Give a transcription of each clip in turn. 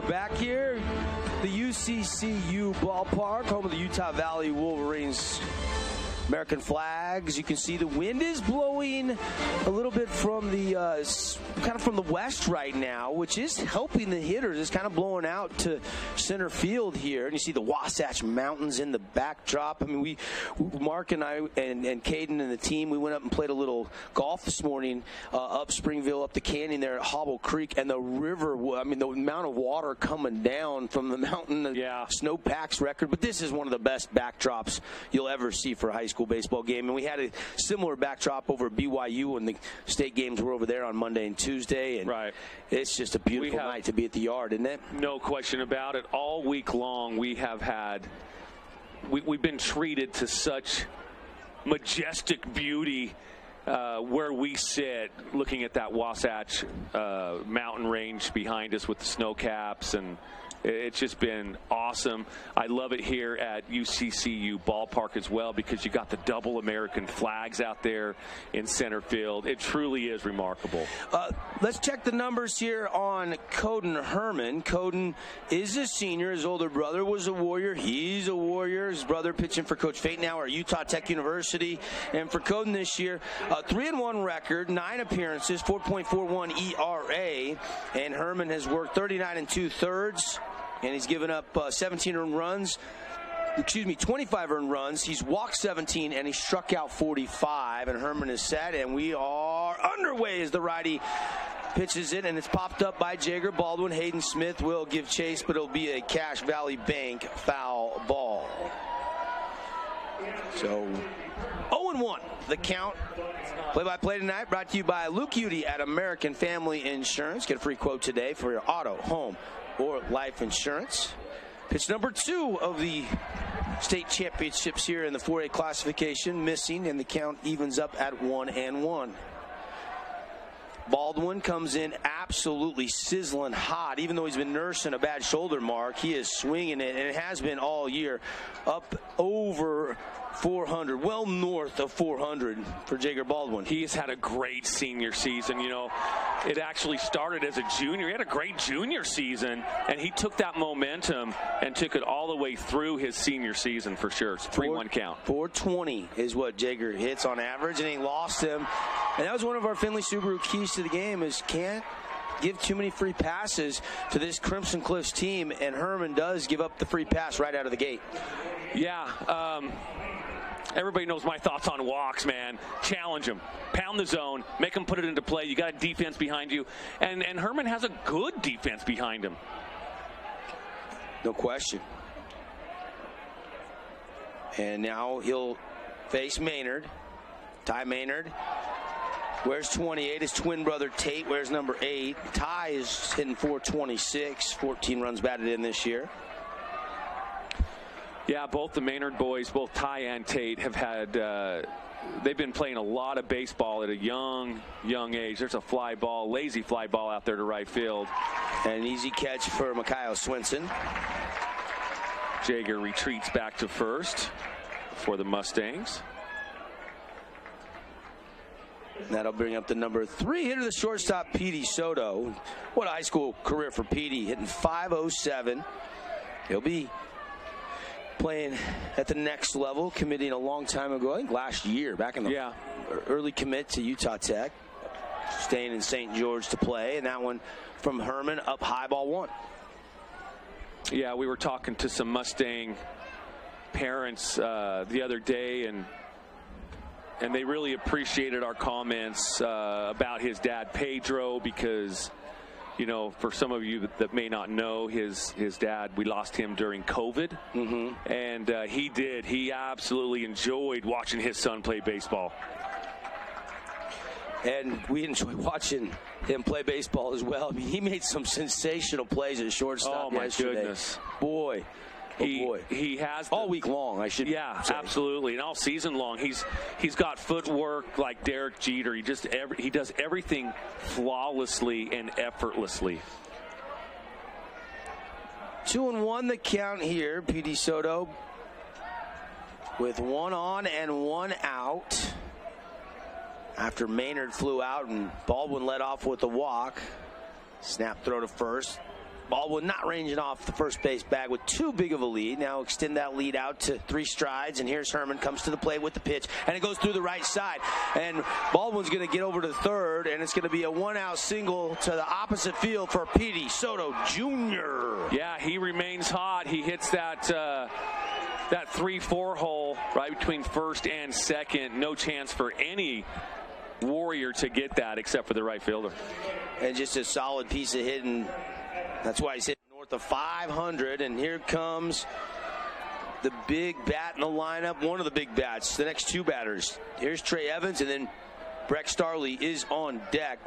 back here, the UCCU ballpark, home of the Utah Valley Wolverines. American flags. You can see the wind is blowing a little bit from the kind of from the west right now, which is helping the hitters. It's kind of blowing out to center field here, and you see the Wasatch Mountains in the backdrop. I mean, Mark and I and Caden and the team, we went up and played a little golf this morning up Springville, up the canyon there at Hobble Creek, and the river. I mean, the amount of water coming down from the mountain, snowpack's record. But this is one of the best backdrops you'll ever see for a high school baseball game, and we had a similar backdrop over at BYU when the state games were over there on Monday and Tuesday, and it's just a beautiful night to be at the Yard, isn't it? No question about it. All week long we've been treated to such majestic beauty where we sit, looking at that Wasatch mountain range behind us with the snow caps, and it's just been awesome. I love it here at UCCU ballpark as well, because you got the double American flags out there in center field. It truly is remarkable. Let's check the numbers here on Coden Herman. Coden is a senior. His older brother was a Warrior. He's a Warrior. His brother pitching for Coach Fatenauer at Utah Tech University. And for Coden this year, 3-1 record, 9 appearances, 4.41 ERA. And Herman has worked 39 2/3. And he's given up 25 earned runs. He's walked 17, and he struck out 45. And Herman is set, and we are underway as the righty pitches it, and it's popped up by Jager Baldwin. Hayden Smith will give chase, but it'll be a Cache Valley Bank foul ball. So 0-1, the count. Play-by-play tonight brought to you by Luke Udy at American Family Insurance. Get a free quote today for your auto, home, or life insurance. Pitch number 2 of the state championships here in the 4A classification, missing, and the count evens up at 1-1. Baldwin comes in absolutely sizzling hot. Even though he's been nursing a bad shoulder mark, he is swinging it, and it has been all year, up over 400, well north of 400 for Jager Baldwin. He has had a great senior season. You know, it actually started as a junior. He had a great junior season, and he took that momentum and took it all the way through his senior season for sure. It's a 3-1 count. 420 is what Jager hits on average, and he lost him. And that was one of our Finley Subaru keys to the game, is can't give too many free passes to this Crimson Cliffs team, and Herman does give up the free pass right out of the gate. Yeah, everybody knows my thoughts on walks, man. Challenge them. Pound the zone. Make them put it into play. You got a defense behind you. And Herman has a good defense behind him. No question. And now he'll face Maynard. Ty Maynard. Where's 28? His twin brother Tate. Where's number 8? Ty is hitting 426. 14 runs batted in this year. Yeah, both the Maynard boys, both Ty and Tate, have had, they've been playing a lot of baseball at a young age. There's a fly ball, lazy fly ball out there to right field. And an easy catch for Mikhail Swinson. Jager retreats back to first for the Mustangs. That'll bring up the number 3 hitter, the shortstop, Petey Soto. What a high school career for Petey, hitting .507. He'll be playing at the next level, committing a long time ago, I think last year, back in the early commit to Utah Tech, staying in St. George to play, and that one from Herman up high, ball 1. Yeah, we were talking to some Mustang parents the other day, and they really appreciated our comments about his dad, Pedro, because, you know, for some of you that may not know, his dad, we lost him during COVID. Mm-hmm. And he absolutely enjoyed watching his son play baseball. And we enjoy watching him play baseball as well. I mean, he made some sensational plays at shortstop yesterday. Oh, my goodness. Boy. He has all week long, I should say. Absolutely, and all season long. He's got footwork like Derek Jeter. He does everything flawlessly and effortlessly. 2-1 the count here. Petey Soto with 1 on and 1 out after Maynard flew out and Baldwin led off with a walk. Snap throw to first. Baldwin not ranging off the first base bag with too big of a lead. Now extend that lead out to 3 strides, and here's Herman, comes to the plate with the pitch, and it goes through the right side. And Baldwin's going to get over to third, and it's going to be a 1-out single to the opposite field for Petey Soto Jr. Yeah, he remains hot. He hits that 3-4 hole right between first and second. No chance for any Warrior to get that except for the right fielder. And just a solid piece of hitting. That's why he's hitting north of 500. And here comes the big bat in the lineup. One of the big bats. The next 2 batters. Here's Trey Evans, and then Breck Starley is on deck.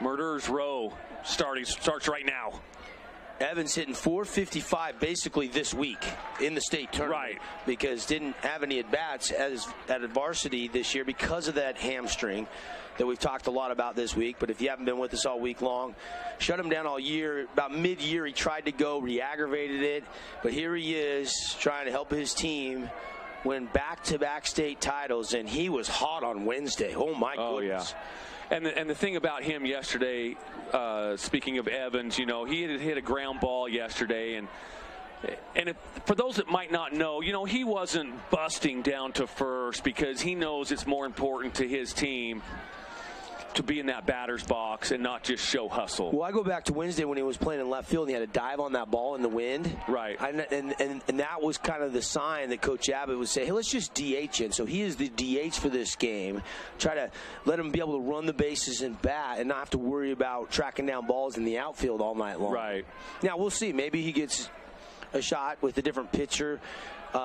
Murderer's Row starts right now. Evans hitting .455 basically this week in the state tournament. Right. Because didn't have any at-bats at varsity this year because of that hamstring that we've talked a lot about this week. But if you haven't been with us all week long, shut him down all year. About mid-year, he tried to go, re-aggravated it. But here he is trying to help his team win back-to-back state titles, and he was hot on Wednesday. Oh, my goodness. Yeah. And the thing about him yesterday, speaking of Evans, you know, he had hit a ground ball yesterday, and for those that might not know, you know, he wasn't busting down to first because he knows it's more important to his team to be in that batter's box and not just show hustle. Well, I go back to Wednesday when he was playing in left field and he had to dive on that ball in the wind. Right. And that was kind of the sign that Coach Abbott would say, hey, let's just DH him. So he is the DH for this game. Try to let him be able to run the bases and bat and not have to worry about tracking down balls in the outfield all night long. Right. Now, we'll see. Maybe he gets a shot with a different pitcher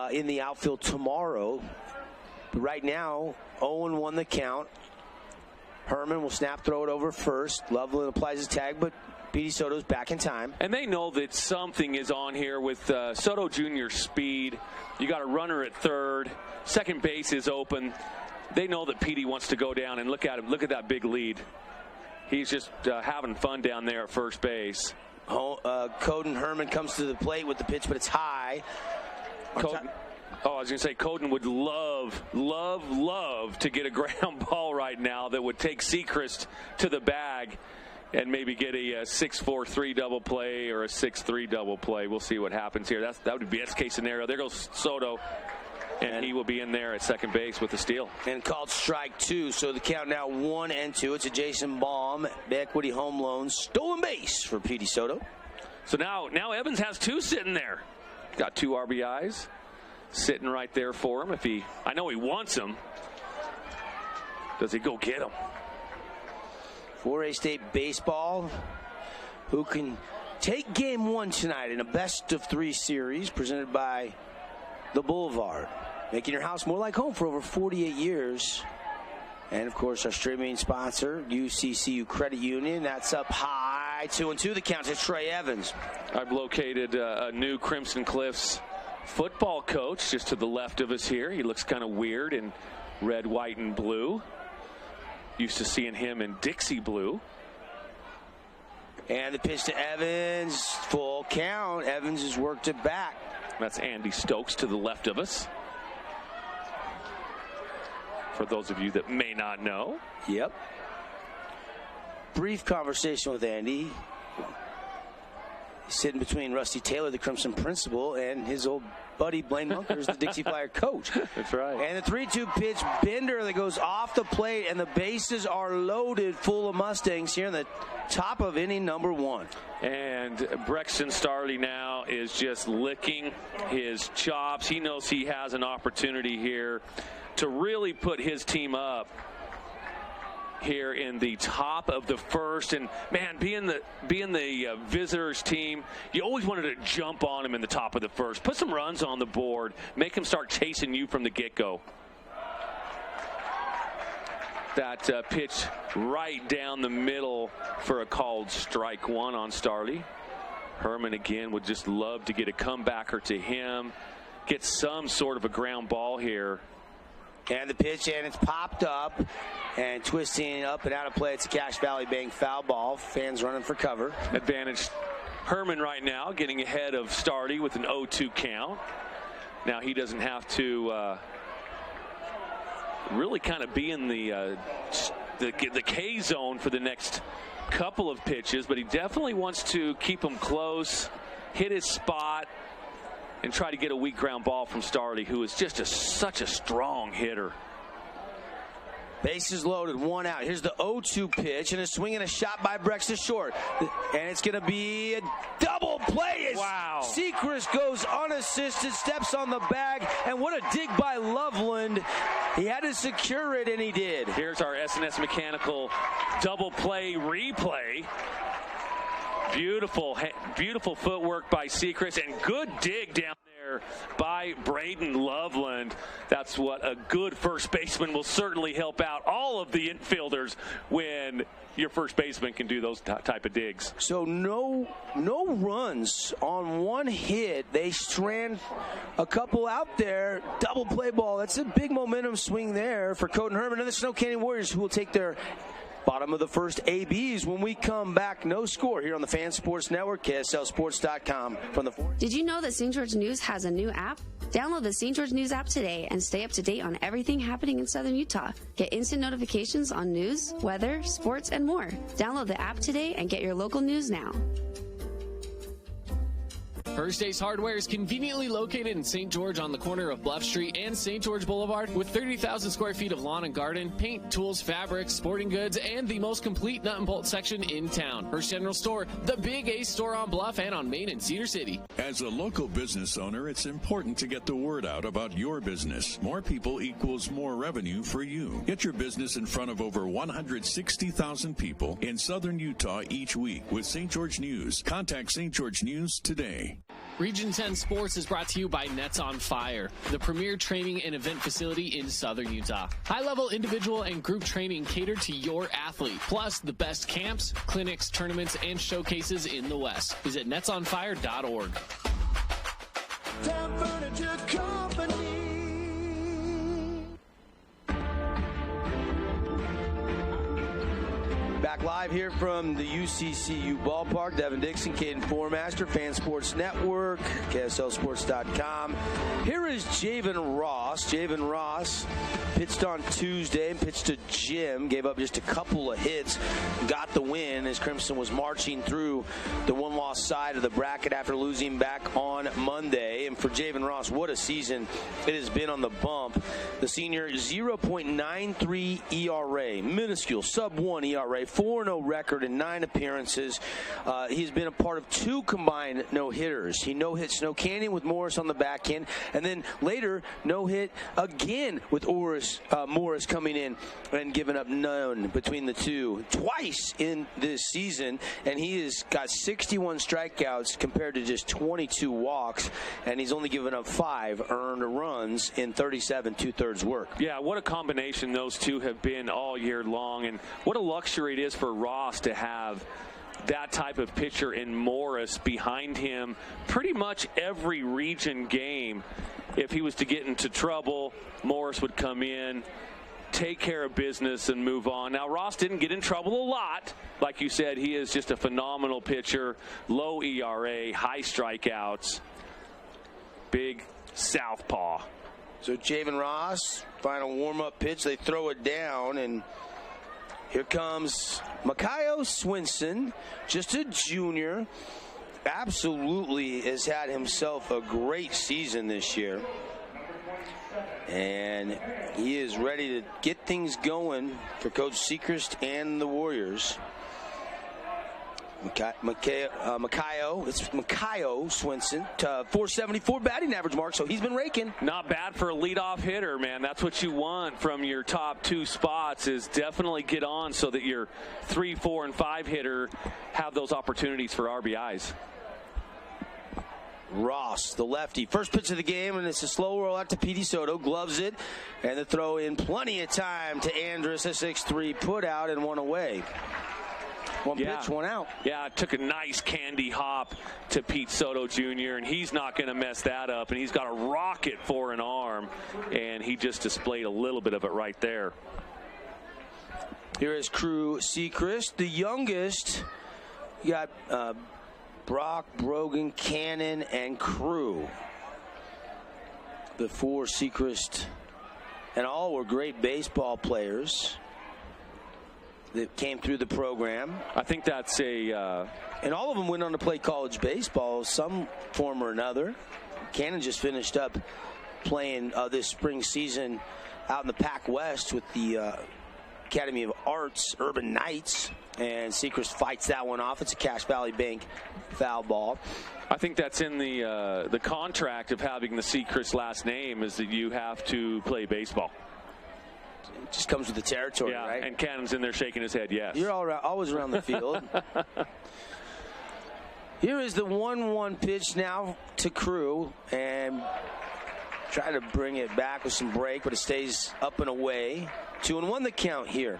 in the outfield tomorrow. But right now, 0-1 the count. Herman will snap, throw it over first. Loveland applies his tag, but Petey Soto's back in time. And they know that something is on here with Soto Jr.'s speed. You got a runner at third. Second base is open. They know that Petey wants to go down, and look at him. Look at that big lead. He's just having fun down there at first base. Coden Herman comes to the plate with the pitch, but it's high. I was going to say, Coden would love to get a ground ball right now that would take Sechrist to the bag and maybe get a 6-4-3 double play or a 6-3 double play. We'll see what happens here. That would be best case scenario. There goes Soto, and he will be in there at second base with the steal. And called strike 2, so the count now 1-2. It's a Jason Baum, equity home loan, stolen base for Petey Soto. So now Evans has 2 sitting there. Got 2 RBIs. Sitting right there for him. I know he wants him. Does he go get him? 4A State baseball. Who can take game 1 tonight in a best-of-3 series presented by the Boulevard, making your house more like home for over 48 years. And, of course, our streaming sponsor, UCCU Credit Union. That's up high, 2-2. The count to Trey Evans. I've located a new Crimson Cliffs football coach just to the left of us here. He looks kind of weird in red, white, and blue. Used to seeing him in Dixie blue. And the pitch to Evans, full count. Evans has worked it back. That's Andy Stokes to the left of us. For those of you that may not know. Yep. Brief conversation with Andy. Sitting between Rusty Taylor, the Crimson principal, and his old buddy Blaine Munkers, the Dixie Flyer coach. That's right. And the 3-2 pitch, Bender, that goes off the plate, and the bases are loaded full of Mustangs here in the top of inning number 1. And Braxton Starley now is just licking his chops. He knows he has an opportunity here to really put his team up here in the top of the first. And man, being the visitors team, you always wanted to jump on him in the top of the first, put some runs on the board, make him start chasing you from the get-go. That pitch right down the middle for a called strike 1 on Starley. Herman again would just love to get a comebacker to him, get some sort of a ground ball here. And the pitch, and it's popped up and twisting up and out of play. It's a Cache Valley Bank foul ball. Fans running for cover. Advantage Herman right now, getting ahead of Starley with an 0-2 count. Now he doesn't have to really kind of be in the K zone for the next couple of pitches, but he definitely wants to keep them close, hit his spot, and try to get a weak ground ball from Starley, who is just such a strong hitter. Bases loaded, one out. Here's the 0-2 pitch, and a swing and a shot by Brex to short. And it's going to be a double play as Sechrist goes unassisted, steps on the bag, and what a dig by Loveland. He had to secure it, and he did. Here's our S&S Mechanical double play replay. Beautiful footwork by Sechrist, and good dig down there by Braden Loveland. That's what a good first baseman will certainly help out all of the infielders when your first baseman can do those type of digs. So no runs on one hit. They strand a couple out there. Double play ball. That's a big momentum swing there for Coden Herman and the Snow Canyon Warriors, who will take their bottom of the first ABs when we come back. No score here on the Fan Sports Network, KSLSports.com from the fourth. Did you know that St. George News has a new app? Download the St. George News app today and stay up to date on everything happening in Southern Utah. Get instant notifications on news, weather, sports, and more. Download the app today and get your local news now. First Ace Hardware is conveniently located in St. George on the corner of Bluff Street and St. George Boulevard with 30,000 square feet of lawn and garden, paint, tools, fabrics, sporting goods, and the most complete nut and bolt section in town. First General Store, the Big Ace store on Bluff and on Main in Cedar City. As a local business owner, it's important to get the word out about your business. More people equals more revenue for you. Get your business in front of over 160,000 people in Southern Utah each week with St. George News. Contact St. George News today. Region 10 Sports is brought to you by Nets on Fire, the premier training and event facility in Southern Utah. High-level individual and group training catered to your athlete, plus the best camps, clinics, tournaments, and showcases in the West. Visit netsonfire.org. Time Furniture Company. Back live here from the UCCU ballpark. Devin Dixon, Caden Formaster, Fan Sports Network, KSLSports.com. Here is Javen Ross. Javen Ross pitched on Tuesday and pitched to Jim. Gave up just a couple of hits. Got the win as Crimson was marching through the one-loss side of the bracket after losing back on Monday. And for Javen Ross, what a season it has been on the bump. The senior, 0.93 ERA. Minuscule, sub-1 ERA. 4-0 record in 9 appearances. He's been a part of 2 combined no-hitters. He no-hit Snow Canyon with Morris on the back end, and then later no-hit again with Morris coming in and giving up none between the two twice in this season, and he has got 61 strikeouts compared to just 22 walks, and he's only given up 5 earned runs in 37 2/3 work. Yeah, what a combination those two have been all year long, and what a luxury it is for Ross to have that type of pitcher in Morris behind him pretty much every region game. If he was to get into trouble, Morris would come in, take care of business, and move on. Now, Ross didn't get in trouble a lot. Like you said, he is just a phenomenal pitcher, low ERA, high strikeouts, big southpaw. So Javen Ross, final warm-up pitch, they throw it down, and here comes Makayo Swinson, just a junior. Absolutely has had himself a great season this year. And he is ready to get things going for Coach Sechrist and the Warriors. It's Makayo Swinson, 474 batting average mark, so he's been raking. Not bad for a leadoff hitter, man. That's what you want from your top 2 spots, is definitely get on so that your 3, 4, and 5 hitter have those opportunities for RBIs. Ross, the lefty, first pitch of the game, and it's a slow roll out to Petey Soto, gloves it, and the throw in plenty of time to Andrus, a 6-3 put out and 1 away. One pitch, 1 out. Yeah, it took a nice candy hop to Pete Soto Jr., and he's not going to mess that up, and he's got a rocket for an arm, and he just displayed a little bit of it right there. Here is Crew Sechrist, the youngest. You got Brock, Brogan, Cannon, and Crew. Before Sechrist, and all were great baseball players. that came through the program. I think that's a... And all of them went on to play college baseball, some form or another. Cannon just finished up playing this spring season out in the Pac West with the Academy of Arts Urban Knights, and Sechrist fights that one off. It's a Cache Valley Bank foul ball. I think that's in the contract of having the Sechrist last name, is that you have to play baseball. It just comes with the territory, right? And Cannon's in there shaking his head, yes. You're always around the field. Here is the 1-1 pitch now to Crew, and try to bring it back with some break, but it stays up and away. 2-1 the count here.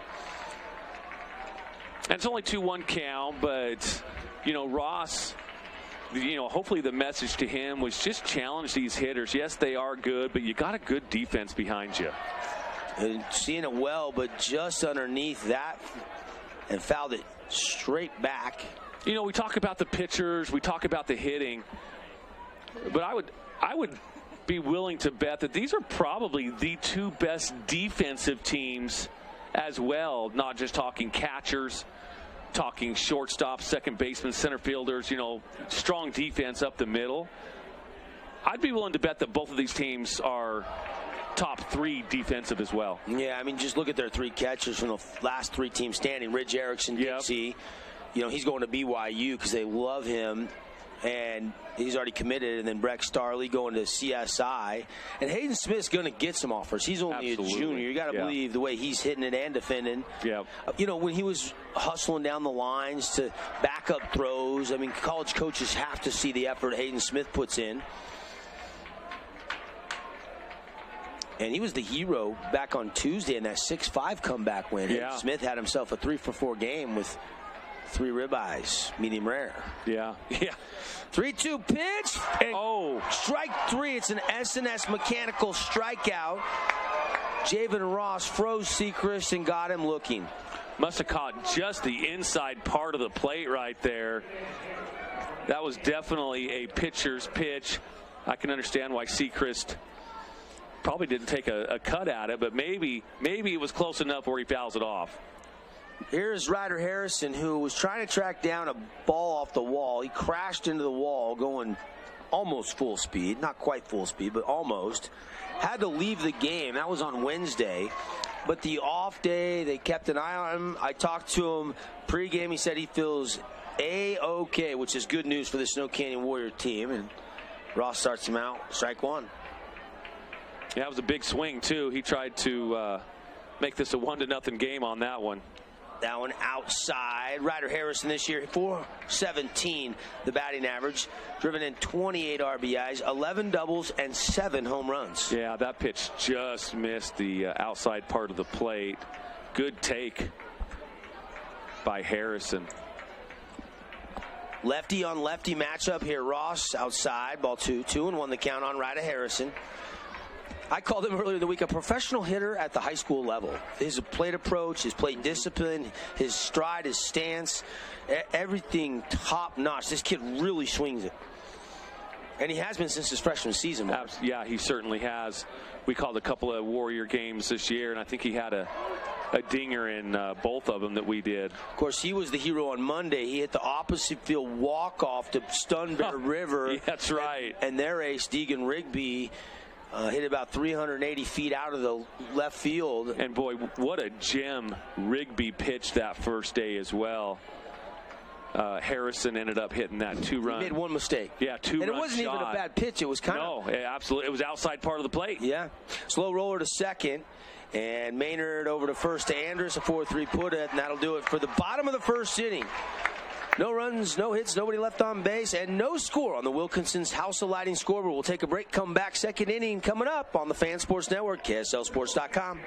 And it's only 2-1 count, but, Ross, hopefully the message to him was just challenge these hitters. Yes, they are good, but you got a good defense behind you. And seeing it well, but just underneath that, and fouled it straight back. We talk about the pitchers, we talk about the hitting, but I would be willing to bet that these are probably the two best defensive teams as well, not just talking catchers, talking shortstop, second baseman, center fielders, strong defense up the middle. I'd be willing to bet that both of these teams are top 3 defensive as well. Yeah, just look at their 3 catchers from the last 3 teams standing. Ridge Erickson, Dixie. He's going to BYU because they love him, and he's already committed. And then Breck Starley going to CSI. And Hayden Smith's going to get some offers. He's only a junior. You got to believe the way he's hitting it and defending. Yeah. When he was hustling down the lines to back up throws, college coaches have to see the effort Hayden Smith puts in. And he was the hero back on Tuesday in that 6-5 comeback win. Yeah. Smith had himself a 3-for-4 game with 3 ribeyes, medium rare. Yeah. 3-2 pitch. And strike 3. It's an S&S mechanical strikeout. Javen Ross froze Sechrist and got him looking. Must have caught just the inside part of the plate right there. That was definitely a pitcher's pitch. I can understand why Sechrist probably didn't take a cut at it, but maybe it was close enough where he fouls it off. Here's Ryder Harrison, who was trying to track down a ball off the wall. He crashed into the wall going almost full speed. Not quite full speed, but almost. Had to leave the game. That was on Wednesday. But the off day, they kept an eye on him. I talked to him pregame. He said he feels A-OK, which is good news for the Snow Canyon Warrior team. And Ross starts him out. Strike 1. Yeah, it was a big swing, too. He tried to make this a 1-0 game on that one. That one outside. Ryder Harrison this year, .417, the batting average. Driven in 28 RBIs, 11 doubles, and 7 home runs. Yeah, that pitch just missed the outside part of the plate. Good take by Harrison. Lefty on lefty matchup here. Ross outside, ball 2. 2-1 the count on Ryder Harrison. I called him earlier in the week a professional hitter at the high school level. His plate approach, his plate discipline, his stride, his stance, everything top notch. This kid really swings it. And he has been since his freshman season. Yeah, he certainly has. We called a couple of Warrior games this year, and I think he had a dinger in both of them that we did. Of course, he was the hero on Monday. He hit the opposite field walk-off to stun Bear River. Yeah, that's right. And their ace, Deegan Rigby, hit about 380 feet out of the left field. And boy, what a gem Rigby pitched that first day as well. Harrison ended up hitting that 2-run. He made one mistake. Yeah, 2-run And it wasn't shot. even a bad pitch. It was kind of... No, absolutely. It was outside part of the plate. Yeah. Slow roller to second. And Maynard over to first to Andrus, a 4-3 put it, and that'll do it for the bottom of the first inning. No runs, no hits, nobody left on base, and no score on the Wilkinson's House of Lighting scoreboard. We'll take a break, come back, second inning coming up on the Fan Sports Network, KSLSports.com.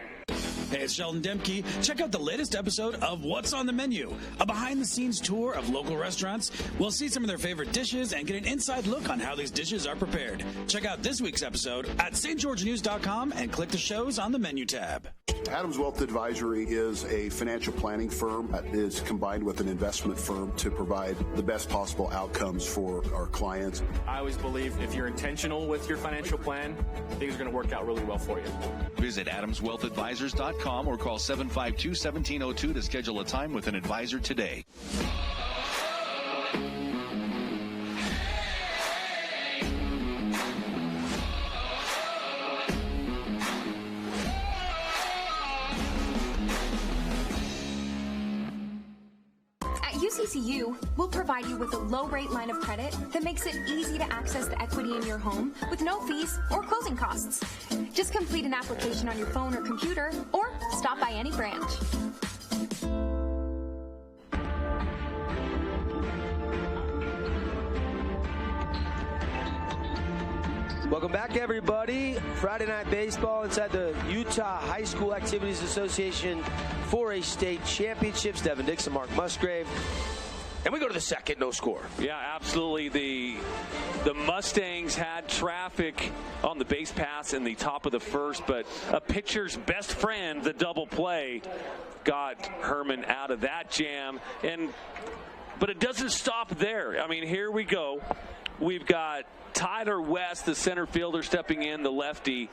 Hey, it's Sheldon Demke. Check out the latest episode of What's on the Menu, a behind-the-scenes tour of local restaurants. We'll see some of their favorite dishes and get an inside look on how these dishes are prepared. Check out this week's episode at stgeorgenews.com and click the shows on the menu tab. Adams Wealth Advisory is a financial planning firm that is combined with an investment firm to provide the best possible outcomes for our clients. I always believe if you're intentional with your financial plan, things are going to work out really well for you. Visit AdamsWealthAdvisors.com USACom or call 752-1702 to schedule a time with an advisor today. UCCU will provide you with a low-rate line of credit that makes it easy to access the equity in your home with no fees or closing costs. Just complete an application on your phone or computer, or stop by any branch. Welcome back, everybody. Friday Night Baseball inside the Utah High School Activities Association 4A State Championships. Devin Dixon, Mark Musgrave. And we go to the second, no score. Yeah, absolutely. The Mustangs had traffic on the base pass in the top of the first, but a pitcher's best friend, the double play, got Herman out of that jam. But it doesn't stop there. I mean, here we go. We've got Tyler West, the center fielder, stepping in, the lefty,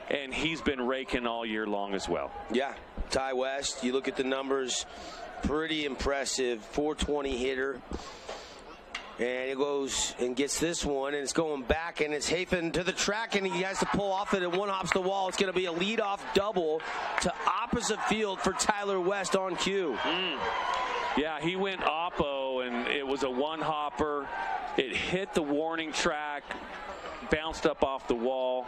and he's been raking all year long as well. Yeah, Ty West, you look at the numbers, pretty impressive, 420 hitter. And he goes and gets this one, and it's going back, and it's Hafen to the track, and he has to pull off it, and one hops the wall. It's going to be a leadoff double to opposite field for Tyler West on cue. Yeah, he went oppo, and it was a one-hopper. It hit the warning track, bounced up off the wall,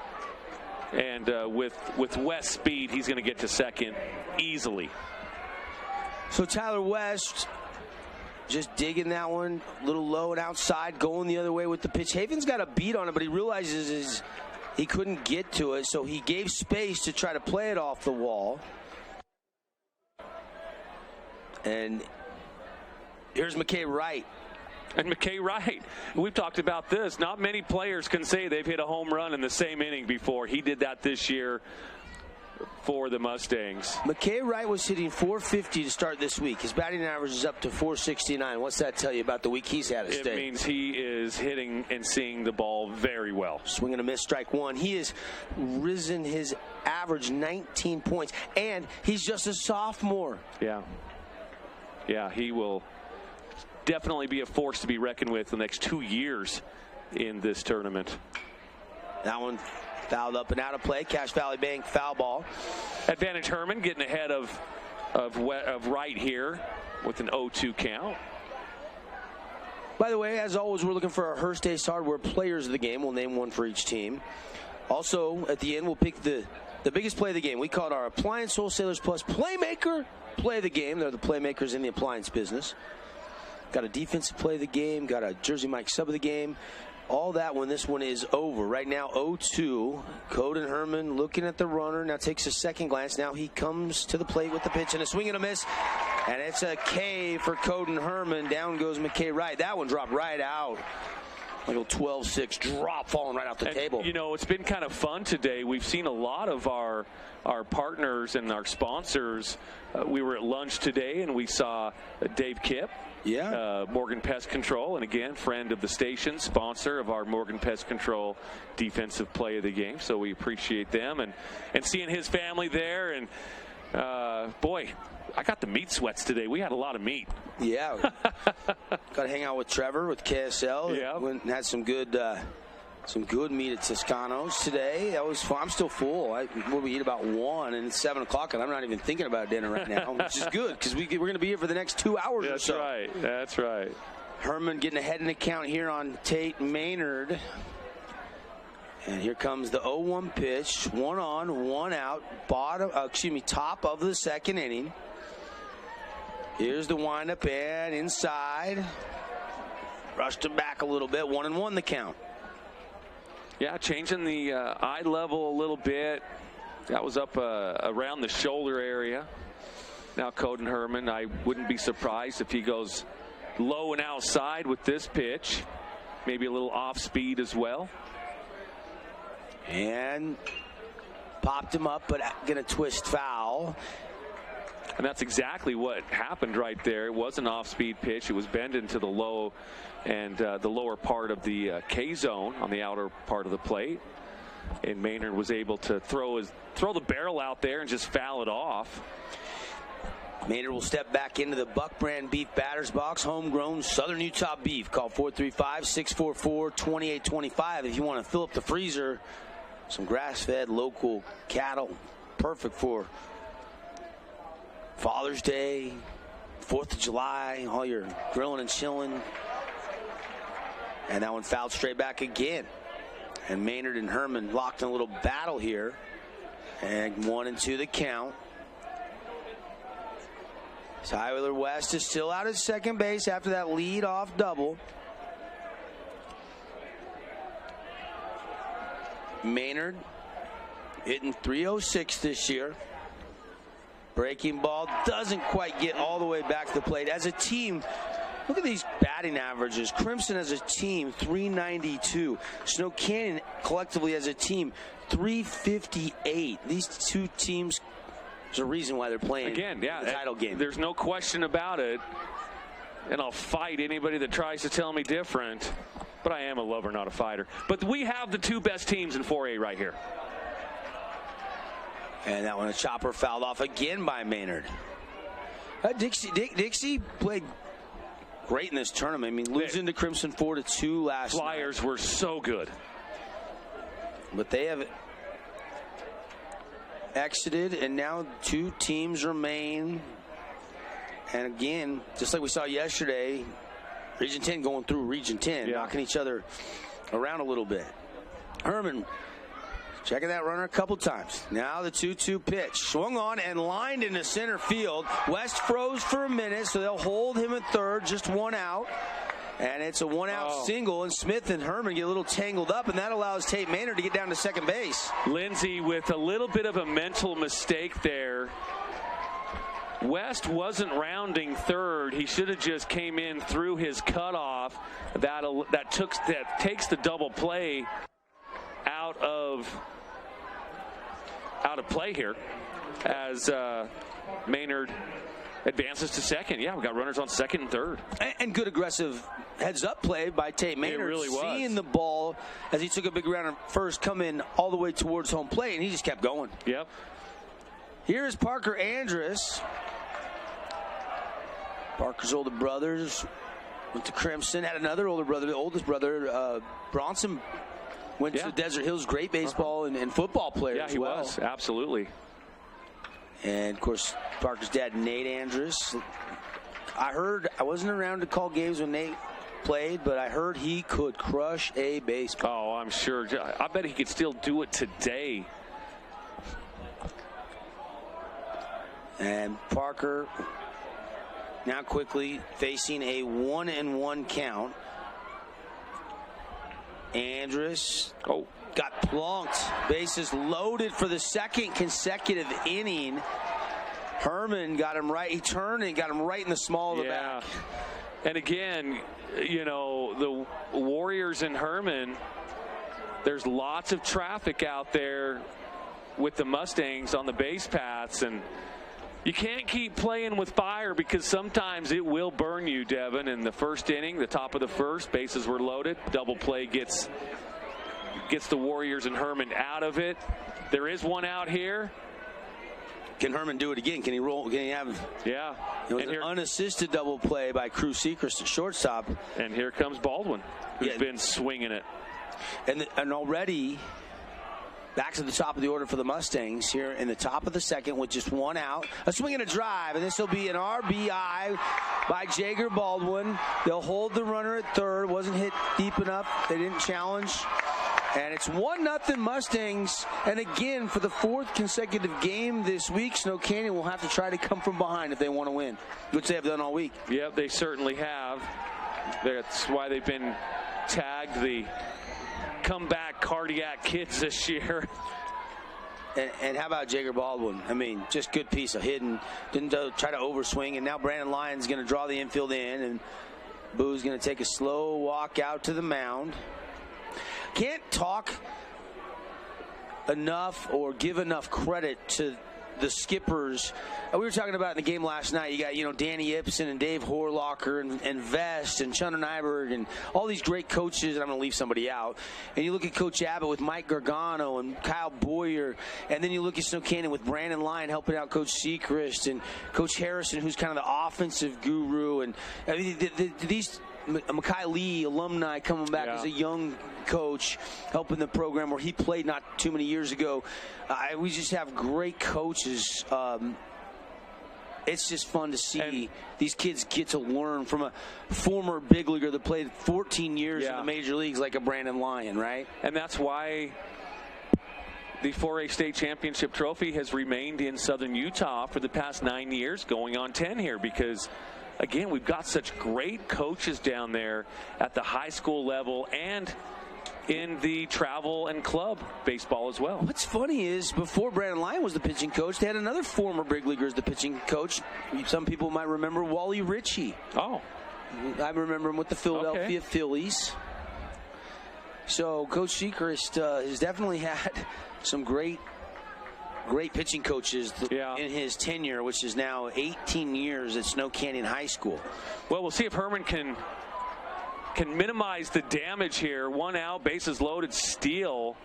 and with West's speed, he's going to get to second easily. So Tyler West just digging that one, a little low and outside, going the other way with the pitch. Haven's got a beat on it, but he realizes he couldn't get to it, so he gave space to try to play it off the wall. And here's McKay Wright. And McKay Wright, we've talked about this. Not many players can say they've hit a home run in the same inning before. He did that this year for the Mustangs. McKay Wright was hitting .450 to start this week. His batting average is up to .469. What's that tell you about the week he's had at state? It means he is hitting and seeing the ball very well. Swing and a miss, strike one. He has risen his average 19 points, and he's just a sophomore. Yeah. Yeah, he will definitely be a force to be reckoned with the next 2 years in this tournament. That one fouled up and out of play. Cache Valley Bank foul ball. Advantage Herman getting ahead of Wright here with an 0-2 count. By the way, as always, we're looking for our Hearst Ace Hardware players of the game. We'll name one for each team. Also, at the end, we'll pick the biggest play of the game. We call it our Appliance Wholesalers Plus Playmaker Play of the Game. They're the playmakers in the appliance business. Got a defensive play of the game, got a Jersey Mike sub of the game. All that when this one is over. Right now, 0-2. Coden Herman looking at the runner. Now takes a second glance. Now he comes to the plate with the pitch and a swing and a miss. And it's a K for Coden Herman. Down goes McKay Wright. That one dropped right out. Like a 12-6 drop falling right off the table. You know, it's been kind of fun today. We've seen a lot of our partners and our sponsors. We were at lunch today, and we saw Dave Kipp. Yeah. Morgan Pest Control, and again, friend of the station, sponsor of our Morgan Pest Control defensive play of the game. So we appreciate them and seeing his family there. And boy, I got the meat sweats today. We had a lot of meat. Yeah. Got to hang out with Trevor with KSL. Yeah. Went and had some good meat at Toscano's today. That was fun. I'm still full. We eat about 1, and it's 7 o'clock, and I'm not even thinking about dinner right now, which is good because we're going to be here for the next 2 hours or so. That's right. Herman getting ahead in the count here on Tate Maynard. And here comes the 0-1 pitch. 1 on, 1 out. Top of the second inning. Here's the windup and inside. Rushed him back a little bit. 1-1 the count. Yeah, changing the eye level a little bit. That was up around the shoulder area. Now Coden Herman, I wouldn't be surprised if he goes low and outside with this pitch. Maybe a little off speed as well. And popped him up, but going to twist foul. And that's exactly what happened right there. It was an off-speed pitch. It was bending to the low and the lower part of the K zone on the outer part of the plate. and Maynard was able to throw the barrel out there and just foul it off. Maynard will step back into the Buck Brand Beef batter's box. Homegrown Southern Utah beef. Call 435-644-2825 if you want to fill up the freezer. Some grass-fed local cattle. Perfect for Father's Day, 4th of July, all your grilling and chilling. And that one fouled straight back again. And Maynard and Herman locked in a little battle here. And 1-2 the count. Tyler West is still out at second base after that lead-off double. Maynard hitting .306 this year. Breaking ball doesn't quite get all the way back to the plate. As a team, look at these batting averages. Crimson as a team, .392. Snow Canyon collectively as a team, .358. These two teams, there's a reason why they're playing again, the title game. There's no question about it. And I'll fight anybody that tries to tell me different. But I am a lover, not a fighter. But we have the two best teams in 4A right here. And that one, a chopper fouled off again by Maynard. Dixie played great in this tournament. I mean, losing to Crimson 4-2 last Flyers night. Were so good. But they have exited, and now two teams remain. And again, just like we saw yesterday, Region 10 going through Region 10, knocking each other around a little bit. Herman checking that runner a couple times. Now the 2-2 pitch. Swung on and lined into center field. West froze for a minute, so they'll hold him at third, just one out. And it's a one-out single, and Smith and Herman get a little tangled up, and that allows Tate Maynard to get down to second base. Lindsey with a little bit of a mental mistake there. West wasn't rounding third. He should have just came in through his cutoff. That takes the double play out of play here as Maynard advances to second. Yeah, we got runners on second and third. And good aggressive heads-up play by Tate Maynard. It really was. Seeing the ball as he took a big round at first come in all the way towards home plate, and he just kept going. Yep. Here's Parker Andrus. Parker's older brothers went to Crimson, had another older brother, the oldest brother, Bronson, went to Desert Hills, great baseball and football player as well. Yeah, he was, absolutely. And, of course, Parker's dad, Nate Andrus. I wasn't around to call games when Nate played, but I heard he could crush a baseball. Oh, I'm sure. I bet he could still do it today. And Parker now quickly facing a 1-1 count. Andrus got plunked. Bases loaded for the second consecutive inning. Herman got him right. He turned and got him right in the small of the back. And again, you know, the Warriors and Herman, there's lots of traffic out there with the Mustangs on the base paths, and you can't keep playing with fire because sometimes it will burn you, Devin. In the first inning, the top of the first, bases were loaded. Double play gets the Warriors and Herman out of it. There is one out here. Can Herman do it again? Can he roll? Can he have? Yeah. It was an unassisted double play by Cruz Sechrist at shortstop. And here comes Baldwin, who's been swinging it. And already back to the top of the order for the Mustangs here in the top of the second with just one out. A swing and a drive, and this will be an RBI by Jager Baldwin. They'll hold the runner at third. Wasn't hit deep enough. They didn't challenge. And it's 1-0 Mustangs. And again, for the fourth consecutive game this week, Snow Canyon will have to try to come from behind if they want to win, which they have done all week. Yep, they certainly have. That's why they've been tagged the comeback cardiac kids this year. And how about Jager Baldwin? I mean, just good piece of hitting. Didn't try to overswing. And now Brandon Lyon's going to draw the infield in. And Boo's going to take a slow walk out to the mound. Can't talk enough or give enough credit to the skippers. We were talking about in the game last night. You got, Danny Ibsen and Dave Horlocker and Vest and Chunder Nyberg and all these great coaches, and I'm going to leave somebody out. And you look at Coach Abbott with Mike Gargano and Kyle Boyer, and then you look at Snow Canyon with Brandon Lyon helping out Coach Sechrist and Coach Harrison, who's kind of the offensive guru. And I mean, these Makai Lee alumni coming back as a young coach, helping the program where he played not too many years ago. We just have great coaches. It's just fun to see these kids get to learn from a former big leaguer that played 14 years in the major leagues like a Brandon Lyon, right? And that's why the 4A state championship trophy has remained in southern Utah for the past 9 years, going on 10 here, because again, we've got such great coaches down there at the high school level and in the travel and club baseball as well. What's funny is before Brandon Lyon was the pitching coach, they had another former big leaguer as the pitching coach. Some people might remember Wally Ritchie. Oh. I remember him with the Philadelphia Phillies. So Coach Sechrist has definitely had some great pitching coaches in his tenure, which is now 18 years at Snow Canyon High School. Well, we'll see if Herman can minimize the damage here. 1 out, bases loaded, steal.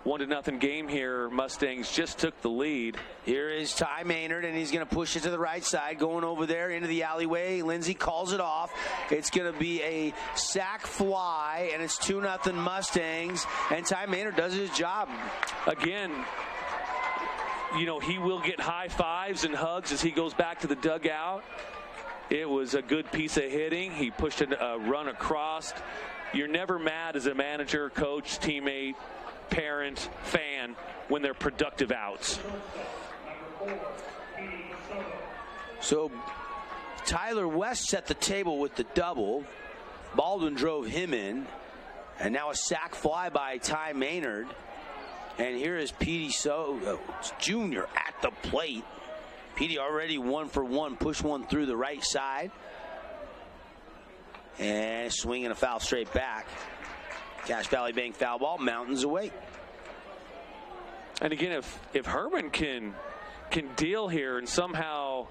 1-0 game here. Mustangs just took the lead. Here is Ty Maynard, and he's going to push it to the right side, going over there into the alleyway. Lindsey calls it off. It's going to be a sac fly, and it's 2-0 Mustangs, and Ty Maynard does his job. Again, he will get high fives and hugs as he goes back to the dugout. It was a good piece of hitting. He pushed a run across. You're never mad as a manager, coach, teammate, parent, fan when they're productive outs. So Tyler West set the table with the double. Baldwin drove him in. And now a sac fly by Ty Maynard. And here is Petey Soto Jr. at the plate. Petey already 1 for 1, push one through the right side. And swinging a foul straight back. Cache Valley Bank foul ball, Mountains away. And again, if Herman can deal here and somehow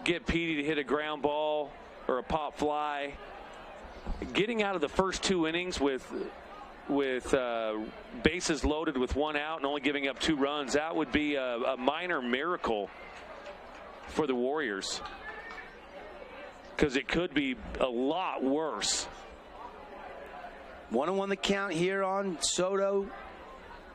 get Petey to hit a ground ball or a pop fly, getting out of the first 2 innings with bases loaded with 1 out and only giving up 2 runs, that would be a minor miracle for the Warriors, because it could be a lot worse. 1-1 the count here on Soto.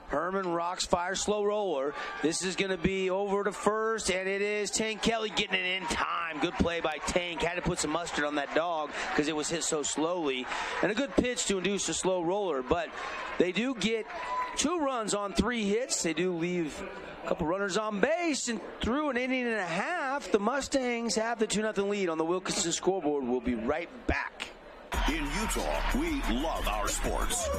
Herman rocks, fire, slow roller. This is going to be over to first, and it is Tank Kelly getting it in time. Good play by Tank. Had to put some mustard on that dog because it was hit so slowly. And a good pitch to induce a slow roller, but they do get 2 runs on 3 hits. They do leave a couple runners on base, and through an inning and a half, the Mustangs have the 2-0 lead on the Wilkinson scoreboard. We'll be right back. In Utah, we love our sports.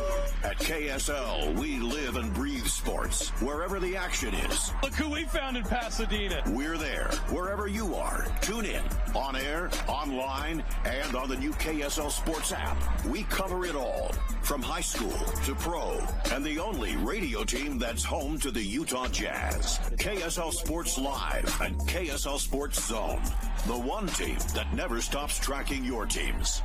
At KSL, we live and breathe sports. Wherever the action is. Look who we found in Pasadena. We're there. Wherever you are. Tune in. On air, online, and on the new KSL Sports app. We cover it all. From high school to pro. And the only radio team that's home to the Utah Jazz. KSL Sports Live and KSL Sports Zone. The one team that never stops tracking your teams.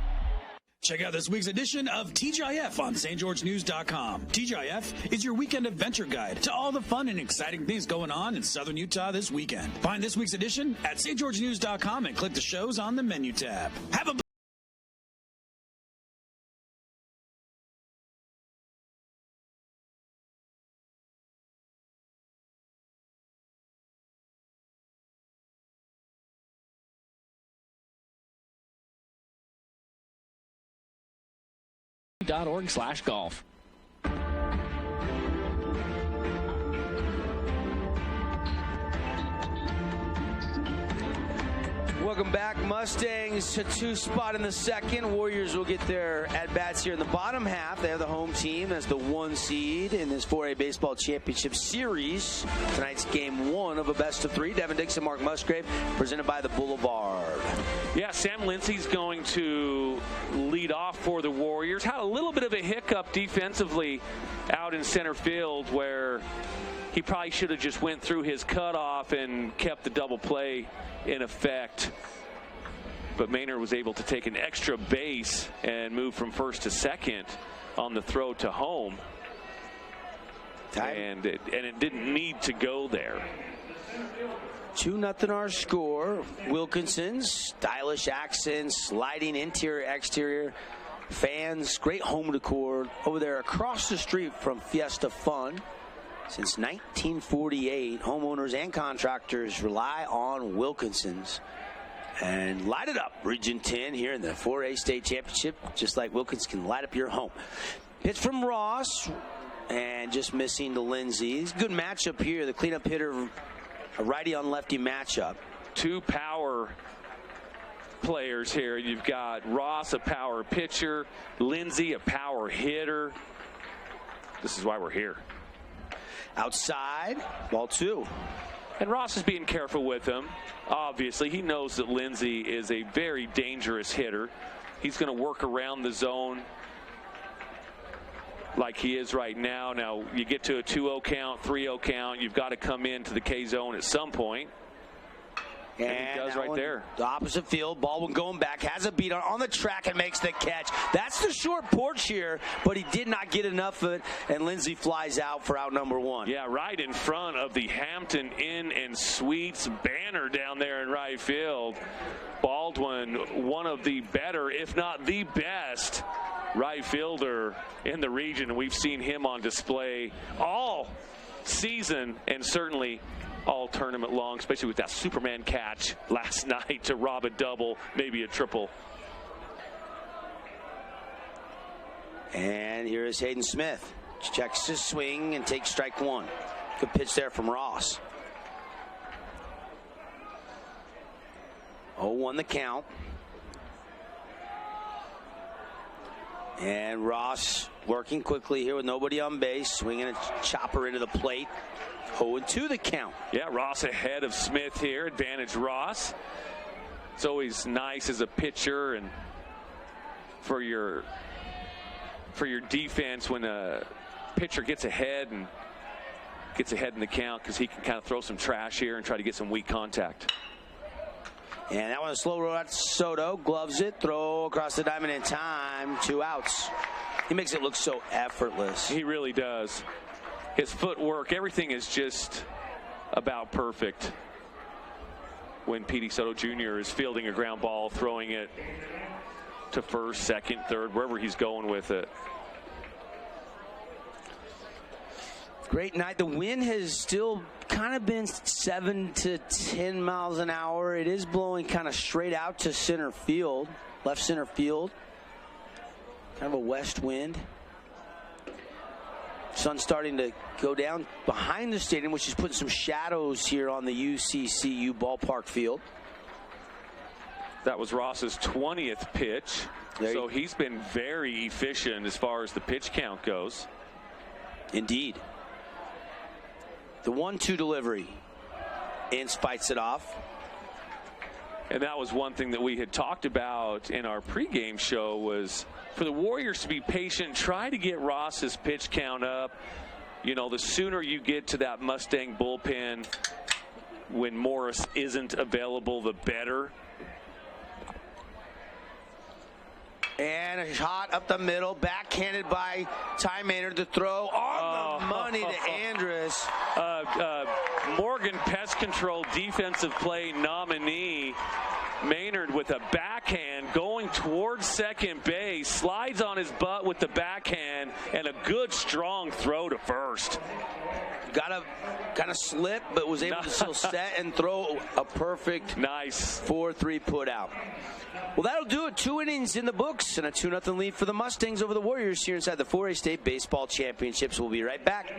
Check out this week's edition of TGIF on stgeorgenews.com. TGIF is your weekend adventure guide to all the fun and exciting things going on in southern Utah this weekend. Find this week's edition at stgeorgenews.com and click the shows on the menu tab. Have a .org/golf. Welcome back. Mustangs a 2 spot in the second. Warriors will get their at-bats here in the bottom half. They have the home team as the 1 seed in this 4A Baseball Championship Series. Tonight's game 1 of a best-of-3. Devin Dixon, Mark Musgrave, presented by the Boulevard. Yeah, Sam Lindsay's going to lead off for the Warriors. Had a little bit of a hiccup defensively out in center field where he probably should have just went through his cutoff and kept the double play in effect. But Maynard was able to take an extra base and move from first to second on the throw to home. And it didn't need to go there. 2-0 our score. Wilkinson's stylish accents, sliding interior, exterior, fans, great home decor over there across the street from Fiesta Fun. Since 1948, homeowners and contractors rely on Wilkinson's. And light it up, Region 10 here in the 4A State Championship, just like Wilkins can light up your home. Pitch from Ross, and just missing to Lindsay. It's a good matchup here, the cleanup hitter, a righty on lefty matchup. Two power players here. You've got Ross, a power pitcher, Lindsay, a power hitter. This is why we're here. Outside, ball 2. And Ross is being careful with him. Obviously, he knows that Lindsay is a very dangerous hitter. He's going to work around the zone like he is right now. Now, you get to a 2-0 count, 3-0 count. You've got to come into the K zone at some point. And he does right there. The opposite field, Baldwin going back, has a beat on the track and makes the catch. That's the short porch here, but he did not get enough of it, and Lindsay flies out for out number 1. Yeah, right in front of the Hampton Inn and Suites banner down there in right field. Baldwin, one of the better, if not the best, right fielder in the region. We've seen him on display all season and certainly all tournament long, especially with that Superman catch last night to rob a double, maybe a triple. And here is Hayden Smith. Checks his swing and takes strike 1. Good pitch there from Ross. 0-1 the count. And Ross working quickly here with nobody on base, swinging a chopper into the plate. 0-2 the count. Yeah, Ross ahead of Smith here. Advantage Ross. It's always nice as a pitcher and for your defense when a pitcher gets ahead in the count, because he can kind of throw some trash here and try to get some weak contact. And that one, a slow roll out to Soto. Gloves it, throw across the diamond in time. 2 outs. He makes it look so effortless. He really does. His footwork, everything is just about perfect when Petey Soto Jr. is fielding a ground ball, throwing it to first, second, third, wherever he's going with it. Great night. The wind has still kind of been 7 to 10 miles an hour. It is blowing kind of straight out to center field, left center field. Kind of a west wind. Sun's starting to go down behind the stadium, which is putting some shadows here on the UCCU ballpark field. That was Ross's 20th pitch. So he's been very efficient as far as the pitch count goes. Indeed. The 1-2 delivery. Ince fights it off. And that was one thing that we had talked about in our pregame show, was for the Warriors to be patient, try to get Ross's pitch count up. You know, the sooner you get to that Mustang bullpen when Morris isn't available, the better. And a shot up the middle, backhanded by Ty Maynard. The throw on the money to Andrus. Morgan Pest Control defensive play nominee. Maynard with a backhand going towards second base, slides on his butt with the backhand, and a good strong throw to first. Got to kind of slip, but was able to still set and throw a perfect nice 4-3 put out. Well, that'll do it. 2 innings in the books and a 2-0 lead for the Mustangs over the Warriors here inside the 4A State Baseball Championships. We'll be right back.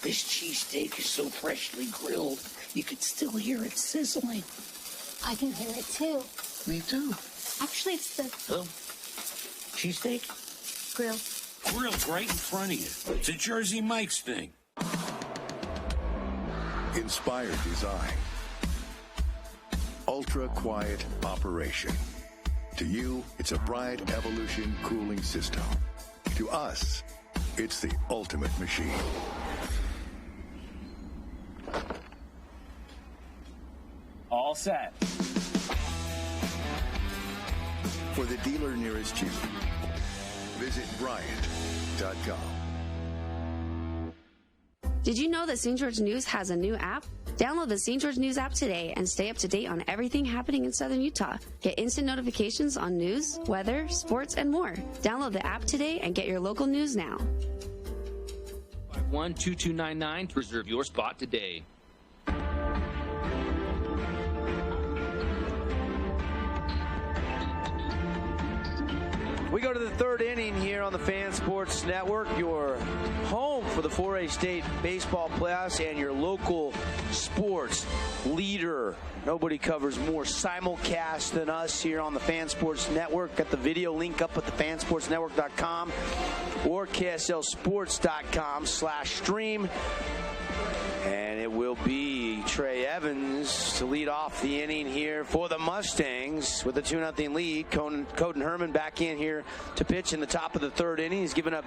This cheesesteak is so freshly grilled, you could still hear it sizzling. I can hear it too. Me too. Actually, it's the cheesesteak grill. Grilled right in front of you. It's a Jersey Mike's thing. Inspired design. Ultra quiet operation. To you, it's a Bryant Evolution cooling system. To us, it's the ultimate machine. set. For the dealer nearest you, visit Bryant.com. Did you know that St. George News has a new app? Download the St. George News app today and stay up to date on everything happening in Southern Utah. Get instant notifications on news, weather, sports, and more. Download the app today and get your local news now. 512299 to reserve your spot today. We go to the third inning here on the Fan Sports Network, your home for the 4A State Baseball Playoffs and your local sports leader. Nobody covers more simulcast than us here on the Fan Sports Network. Got the video link up at thefansportsnetwork.com or KSLSports.com/stream. And it will be Trey Evans to lead off the inning here for the Mustangs with a 2-0 lead. Coden Herman back in here to pitch in the top of the third inning. He's given up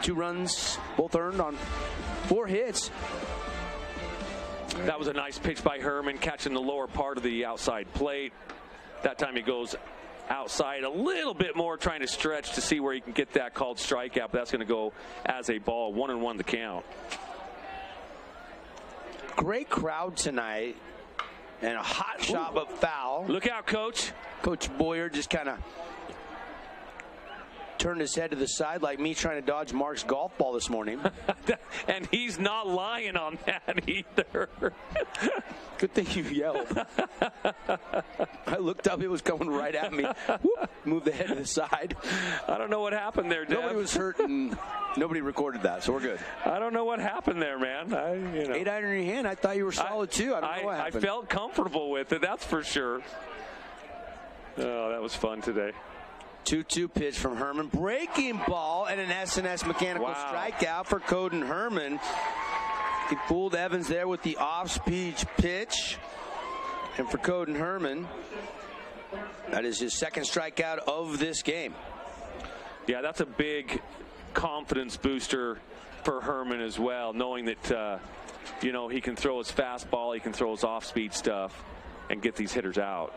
2 runs, both earned on 4 hits. That was a nice pitch by Herman, catching the lower part of the outside plate. That time he goes outside a little bit more, trying to stretch to see where he can get that called strikeout. But that's going to go as a ball. 1-1 the count. Great crowd tonight, and a hot shot but foul. Look out, Coach. Coach Boyer just kind of turned his head to the side like me trying to dodge Mark's golf ball this morning. And he's not lying on that either. Good thing you yelled. I looked up, it was coming right at me. Whoop, moved the head to the side. I don't know what happened there, Deb. Nobody was hurt, and nobody recorded that, so we're good. I don't know what happened there, man. 8-iron in your hand. I thought you were solid, too. I don't know what happened. I felt comfortable with it, that's for sure. Oh, that was fun today. 2-2 pitch from Herman. Breaking ball and an S&S mechanical strikeout for Coden Herman. He fooled Evans there with the off-speed pitch. And for Coden Herman, that is his second strikeout of this game. Yeah, that's a big confidence booster for Herman as well, knowing that, he can throw his fastball, he can throw his off-speed stuff, and get these hitters out.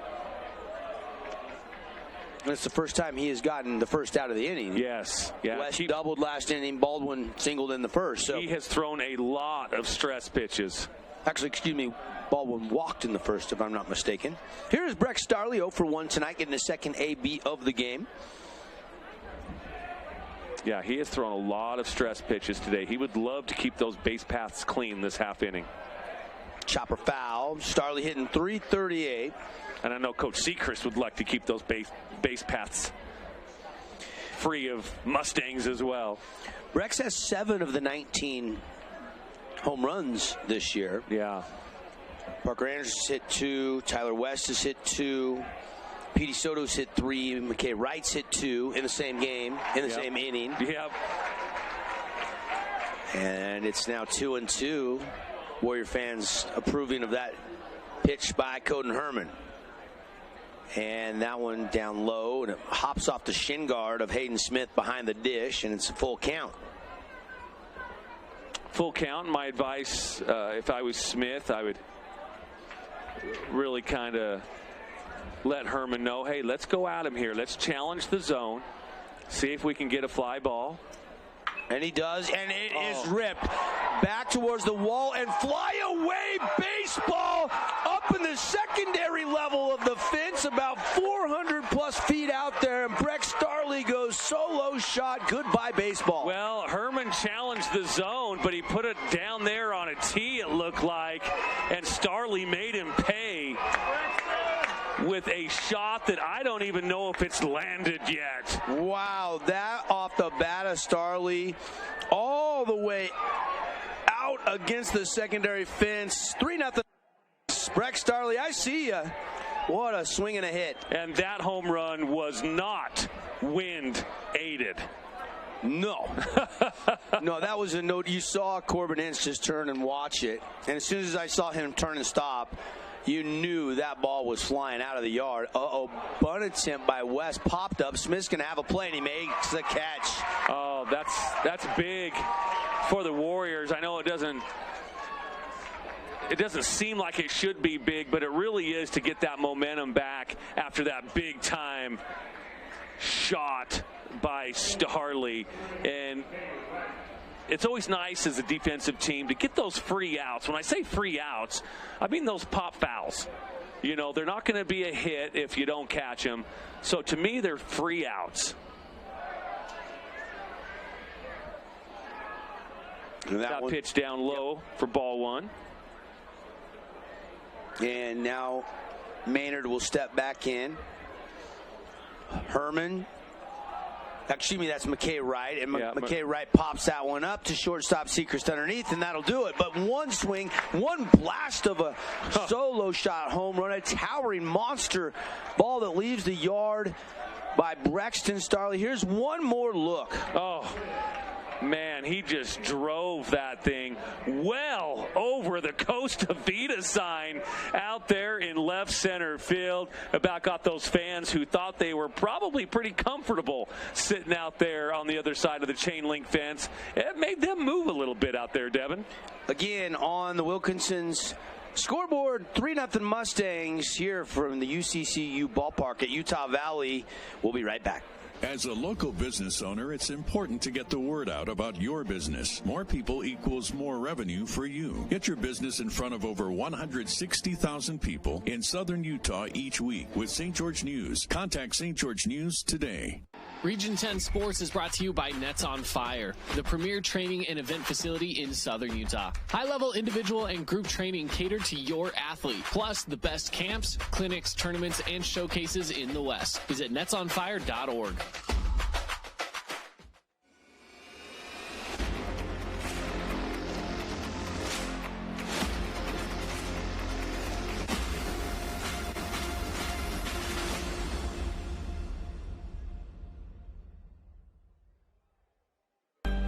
And it's the first time he has gotten the first out of the inning. Yes. Yeah. West doubled last inning. Baldwin singled in the first. So he has thrown a lot of stress pitches. Actually, excuse me, Baldwin walked in the first, if I'm not mistaken. Here is Breck Starley, 0 for 1 tonight, getting the second AB of the game. Yeah, he has thrown a lot of stress pitches today. He would love to keep those base paths clean this half inning. Chopper foul. Starley hitting .338. And I know Coach Sechrist would like to keep those base paths free of Mustangs as well. Rex has 7 of the 19 home runs this year. Yeah. Parker Anderson's hit 2. Tyler West has hit 2. Petey Soto's hit 3. McKay Wright's hit 2 in the same game, in the same inning. Yep. And it's now 2-2. Warrior fans approving of that pitch by Coden Herman. And that one down low, and it hops off the shin guard of Hayden Smith behind the dish, and it's a full count. Full count. My advice, if I was Smith, I would really kind of let Herman know, hey, let's go at him here. Let's challenge the zone, see if we can get a fly ball. And he does, and it is ripped back towards the wall and fly away baseball up in the secondary level of the fence, about 400 plus feet out there, and Breck Starley goes solo shot. Goodbye baseball. Well, Herman challenged the zone, but he put it down there on a tee, it looked like, and Starley made him pay with a shot that I don't even know if it's landed yet. Wow, that off the bat of Starley all the way out against the secondary fence. 3-0. Breck Starley, I see ya. What a swing and a hit. And that home run was not wind aided. No. No, that was a note. You saw Corbin Ince just turn and watch it. And as soon as I saw him turn and stop, you knew that ball was flying out of the yard. Bunt attempt by West popped up. Smith's going to have a play, and he makes the catch. Oh, that's big for the Warriors. I know it it doesn't seem like it should be big, but it really is to get that momentum back after that big time shot by Starley. And it's always nice as a defensive team to get those free outs. When I say free outs, I mean those pop fouls. You know, they're not going to be a hit if you don't catch them. So to me, they're free outs. That pitch down low for ball one. And now Maynard will step back in. Herman. Excuse me, that's McKay Wright. And McKay Wright pops that one up to shortstop Sechrist underneath, and that'll do it. But one swing, one blast of a solo shot home run, a towering monster ball that leaves the yard by Brexton Starley. Here's one more look. Oh, man, he just drove that thing well over the Costa Vida sign out there in left center field. About got those fans who thought they were probably pretty comfortable sitting out there on the other side of the chain link fence. It made them move a little bit out there, Devin. Again, on the Wilkinson's scoreboard, 3-0 Mustangs here from the UCCU ballpark at Utah Valley. We'll be right back. As a local business owner, it's important to get the word out about your business. More people equals more revenue for you. Get your business in front of over 160,000 people in southern Utah each week with St. George News. Contact St. George News today. Region 10 Sports is brought to you by Nets on Fire, the premier training and event facility in southern Utah. High-level individual and group training catered to your athlete, plus the best camps, clinics, tournaments, and showcases in the West. Visit netsonfire.org.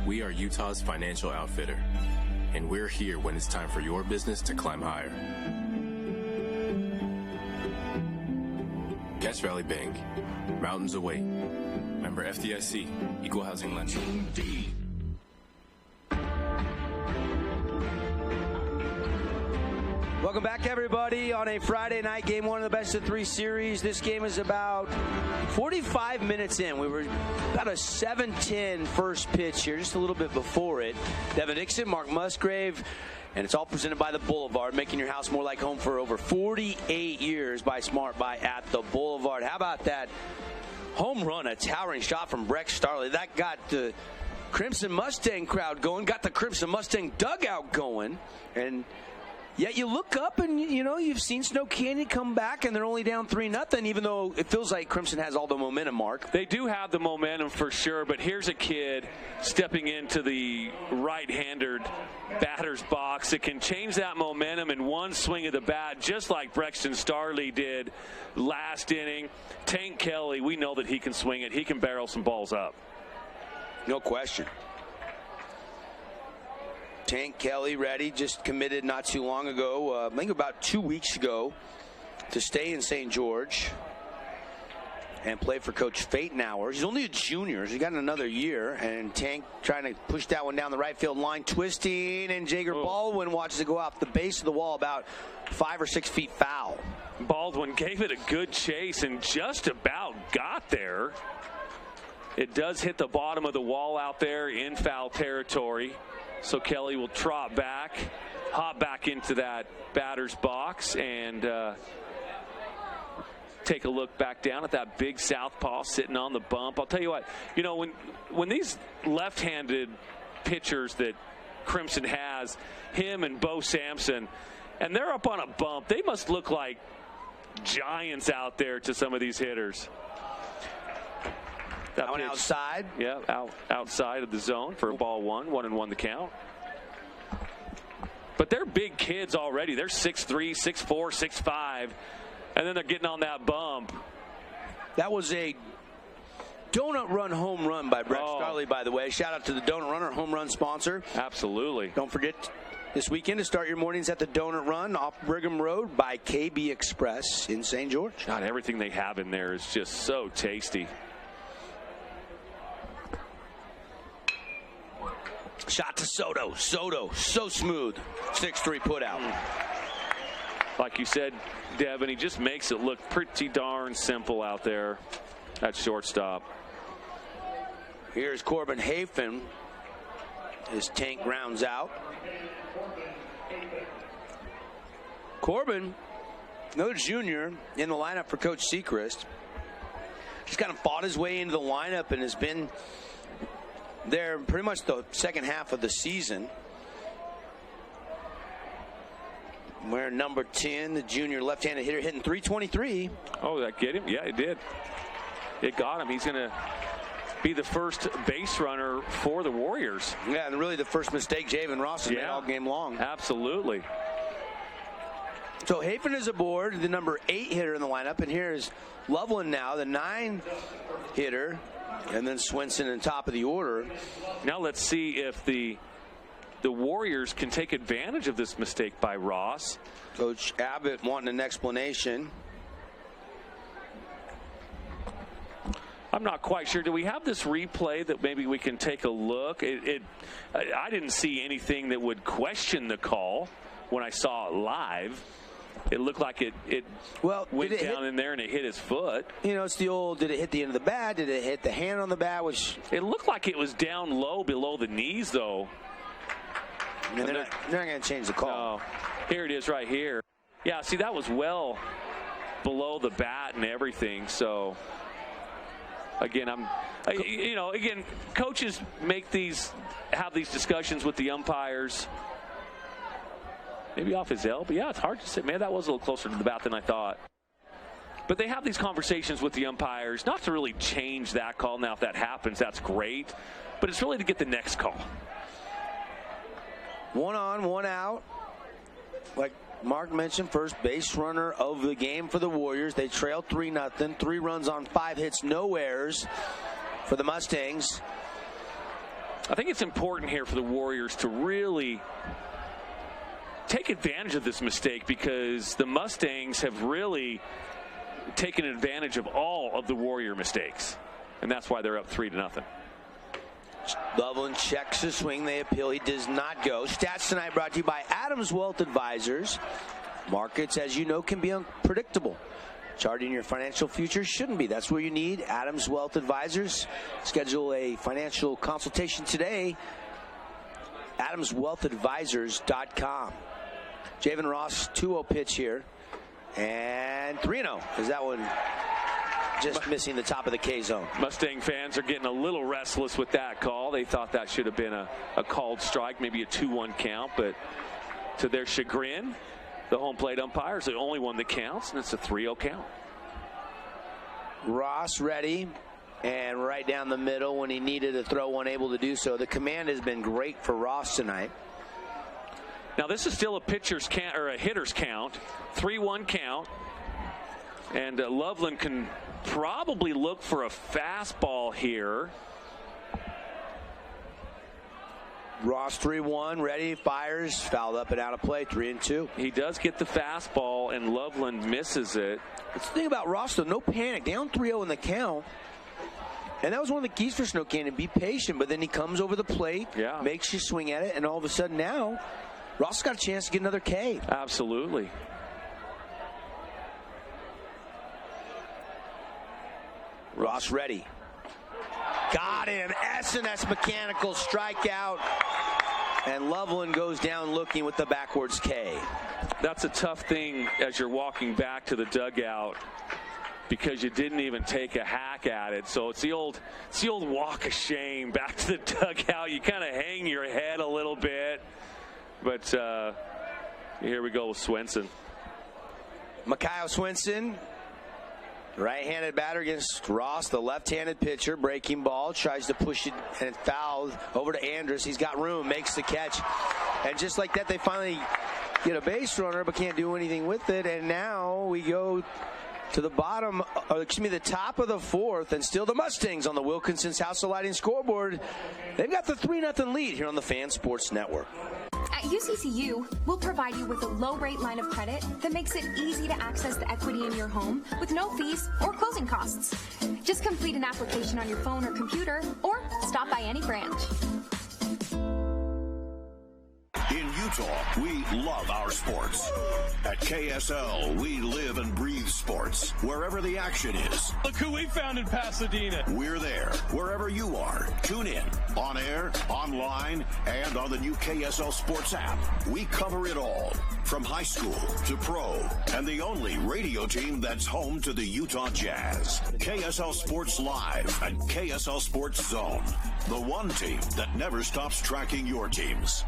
We are Utah's financial outfitter, and we're here when it's time for your business to climb higher. Cache Valley Bank, mountains await. Member FDIC, equal housing lender. Welcome back, everybody, on a Friday night game, one of the best of three series. This game is about 45 minutes in. We were about a 7:10 first pitch here, just a little bit before it. Devin Dixon, Mark Musgrave, and it's all presented by the Boulevard, making your house more like home for over 48 years by Smart Buy at the Boulevard. How about that home run, a towering shot from Breck Starley? That got the Crimson Mustang crowd going, got the Crimson Mustang dugout going, and yet you look up and, you know, you've seen Snow Canyon come back, and they're only down 3-0, even though it feels like Crimson has all the momentum, Mark. They do have the momentum for sure, but here's a kid stepping into the right-handed batter's box that can change that momentum in one swing of the bat, just like Brexton Starley did last inning. Tank Kelly, we know that he can swing it. He can barrel some balls up. No question. Tank Kelly ready, just committed not too long ago, I think about 2 weeks ago, to stay in St. George and play for Coach Fatenauer. He's only a junior. He's got another year, and Tank trying to push that one down the right field line, twisting, and Jager Baldwin watches it go off the base of the wall about 5 or 6 feet foul. Baldwin gave it a good chase and just about got there. It does hit the bottom of the wall out there in foul territory. So Kelly will trot back, hop back into that batter's box, and take a look back down at that big southpaw sitting on the bump. I'll tell you what, you know, when these left-handed pitchers that Crimson has, him and Bo Sampson, and they're up on a bump, they must look like giants out there to some of these hitters. That one outside. Yeah, outside of the zone for a ball one. 1-1 the count. But they're big kids already. They're 6'3", 6'4", 6'5", and then they're getting on that bump. That was a donut run home run by Breck Starley, by the way. Shout out to the Donut Runner, home run sponsor. Absolutely. Don't forget this weekend to start your mornings at the Donut Run off Brigham Road by KB Express in St. George. God, everything they have in there is just so tasty. Shot to Soto. Soto, so smooth. 6-3 put out. Like you said, Devin, he just makes it look pretty darn simple out there at shortstop. Here's Corbin Hafen. His tank grounds out. Corbin, another junior in the lineup for Coach Sechrist. He's kind of fought his way into the lineup and has been there pretty much the second half of the season. Wearing number 10, the junior left-handed hitter, hitting .323. Oh, that get him? Yeah, it did. It got him. He's going to be the first base runner for the Warriors. Yeah, and really the first mistake Javen Ross has made all game long. Absolutely. So Hafen is aboard, the number 8 hitter in the lineup, and here's Loveland now, the 9 hitter, and then Swenson in top of the order. Now let's see if the Warriors can take advantage of this mistake by Ross. Coach Abbott wanting an explanation. I'm not quite sure. Do we have this replay that maybe we can take a look? I didn't see anything that would question the call when I saw it live. It looked like it went down in there and it hit his foot. You know, it's the old, did it hit the end of the bat? Did it hit the hand on the bat? It looked like it was down low below the knees, though. I mean, they're not going to change the call. No. Here it is right here. Yeah, see, that was well below the bat and everything. So, again, again, coaches have these discussions with the umpires. Maybe off his elbow. Yeah, it's hard to say. Man, that was a little closer to the bat than I thought. But they have these conversations with the umpires, not to really change that call. Now, if that happens, that's great. But it's really to get the next call. 1 on, 1 out. Like Mark mentioned, first base runner of the game for the Warriors. They trail 3-0. 3 runs on 5 hits, no errors for the Mustangs. I think it's important here for the Warriors to really take advantage of this mistake, because the Mustangs have really taken advantage of all of the Warrior mistakes, and that's why they're up 3-0. Loveland checks the swing. They appeal. He does not go. Stats tonight brought to you by Adams Wealth Advisors. Markets, as you know, can be unpredictable. Charting your financial future shouldn't be. That's where you need Adams Wealth Advisors. Schedule a financial consultation today. AdamsWealthAdvisors.com. Javen Ross, 2-0 pitch here. And 3-0. Is that one just missing the top of the K zone? Mustang fans are getting a little restless with that call. They thought that should have been a called strike, maybe a 2-1 count. But to their chagrin, the home plate umpire is the only one that counts, and it's a 3-0 count. Ross ready. And right down the middle when he needed to throw one, able to do so. The command has been great for Ross tonight. Now this is still a pitcher's count, or a hitter's count, 3-1 count, and Loveland can probably look for a fastball here. Ross 3-1, ready, fires, fouled up and out of play, 3-2. He does get the fastball, and Loveland misses it. That's the thing about Ross, though, no panic, down 3-0 in the count. And that was one of the keys for Snow Canyon, be patient, but then he comes over the plate, makes you swing at it, and all of a sudden now, Ross got a chance to get another K. Absolutely. Ross ready. Got him. S&S mechanical strikeout. And Loveland goes down looking with the backwards K. That's a tough thing as you're walking back to the dugout, because you didn't even take a hack at it. So it's the old walk of shame back to the dugout. You kind of hang your head a little bit. But here we go with Swenson. Micaiah Swenson, right-handed batter against Ross, the left-handed pitcher. Breaking ball, tries to push it, and it's fouled over to Andrus. He's got room, makes the catch. And just like that, they finally get a base runner, but can't do anything with it. And now we go to the the top of the 4th, and still the Mustangs on the Wilkinson's House of Lighting scoreboard. They've got the 3-0 lead here on the Fan Sports Network. At UCCU, we'll provide you with a low-rate line of credit that makes it easy to access the equity in your home with no fees or closing costs. Just complete an application on your phone or computer, or stop by any branch. In Utah, we love our sports. At KSL, we live and breathe sports. Wherever the action is. Look who we found in Pasadena. We're there. Wherever you are. Tune in. On air, online, and on the new KSL Sports app. We cover it all. From high school to pro. And the only radio team that's home to the Utah Jazz. KSL Sports Live and KSL Sports Zone. The one team that never stops tracking your teams.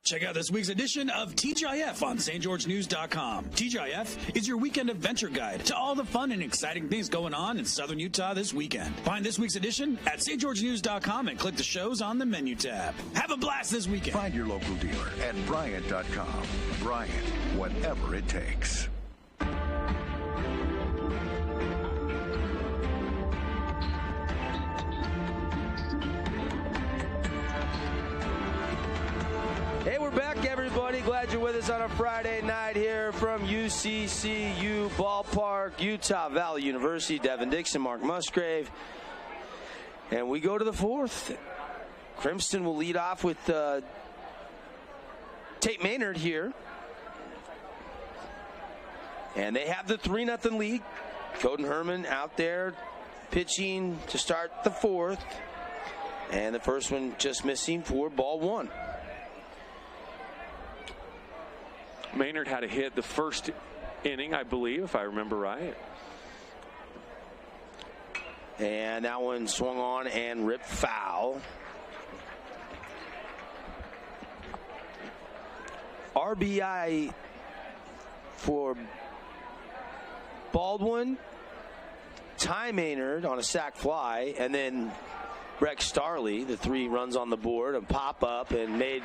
Check out this week's edition of TGIF on stgeorgenews.com. TGIF is your weekend adventure guide to all the fun and exciting things going on in southern Utah this weekend. Find this week's edition at stgeorgenews.com and click the shows on the menu tab. Have a blast this weekend. Find your local dealer at Bryant.com. Bryant, whatever it takes. Hey, we're back, everybody. Glad you're with us on a Friday night here from UCCU Ballpark, Utah Valley University. Devin Dixon, Mark Musgrave. And we go to the fourth. Crimson will lead off with Tate Maynard here. And they have the 3-0 lead. Coden Herman out there pitching to start the fourth. And the first one just missing for ball one. Maynard had a hit the first inning, I believe, if I remember right. And that one swung on and ripped foul. RBI for Baldwin, Ty Maynard on a sac fly, and then Rex Starley, the 3 runs on the board, and pop up and made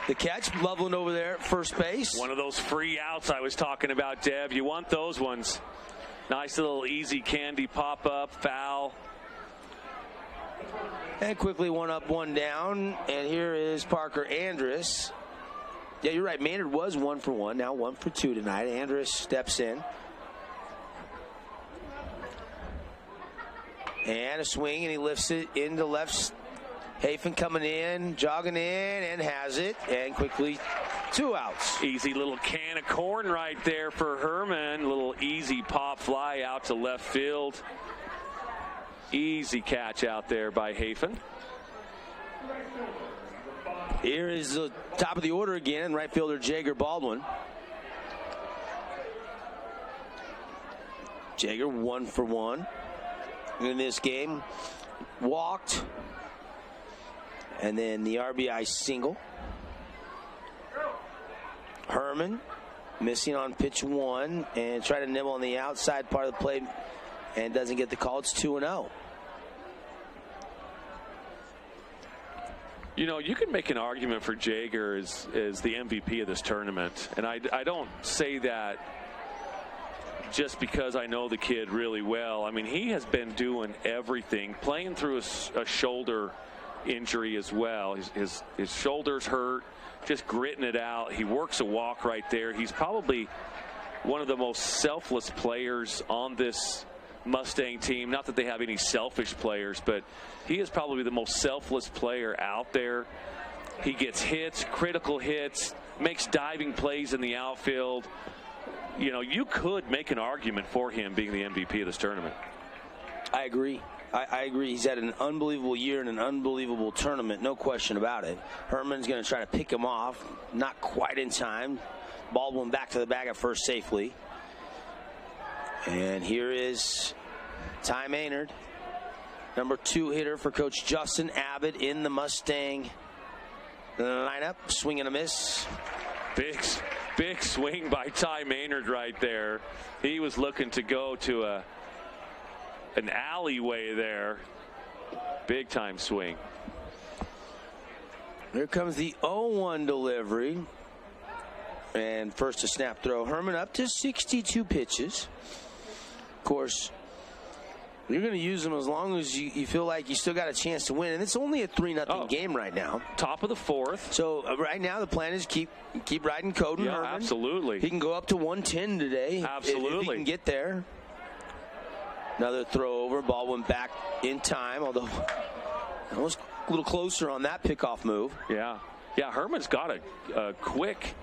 the catch. Loveland over there at first base. One of those free outs I was talking about, Deb. You want those ones. Nice little easy candy pop up, foul. And quickly 1 up, 1 down. And here is Parker Andrus. Yeah, you're right. Maynard was 1 for 1. Now 1 for 2 tonight. Andrus steps in. And a swing, and he lifts it into left. Hafen coming in, jogging in, and has it. And quickly 2 outs. Easy little can of corn right there for Herman. Little easy pop fly out to left field. Easy catch out there by Hafen. Here is the top of the order again, right fielder Jager Baldwin. Jager 1 for 1 in this game. Walked. And then the RBI single. Herman missing on pitch 1 and try to nibble on the outside part of the plate and doesn't get the call. It's 2-0. You know, you can make an argument for Jager as the MVP of this tournament. And I don't say that just because I know the kid really well. I mean, he has been doing everything, playing through a shoulder injury as well. His shoulder's hurt, just gritting it out. He works a walk right there. He's probably one of the most selfless players on this Mustang team. Not that they have any selfish players, but he is probably the most selfless player out there. He gets hits, critical hits, makes diving plays in the outfield. You know, you could make an argument for him being the MVP of this tournament. I agree. I agree. He's had an unbelievable year and an unbelievable tournament, no question about it. Herman's going to try to pick him off. Not quite in time. Baldwin back to the bag at first safely. And here is Ty Maynard, number 2 hitter for Coach Justin Abbott in the Mustang lineup. Swing and a miss. Big swing by Ty Maynard right there. He was looking to go to an alleyway there. Big time swing. Here comes the 0-1 delivery. And first a snap throw. Herman up to 62 pitches. Of course, you're going to use them as long as you feel like you still got a chance to win. And it's only a 3-0 game right now. Top of the 4th. So right now the plan is keep riding Coden Herman. Absolutely. He can go up to 110 today. Absolutely. If he can get there. Another throw over. Ball went back in time, although it was a little closer on that pickoff move. Yeah. Yeah, Herman's got a quick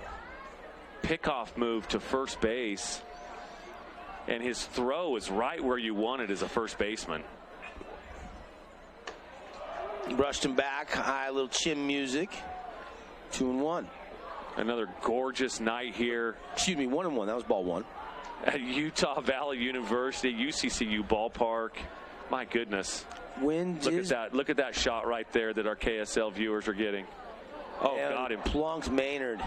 pickoff move to first base, and his throw is right where you want it as a first baseman. Brushed him back, high little chin music. 2-1. Another gorgeous night here. Excuse me, 1-1. That was ball one. At Utah Valley University, UCCU ballpark. My goodness. Look at that shot right there that our KSL viewers are getting. Oh, and got him. Plunked Maynard.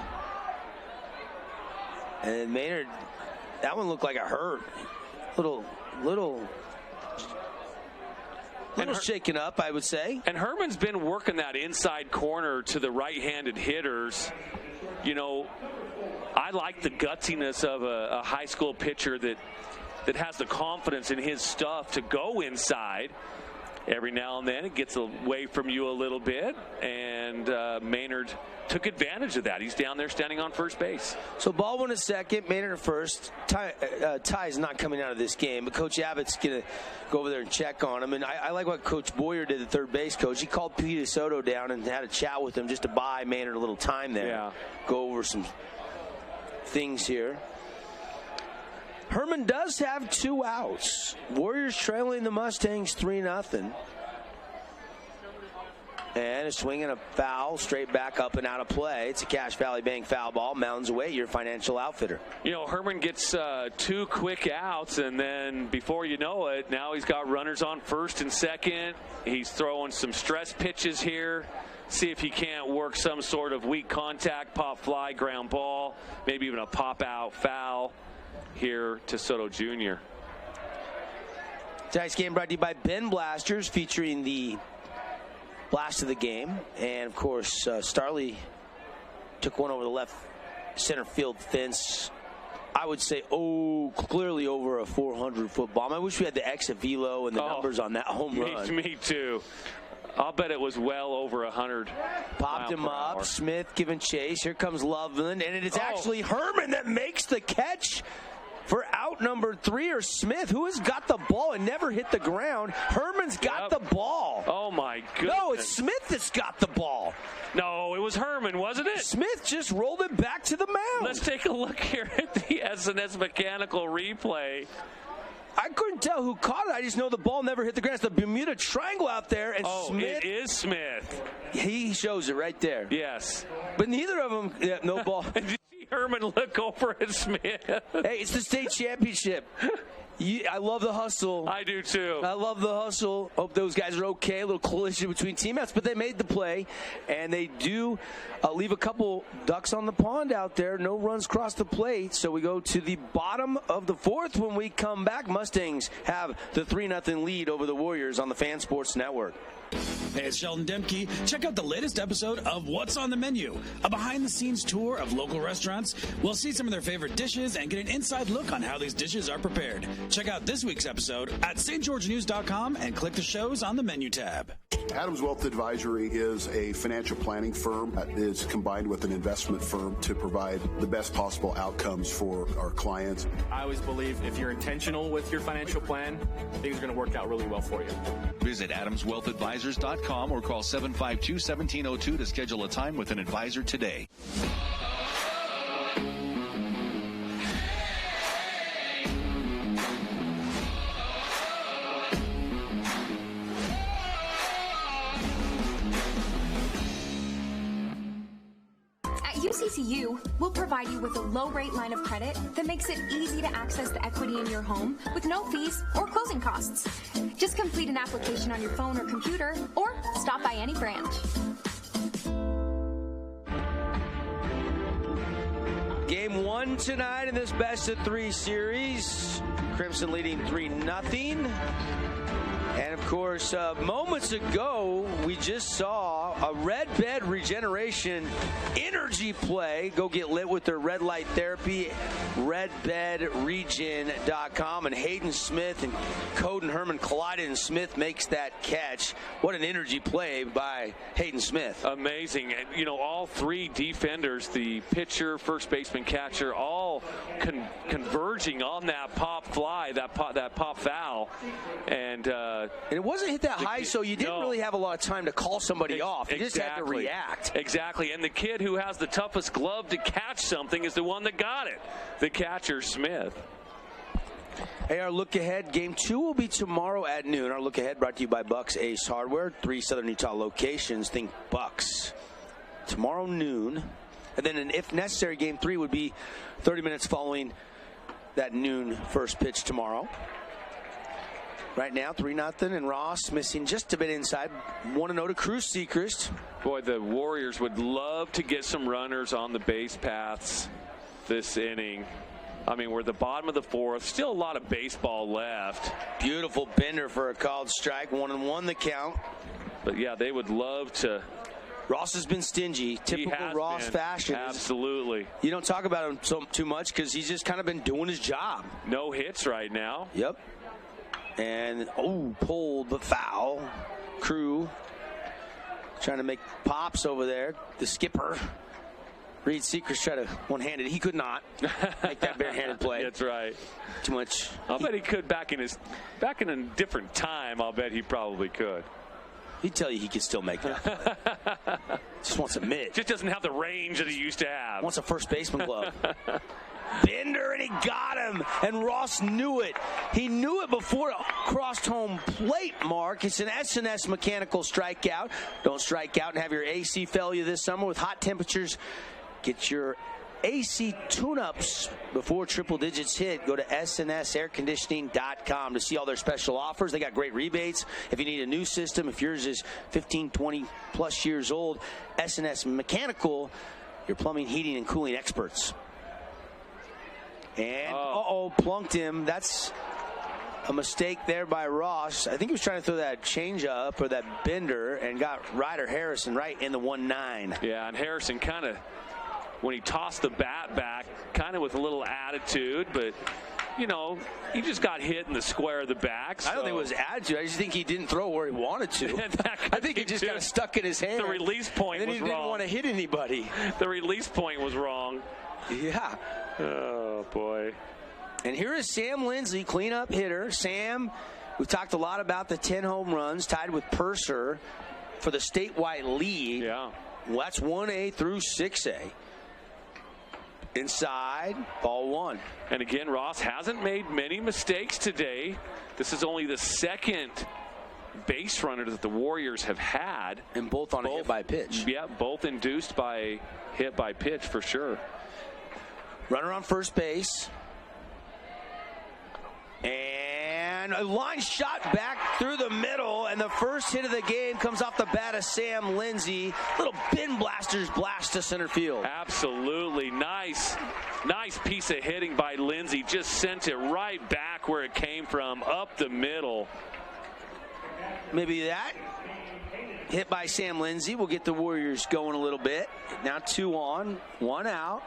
And Maynard, that one looked like it hurt. Little shaken up, I would say. And Herman's been working that inside corner to the right-handed hitters. You know, I like the gutsiness of a high school pitcher that has the confidence in his stuff to go inside. Every now and then it gets away from you a little bit, and Maynard took advantage of that. He's down there standing on first base. So ball one at second, Maynard at first. Ty's not coming out of this game, but Coach Abbott's going to go over there and check on him. And I like what Coach Boyer did, the third base coach. He called Pete DeSoto down and had a chat with him just to buy Maynard a little time there. Yeah. Go over some things here. Herman does have 2 outs. Warriors trailing the Mustangs 3-0. And a swing and a foul, straight back up and out of play. It's a Cache Valley Bank foul ball. Mountains away, your financial outfitter. You know, Herman gets 2 quick outs, and then before you know it, now he's got runners on first and second. He's throwing some stress pitches here. See if he can't work some sort of weak contact, pop fly, ground ball, maybe even a pop out foul here to Soto Jr. Tonight's game brought to you by Ben Blasters, featuring the blast of the game. And, of course, Starley took one over the left center field fence. I would say, clearly over a 400-foot bomb. I wish we had the exit velo and the numbers on that home run. Me too. I'll bet it was well over 100. Popped him up. Smith giving chase. Here comes Loveland. And it is actually Herman that makes the catch for out number 3, or Smith, who has got the ball and never hit the ground. Herman's got the ball. Oh, my goodness. No, it's Smith that's got the ball. No, it was Herman, wasn't it? Smith just rolled it back to the mound. Let's take a look here at the SNS mechanical replay. I couldn't tell who caught it. I just know the ball never hit the ground. It's the Bermuda Triangle out there. And Smith, it is Smith. He shows it right there. Yes. But neither of them, no ball. Did you see Herman look over at Smith? Hey, it's the state championship. I love the hustle. I do too. I love the hustle. Hope those guys are okay. A little collision between teammates, but they made the play, and they do leave a couple ducks on the pond out there. No runs cross the plate, so we go to the bottom of the 4th. When we come back, Mustangs have the 3-0 lead over the Warriors on the Fan Sports Network. Hey, it's Sheldon Demke. Check out the latest episode of What's on the Menu, a behind-the-scenes tour of local restaurants. We'll see some of their favorite dishes and get an inside look on how these dishes are prepared. Check out this week's episode at stgeorgenews.com and click the shows on the menu tab. Adams Wealth Advisory is a financial planning firm that is combined with an investment firm to provide the best possible outcomes for our clients. I always believe if you're intentional with your financial plan, things are going to work out really well for you. Visit AdamsWealthAdvisors.com or call 752-1702 to schedule a time with an advisor today. UCCU will provide you with a low-rate line of credit that makes it easy to access the equity in your home with no fees or closing costs. Just complete an application on your phone or computer, or stop by any branch. Game 1 tonight in this best-of-3 series. Crimson leading 3-0. And, of course, moments ago, we just saw a Red Bed Regeneration energy play. Go get lit with their red light therapy, redbedregen.com. And Hayden Smith and Coden Herman collided, and Smith makes that catch. What an energy play by Hayden Smith. Amazing. And, you know, all 3 defenders, the pitcher, first baseman, catcher, all converging on that pop fly, that pop foul, and it wasn't hit that high, so you didn't really have a lot of time to call somebody off. You just had to react. Exactly, and the kid who has the toughest glove to catch something is the one that got it, the catcher, Smith. Hey, our look ahead, game 2 will be tomorrow at noon. Our look ahead brought to you by Bucks Ace Hardware, 3 Southern Utah locations. Think Bucks. Tomorrow noon. And then, if necessary, game 3 would be 30 minutes following that noon first pitch tomorrow. Right now, 3-0, and Ross missing just a bit inside. 1-0 to Cruz Sechrist. Boy, the Warriors would love to get some runners on the base paths this inning. I mean, we're at the bottom of the 4th. Still a lot of baseball left. Beautiful bender for a called strike. 1-1 the count. But, yeah, they would love to. Ross has been stingy. Typical Ross fashion. Absolutely. You don't talk about him too much because he's just kind of been doing his job. No hits right now. Yep. And, pulled but foul. Crew trying to make pops over there. The skipper. Reed Sechrist tried to one-handed. He could not make that barehanded play. That's right. Too much. I'll bet he could back in a different time. I'll bet he probably could. He'd tell you he could still make that. Just wants a mitt. Just doesn't have the range that he used to have. Wants a first baseman glove. Bender, and he got him. And Ross knew it. He knew it before it crossed home plate, Mark. It's an S&S mechanical strikeout. Don't strike out and have your AC fail you this summer with hot temperatures. Get your AC tune-ups before triple digits hit. Go to snsairconditioning.com to see all their special offers. They got great rebates. If you need a new system, if yours is 15, 20 plus years old, S&S Mechanical, your plumbing, heating, and cooling experts. And, plunked him. That's a mistake there by Ross. I think he was trying to throw that change-up or that bender and got Ryder Harrison right in the 1-9. Yeah, and Harrison kind of, when he tossed the bat back, kind of with a little attitude, but, you know, he just got hit in the square of the back. So. I don't think it was attitude. I just think he didn't throw where he wanted to. I think it just got stuck in his hand. The release point was wrong. And then he didn't want to hit anybody. The release point was wrong. Yeah. Oh, boy. And here is Sam Lindsay, cleanup hitter. Sam, we've talked a lot about the 10 home runs, tied with Purser for the statewide lead. Yeah. Well, that's 1A through 6A. Inside, ball 1. And again, Ross hasn't made many mistakes today. This is only the second base runner that the Warriors have had. And both on a hit by pitch. Yeah, both induced by hit by pitch for sure. Runner on first base. And a line shot back through the middle, and the first hit of the game comes off the bat of Sam Lindsay. Little bin blasters blast to center field. Absolutely. Nice piece of hitting by Lindsay. Just sent it right back where it came from, up the middle. Maybe that hit by Sam Lindsay will get the Warriors going a little bit. Now 2 on, 1 out.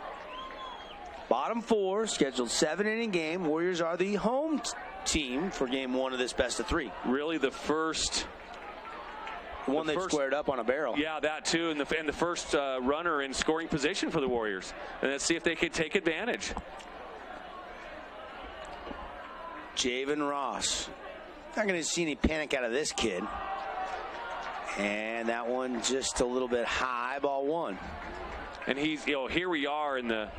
Bottom 4, scheduled 7-inning game. Warriors are the home team for game 1 of this best of 3. Really the first. One they've squared up on a barrel. Yeah, that too. And the first runner in scoring position for the Warriors. And let's see if they can take advantage. Javen Ross. Not going to see any panic out of this kid. And that one just a little bit high, ball 1. And he's, here we are in the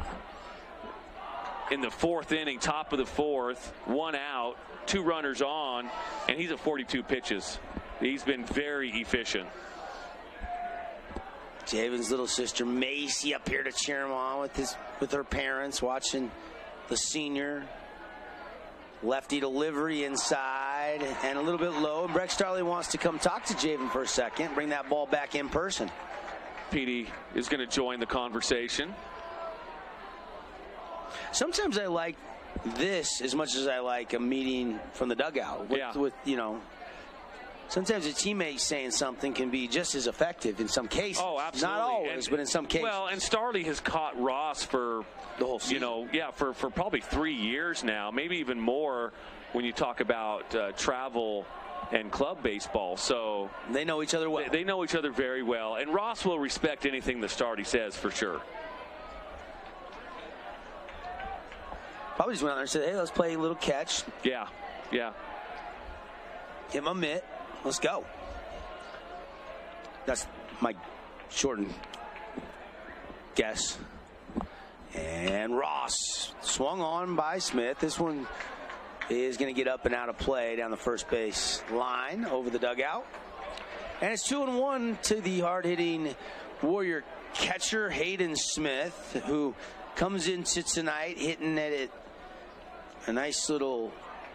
4th inning, top of the 4th, 1 out, 2 runners on, and he's at 42 pitches. He's been very efficient. Javen's little sister Macy up here to cheer him on with her parents, watching the senior. Lefty delivery inside and a little bit low. And Breck Starley wants to come talk to Javen for a second, bring that ball back in person. Petey is going to join the conversation. Sometimes I like this as much as I like a meeting from the dugout. With sometimes a teammate saying something can be just as effective in some cases. Oh, absolutely. Not always, but in some cases. Well, and Starley has caught Ross for the whole season. For probably 3 years now, maybe even more when you talk about travel and club baseball. So they know each other well. They know each other very well, and Ross will respect anything that Starley says for sure. Probably just went out there and said, hey, let's play a little catch. Yeah. Hit my mitt. Let's go. That's my shortened guess. And Ross swung on by Smith. This one is going to get up and out of play down the first base line over the dugout. And it's 2-1 to the hard-hitting Warrior catcher, Hayden Smith, who comes into tonight hitting at it a nice little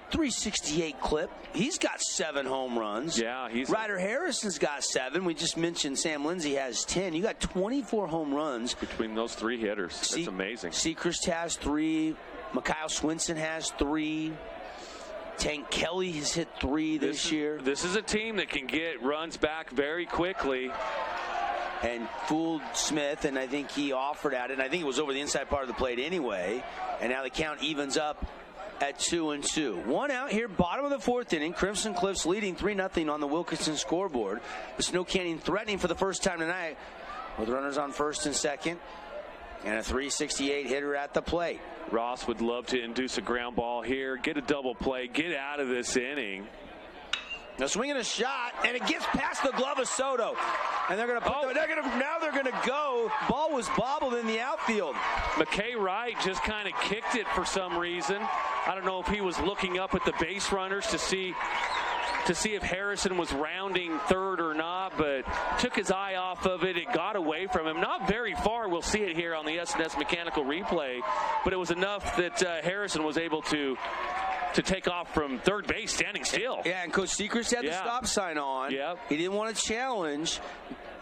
368 clip. He's got 7 home runs. Yeah, Ryder Harrison's got 7. We just mentioned Sam Lindsay has 10. You got 24 home runs between those 3 hitters. That's amazing. Sechrist has 3. Mikhail Swinson has 3. Tank Kelly has hit 3 this year. This is a team that can get runs back very quickly. And fooled Smith, and I think he offered at it. And I think it was over the inside part of the plate anyway. And now the count evens up at 2-2. 1 out here, bottom of the 4th inning. Crimson Cliffs leading 3-0 on the Wilkinson scoreboard. The Snow Canyon threatening for the first time tonight with runners on first and second. And a 368 hitter at the plate. Ross would love to induce a ground ball here, get a double play, get out of this inning. Now swinging a shot, and it gets past the glove of Soto. And they're going to put now they're going to go. Ball was bobbled in the outfield. McKay Wright just kind of kicked it for some reason. I don't know if he was looking up at the base runners to see if Harrison was rounding third or not, but took his eye off of it. It got away from him. Not very far. We'll see it here on the S&S mechanical replay, but it was enough that Harrison was able to take off from third base standing still. Yeah, and Coach Sechrist had the stop sign on. Yep. He didn't want to challenge.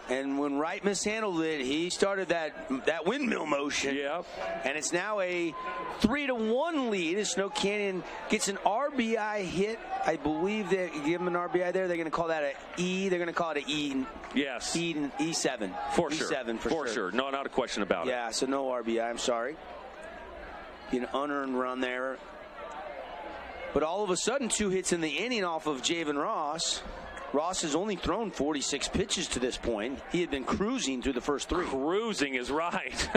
And when Wright mishandled it, he started that windmill motion. Yep. And it's now a 3-1 lead as Snow Canyon gets an RBI hit. I believe they give him an RBI there. They're going to call that an E. They're going to call it an E. Yes. E7. For sure. E7 for sure. No, not a question about it. Yeah, so no RBI. I'm sorry. An unearned run there. But all of a sudden, 2 hits in the inning off of Javen Ross. Ross has only thrown 46 pitches to this point. He had been cruising through the first 3. Cruising is right.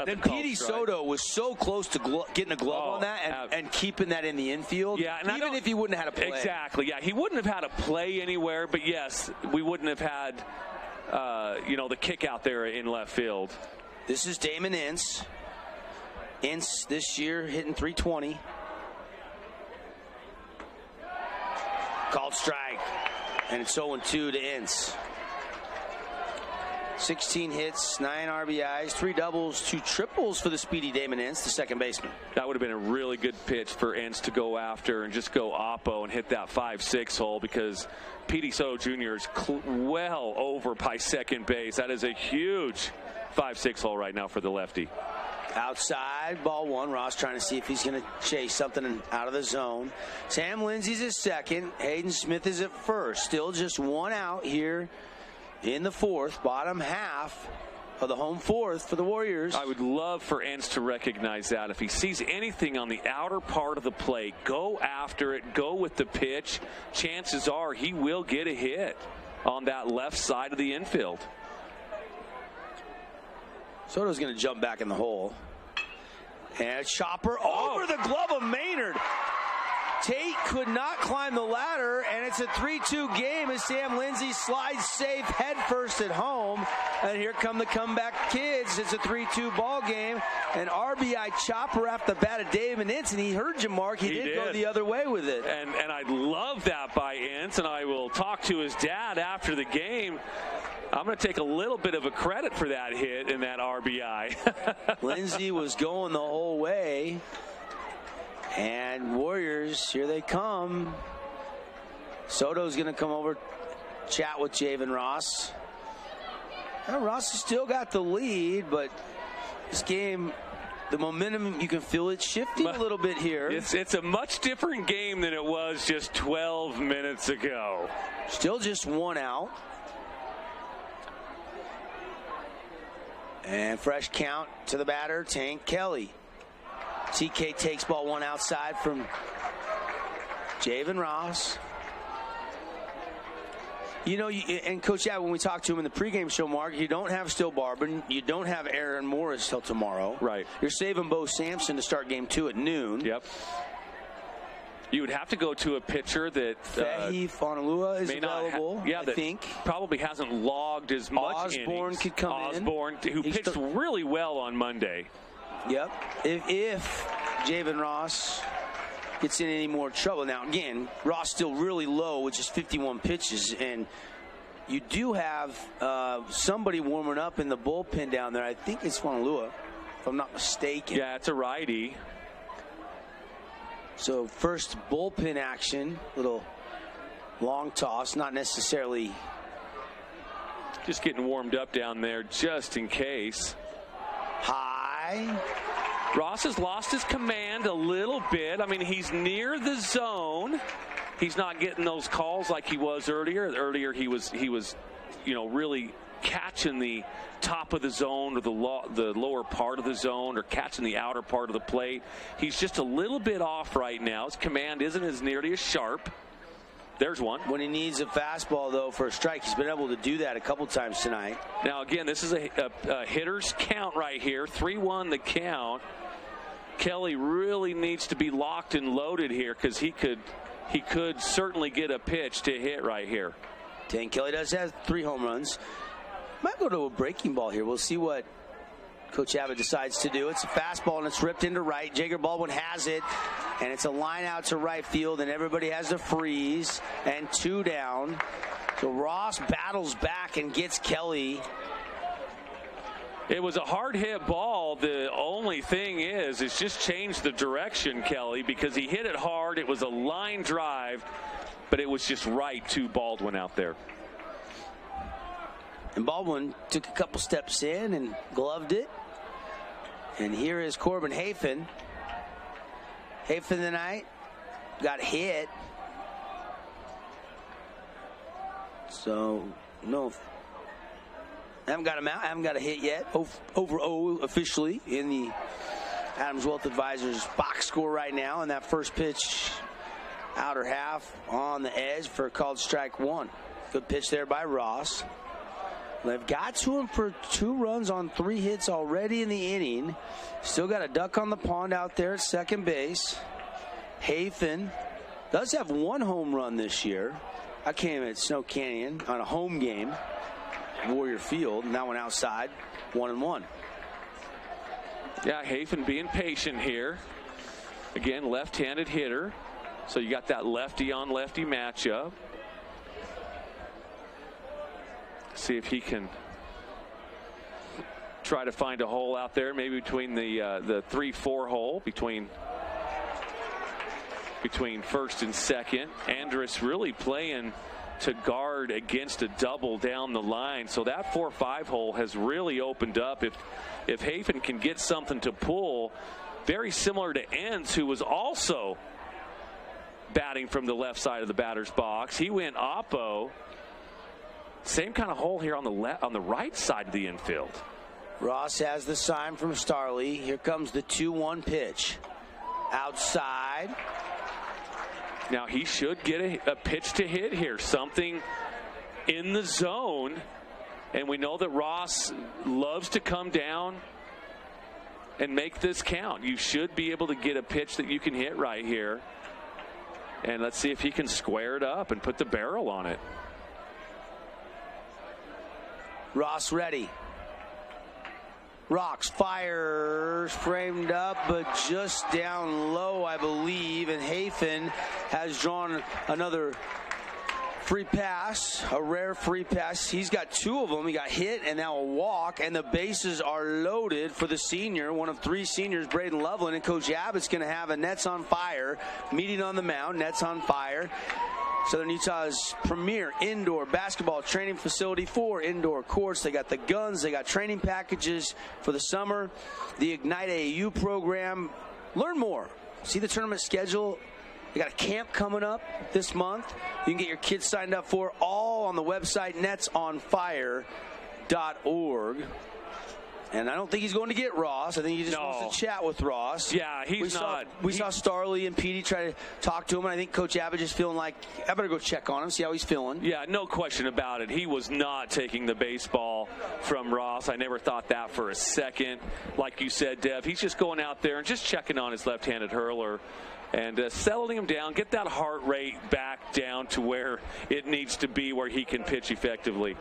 Then Petey Soto was so close to getting a glove on that and keeping that in the infield. Yeah, and even if he wouldn't have had a play. Exactly. Yeah, he wouldn't have had a play anywhere. But yes, we wouldn't have had, the kick out there in left field. This is Damon Ince. Ince this year hitting .320. Called strike. And it's 0-2 to Ince. 16 hits, 9 RBIs, 3 doubles, 2 triples for the speedy Damon Ince, the second baseman. That would have been a really good pitch for Ince to go after and just go oppo and hit that 5-6 hole, because Petey Soto Jr. is well over by second base. That is a huge 5-6 hole right now for the lefty. Outside, ball 1. Ross trying to see if he's going to chase something out of the zone. Sam Lindsay's at second. Hayden Smith is at first. Still just 1 out here in the 4th, bottom half of the home 4th for the Warriors. I would love for Ince to recognize that. If he sees anything on the outer part of the plate, go after it, go with the pitch. Chances are he will get a hit on that left side of the infield. Soto's going to jump back in the hole. And a chopper over the glove of Maynard. Tate could not climb the ladder, and it's a 3-2 game as Sam Lindsay slides safe headfirst at home. And here come the comeback kids. It's a 3-2 ball game. An RBI chopper off the bat of Damon Ince, and he heard you, Mark. He did go the other way with it. And I love that by Ince, and I will talk to his dad after the game. I'm going to take a little bit of a credit for that hit and that RBI. Lindsay was going the whole way. And Warriors, here they come. Soto's going to come over, chat with Javen Ross. Now, Ross has still got the lead, but this game, the momentum, you can feel it shifting a little bit here. It's a much different game than it was just 12 minutes ago. Still just 1 out. And fresh count to the batter, Tank Kelly. TK takes ball 1 outside from Javen Ross. You know, and Coach, when we talked to him in the pregame show, Mark, you don't have Still Barber, you don't have Aaron Morris till tomorrow. Right. You're saving Bo Sampson to start game 2 at noon. Yep. You would have to go to a pitcher that Fehi Fonalua is available. I think probably hasn't logged as much. Osborne could come in. Osborne, who pitched really well on Monday. Yep. If Javen Ross gets in any more trouble. Now, again, Ross still really low, which is 51 pitches, and you do have somebody warming up in the bullpen down there. I think it's Fonalua, if I'm not mistaken. Yeah, it's a righty. So first bullpen action, little long toss, not necessarily. Just getting warmed up down there just in case. High. Ross has lost his command a little bit. I mean, he's near the zone. He's not getting those calls like he was earlier. Earlier he was, really catching the top of the zone or the lower part of the zone or catching the outer part of the plate. He's just a little bit off right now. His command isn't as nearly as sharp. There's one. When he needs a fastball, though, for a strike, he's been able to do that a couple times tonight. Now, again, this is a hitter's count right here. 3-1 the count. Kelly really needs to be locked and loaded here because he could certainly get a pitch to hit right here. Dan Kelly does have 3 home runs. Might go to a breaking ball here. We'll see what Coach Abbott decides to do. It's a fastball, and it's ripped into right. Jager Baldwin has it, and it's a line out to right field, and everybody has to freeze, and 2 down. So Ross battles back and gets Kelly. It was a hard-hit ball. The only thing is just change the direction, Kelly, because he hit it hard. It was a line drive, but it was just right to Baldwin out there. And Baldwin took a couple steps in and gloved it. And here is Corbin Hafen. Hafen tonight got hit. So, no. I haven't got him out. I haven't got a hit yet. Over O officially in the Adams Wealth Advisors box score right now. And that first pitch, outer half on the edge for called strike 1. Good pitch there by Ross. They've got to him for 2 runs on 3 hits already in the inning. Still got a duck on the pond out there at second base. Hafen does have 1 home run this year. I came at Snow Canyon on a home game, Warrior Field, and that one outside, 1-1. Yeah, Hafen being patient here. Again, left-handed hitter. So you got that lefty-on-lefty matchup. See if he can try to find a hole out there, maybe between the 3-4 hole between first and second. Andrus really playing to guard against a double down the line, so that 4-5 hole has really opened up. If Hafen can get something to pull, very similar to Enns, who was also batting from the left side of the batter's box. He went oppo. Same kind of hole here on the right side of the infield. Ross has the sign from Starley. Here comes the 2-1 pitch. Outside. Now he should get a pitch to hit here. Something in the zone. And we know that Ross loves to come down and make this count. You should be able to get a pitch that you can hit right here. And let's see if he can square it up and put the barrel on it. Ross ready. Rocks, fires, framed up, but just down low, I believe. And Hafen has drawn another free pass, a rare free pass. He's got 2 of them. He got hit and now a walk, and the bases are loaded for the senior, one of 3 seniors, Braden Loveland. And Coach Abbott's going to have a Nets on Fire meeting on the mound. Nets on Fire. Southern Utah's premier indoor basketball training facility, 4 indoor courts. They got the guns. They got training packages for the summer. The Ignite AAU program. Learn more. See the tournament schedule. They got a camp coming up this month. You can get your kids signed up for all on the website netsonfire.org. And I don't think he's going to get Ross. I think he just wants to chat with Ross. Yeah, we saw Starley and Petey try to talk to him, and I think Coach Abbott just feeling like, I better go check on him, see how he's feeling. Yeah, no question about it. He was not taking the baseball from Ross. I never thought that for a second. Like you said, Dev, he's just going out there and just checking on his left-handed hurler and settling him down, get that heart rate back down to where it needs to be, where he can pitch effectively.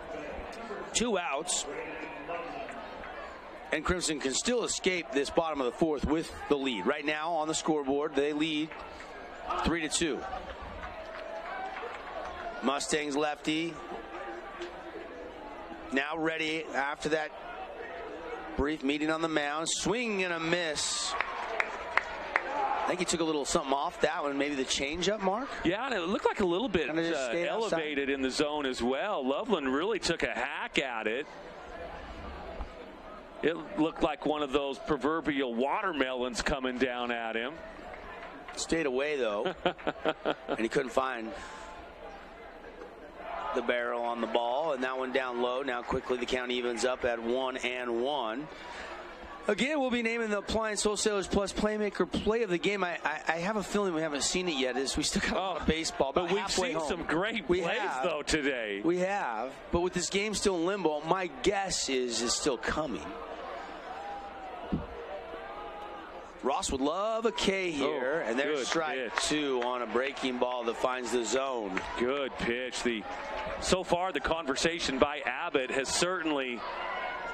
2 outs. And Crimson can still escape this bottom of the 4th with the lead. Right now on the scoreboard, they lead 3-2. Mustangs lefty. Now ready after that brief meeting on the mound. Swing and a miss. I think he took a little something off that one. Maybe the changeup, Mark? Yeah, and it looked like a little bit elevated in the zone as well. Loveland really took a hack at it. It looked like one of those proverbial watermelons coming down at him. Stayed away, though. And he couldn't find the barrel on the ball. And that one down low. Now quickly the count evens up at 1-1. Again, we'll be naming the Appliance Wholesalers Plus Playmaker Play of the Game. I have a feeling we haven't seen it yet. We still got a lot of baseball. But we've seen some great plays, though, today. We have. But with this game still in limbo, my guess is still coming. Ross would love a K here, and there's strike 2 on a breaking ball that finds the zone. Good pitch. So far, the conversation by Abbott has certainly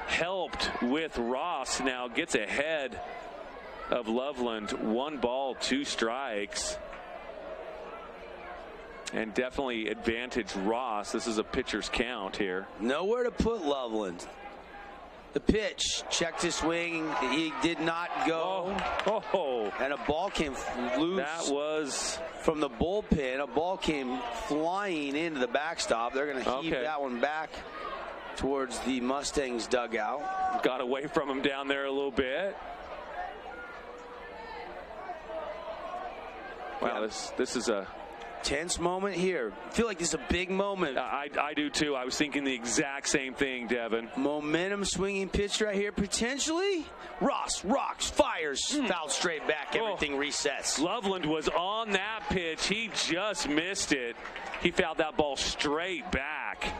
helped with Ross. Now gets ahead of Loveland. 1 ball, 2 strikes. And definitely advantage Ross. This is a pitcher's count here. Nowhere to put Loveland. The pitch, checked his swing. He did not go. And a ball came loose. That was from the bullpen. A ball came flying into the backstop. They're going to heave that one back towards the Mustangs dugout. Got away from him down there a little bit. Wow, this is a tense moment here. I feel like this is a big moment. I do too. I was thinking the exact same thing, Devin. Momentum swinging pitch right here. Potentially. Ross rocks, fires, fouled straight back. Everything resets. Loveland was on that pitch. He just missed it. He fouled that ball straight back.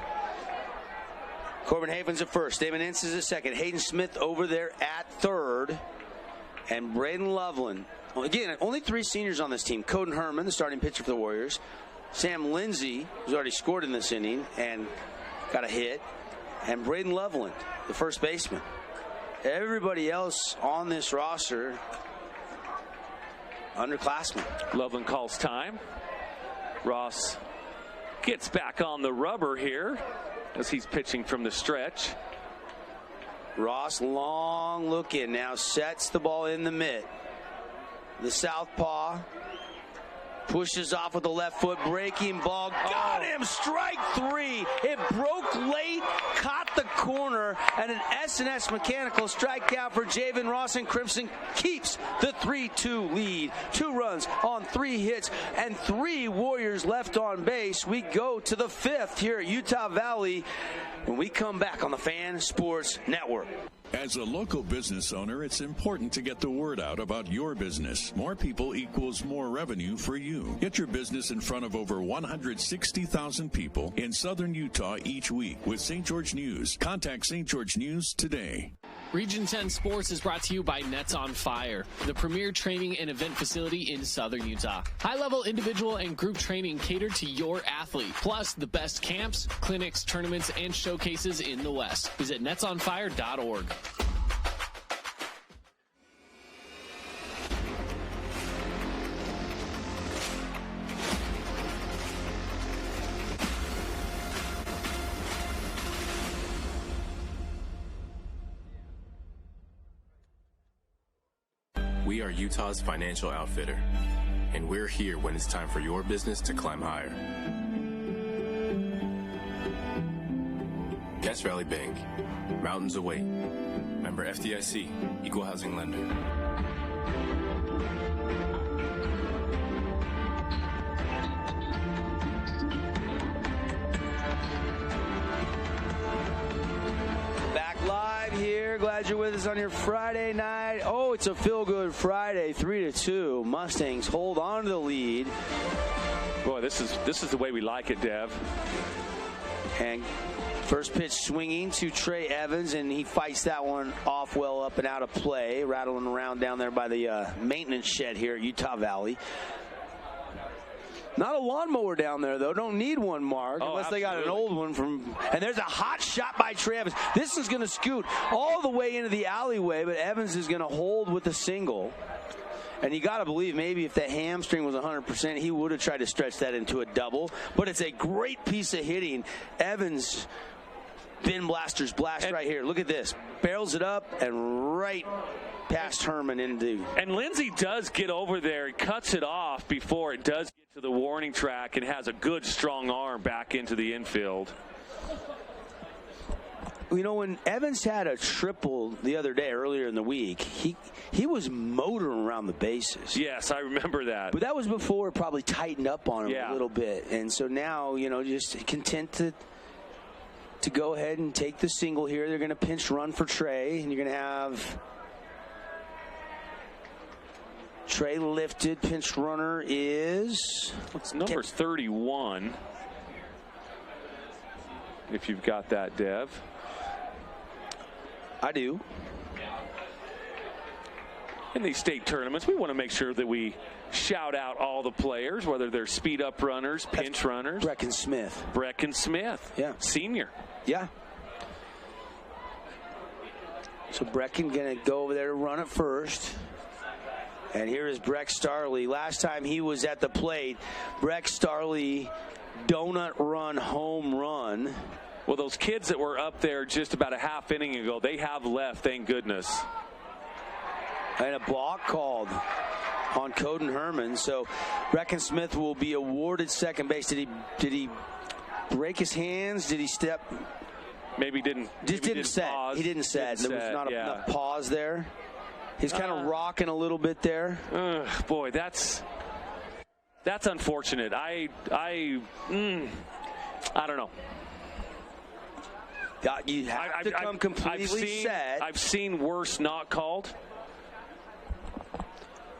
Corbin Havens at first. Damon Ince is at second. Hayden Smith over there at third. And Braden Loveland. Well, again, only 3 seniors on this team. Coden Herman, the starting pitcher for the Warriors. Sam Lindsay, who's already scored in this inning and got a hit. And Braden Loveland, the first baseman. Everybody else on this roster, underclassmen. Loveland calls time. Ross gets back on the rubber here as he's pitching from the stretch. Ross, long look in now, sets the ball in the mitt. The southpaw pushes off with the left foot, breaking ball. Got him, strike 3. It broke late, caught the corner, and an S&S mechanical strikeout for Javen Ross, and Crimson keeps the 3-2 lead. 2 runs on 3 hits and 3 Warriors left on base. We go to the 5th here at Utah Valley when we come back on the Fan Sports Network. As a local business owner, it's important to get the word out about your business. More people equals more revenue for you. Get your business in front of over 160,000 people in southern Utah each week with St. George News. Contact St. George News today. Region 10 Sports is brought to you by Nets on Fire, the premier training and event facility in southern Utah. High-level individual and group training catered to your athlete, plus the best camps, clinics, tournaments, and showcases in the West. Visit netsonfire.org. We are Utah's financial outfitter, and we're here when it's time for your business to climb higher. Cache Valley Bank, mountains await. Member FDIC, equal housing lender. Back live here. Glad you're with us Evans on your Friday night. Oh, it's a feel-good Friday, 3-2. Mustangs hold on to the lead. Boy, this is the way we like it, Dev. And first pitch swinging to Trey Evans, and he fights that one off well up and out of play, rattling around down there by the maintenance shed here at Utah Valley. Not a lawnmower down there, though. Don't need one, Mark, unless absolutely. they got an old one from. And there's a hot shot by Trey Evans. This is going to scoot all the way into the alleyway, but Evans is going to hold with a single. And you got to believe maybe if the hamstring was 100%, he would have tried to stretch that into a double. But it's a great piece of hitting. Evans, bin blasters, blast right here. Look at this. Barrels it up and right past Herman into. And Lindsey does get over there and cuts it off before it does get to the warning track and has a good, strong arm back into the infield. You know, when Evans had a triple the other day, earlier in the week, he was motoring around the bases. Yes, I remember that. But that was before it probably tightened up on him a little bit. And so now, you know, just content to go ahead and take the single here. They're going to pinch run for Trey, and you're going to have Trey lifted. Pinch runner is... It's number 31, if you've got that, Dev. I do. In these state tournaments, we want to make sure that we shout out all the players, whether they're speed-up runners, pinch runners. Brecken Smith. Brecken Smith. Yeah. Senior. Yeah. So Brecken going to go over there to run it first. And here is Breck Starley. Last time he was at the plate, Breck Starley donut run home run. Well, those kids that were up there just about a half inning ago, they have left, thank goodness. And a balk called on Coden Herman. So Brecken Smith will be awarded second base. Did he break his hands? Did he step? Maybe didn't. Just didn't set. Pause. He didn't set. There was not enough pause there. He's kind of rocking a little bit there. Boy, that's unfortunate. I don't know. You have to come completely set. I've seen worse not called.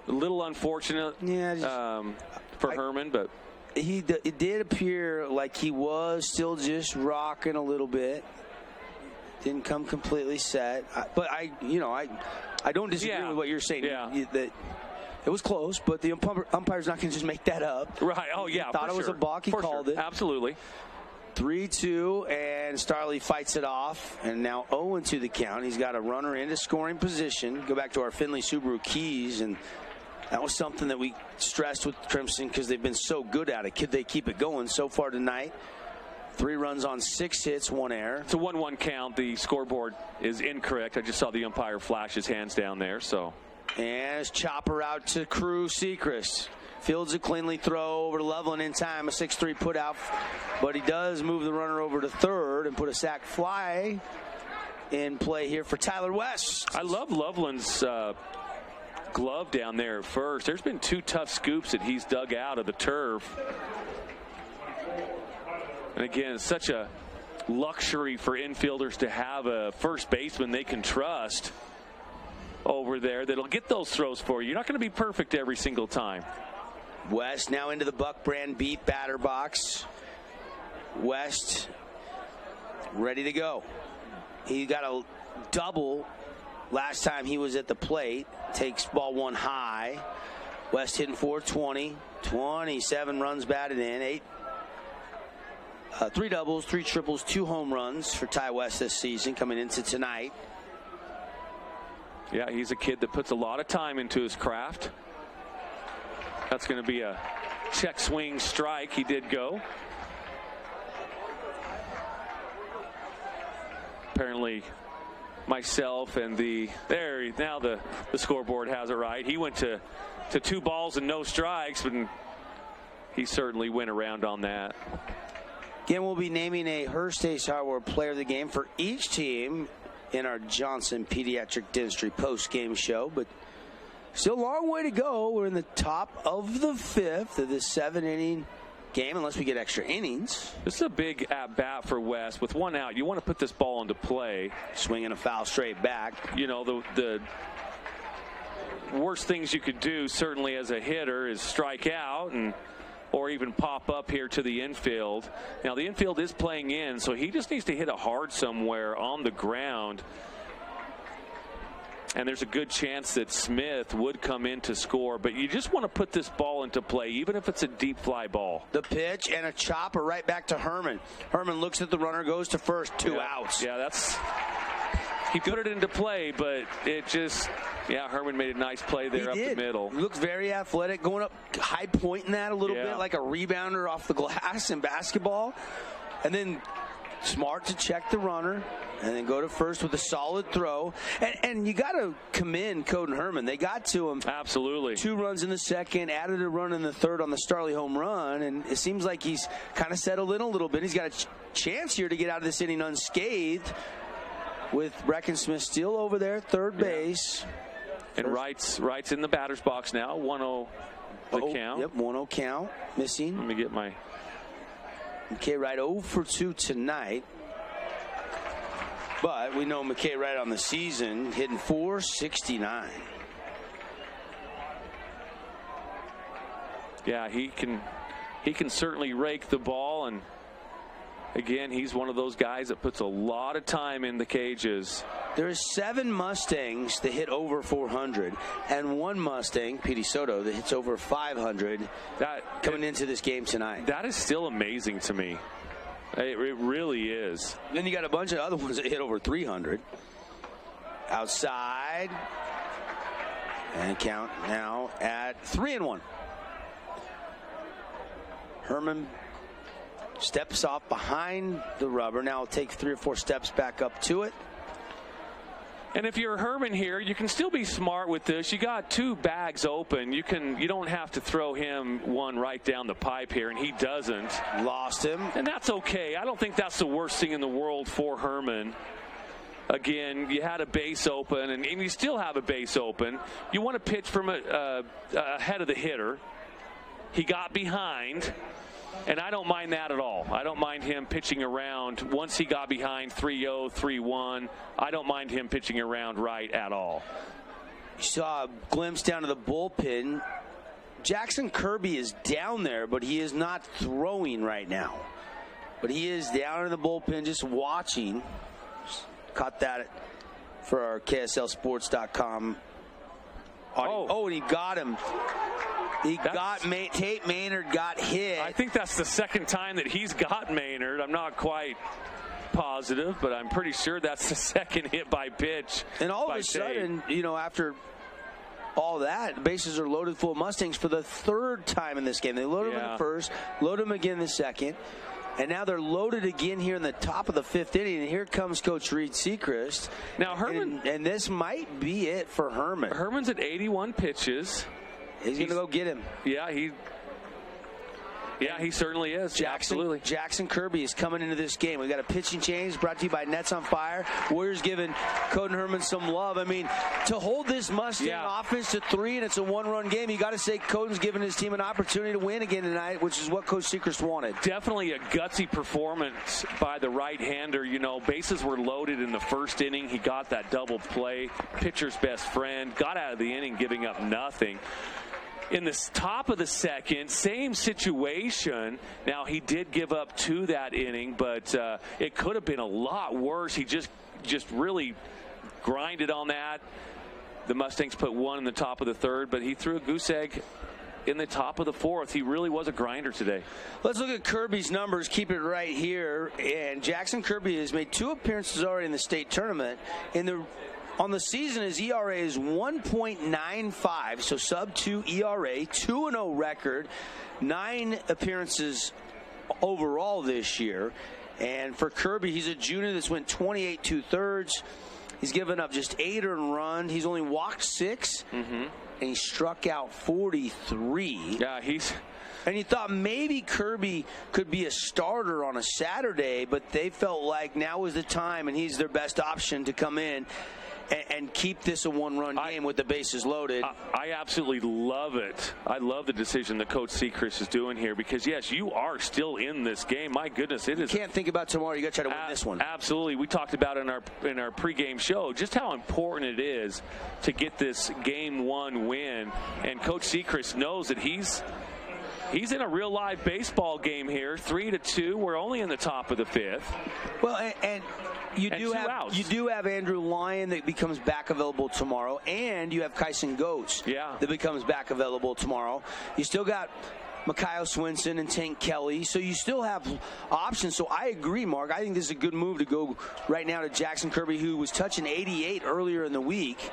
A little unfortunate for Herman, but it did appear like he was still just rocking a little bit. Didn't come completely set. But I don't disagree with what you're saying. Yeah. That it was close, but the umpire's not going to just make that up. Right. Oh, yeah. He thought it was a balk. He called it. Absolutely. 3-2, and Starley fights it off, and now 0-2 the count. He's got a runner into scoring position. Go back to our Finley Subaru keys, and that was something that we stressed with Crimson because they've been so good at it. Could they keep it going so far tonight? 3 runs on 6 hits, 1 error. It's a 1-1 count. The scoreboard is incorrect. I just saw the umpire flash his hands down there. So, and it's chopper out to Crew Sechrist. Fields a cleanly throw over to Loveland in time, a 6-3 put out, but he does move the runner over to third and put a sac fly in play here for Tyler West. I love Loveland's glove down there at first. There's been 2 tough scoops that he's dug out of the turf. And again, it's such a luxury for infielders to have a first baseman they can trust over there that'll get those throws for you. You're not going to be perfect every single time. West now into the Buck Brand beat batter box. West ready to go. He got a double last time he was at the plate. Takes ball 1 high. West hitting 420. 27 runs batted in. 3 doubles, 3 triples, 2 home runs for Ty West this season coming into tonight. Yeah, he's a kid that puts a lot of time into his craft. That's going to be a check swing strike. He did go. Apparently myself and now the scoreboard has it right. He went to 2 balls and no strikes, but he certainly went around on that. Again, we'll be naming a Hearst Ace Hardware player of the game for each team in our Johnson Pediatric Dentistry post-game show, but still a long way to go. We're in the top of the 5th of this 7-inning game unless we get extra innings. This is a big at-bat for West. With one out, you want to put this ball into play. Swinging a foul straight back. You know, the worst things you could do, certainly as a hitter, is strike out or even pop up here to the infield. Now, the infield is playing in, so he just needs to hit it hard somewhere on the ground. And there's a good chance that Smith would come in to score, but you just want to put this ball into play, even if it's a deep fly ball. The pitch and a chopper right back to Herman. Herman looks at the runner, goes to first, 2 outs. Yeah, he put it into play, but it just, Herman made a nice play there the middle. He looks very athletic, going up high pointing that a little bit like a rebounder off the glass in basketball. And then smart to check the runner and then go to first with a solid throw. And you got to commend Coden Herman. They got to him. Absolutely. 2 runs in the second, added a run in the third on the Starley home run, and it seems like he's kind of settled in a little bit. He's got a chance here to get out of this inning unscathed with Breckensmith still over there, third base. And Wright's in the batter's box now, 1-0 the count. Yep, 1-0 count, missing. Let me get my... McKay Wright 0 for 2 tonight. But we know McKay Wright on the season hitting .469. Yeah, he can certainly rake the ball, and again, he's one of those guys that puts a lot of time in the cages. There's 7 Mustangs that hit over 400, and 1 Mustang, Petey Soto, that hits over 500 coming into this game tonight. That is still amazing to me. It really is. Then you got a bunch of other ones that hit over 300. Outside. And count now at 3-1. Herman steps off behind the rubber. Now will take 3 or 4 steps back up to it. And if you're Herman here, you can still be smart with this. You got 2 bags open. You don't have to throw him one right down the pipe here, and he doesn't. Lost him. And that's okay. I don't think that's the worst thing in the world for Herman. Again, you had a base open, and you still have a base open. You want to pitch from ahead of the hitter. He got behind. And I don't mind that at all. I don't mind him pitching around. Once he got behind 3-0, 3-1, I don't mind him pitching around right at all. You saw a glimpse down to the bullpen. Jackson Kirby is down there, but he is not throwing right now. But he is down in the bullpen just watching. Just caught that for our KSLSports.com audio. Oh, and he got him. Tate Maynard got hit. I think that's the second time that he's got Maynard. I'm not quite positive, but I'm pretty sure that's the second hit by pitch. And all of a sudden, after all that, bases are loaded full of Mustangs for the 3rd time in this game. They loaded him in the first, loaded him again in the second, and now they're loaded again here in the top of the 5th inning. And here comes Coach Reed Sechrist. Now Herman, and this might be it for Herman. Herman's at 81 pitches. He's going to go get him. Yeah, he certainly is. Absolutely. Jackson Kirby is coming into this game. We got a pitching change brought to you by Nets on Fire. Warriors giving Coden Herman some love. I mean, to hold this Mustang offense to 3 and it's a 1-run game, you got to say Coden's giving his team an opportunity to win again tonight, which is what Coach Sechrist wanted. Definitely a gutsy performance by the right-hander. Bases were loaded in the first inning. He got that double play. Pitcher's best friend. Got out of the inning giving up nothing. In the top of the second, same situation. Now, he did give up 2 that inning, but it could have been a lot worse. He just really grinded on that. The Mustangs put 1 in the top of the 3rd, but he threw a goose egg in the top of the 4th. He really was a grinder today. Let's look at Kirby's numbers. Keep it right here. And Jackson Kirby has made 2 appearances already in the state tournament. On the season, his ERA is 1.95, so sub-2 ERA, 2-0 record, 9 appearances overall this year. And for Kirby, he's a junior that's went 28 2/3. He's given up just 8 earned runs. He's only walked 6, and he struck out 43. Yeah, And you thought maybe Kirby could be a starter on a Saturday, but they felt like now was the time, and he's their best option to come in. and keep this a one-run game with the bases loaded. I absolutely love it. I love the decision that Coach Sechrist is doing here because, yes, you are still in this game. My goodness, it is. You can't think about tomorrow. You got to try to win this one. Absolutely. We talked about in our pregame show just how important it is to get this game one win. And Coach Sechrist knows that he's in a real live baseball game here. 3-2. We're only in the top of the fifth. Well, and you do have Andrew Lyon that becomes back available tomorrow, and you have Kyson Goetz that becomes back available tomorrow. You still got Mikhail Swinson and Tank Kelly, so you still have options. So I agree, Mark. I think this is a good move to go right now to Jackson Kirby, who was touching 88 earlier in the week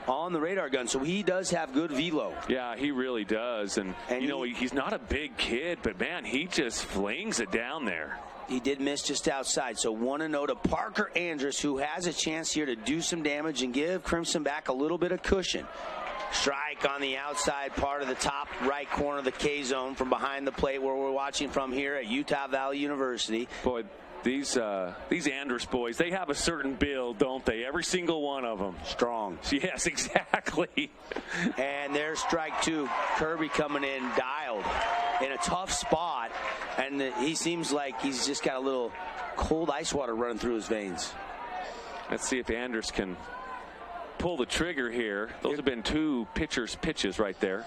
on the radar gun. So he does have good velo. Yeah, he really does. And you know, he's not a big kid, but, man, he just flings it down there. He did miss just outside. So 1-0 to Parker Andrus, who has a chance here to do some damage and give Crimson back a little bit of cushion. Strike on the outside part of the top right corner of the K-zone from behind the plate where we're watching from here at Utah Valley University. Boy, these Andrus boys, they have a certain build, don't they? Every single one of them. Strong. Yes, exactly. And there's strike two. Kirby coming in dialed in a tough spot. And he seems like he's just got a little cold ice water running through his veins. Let's see if Andrus can pull the trigger here. Those have been two pitchers' pitches right there.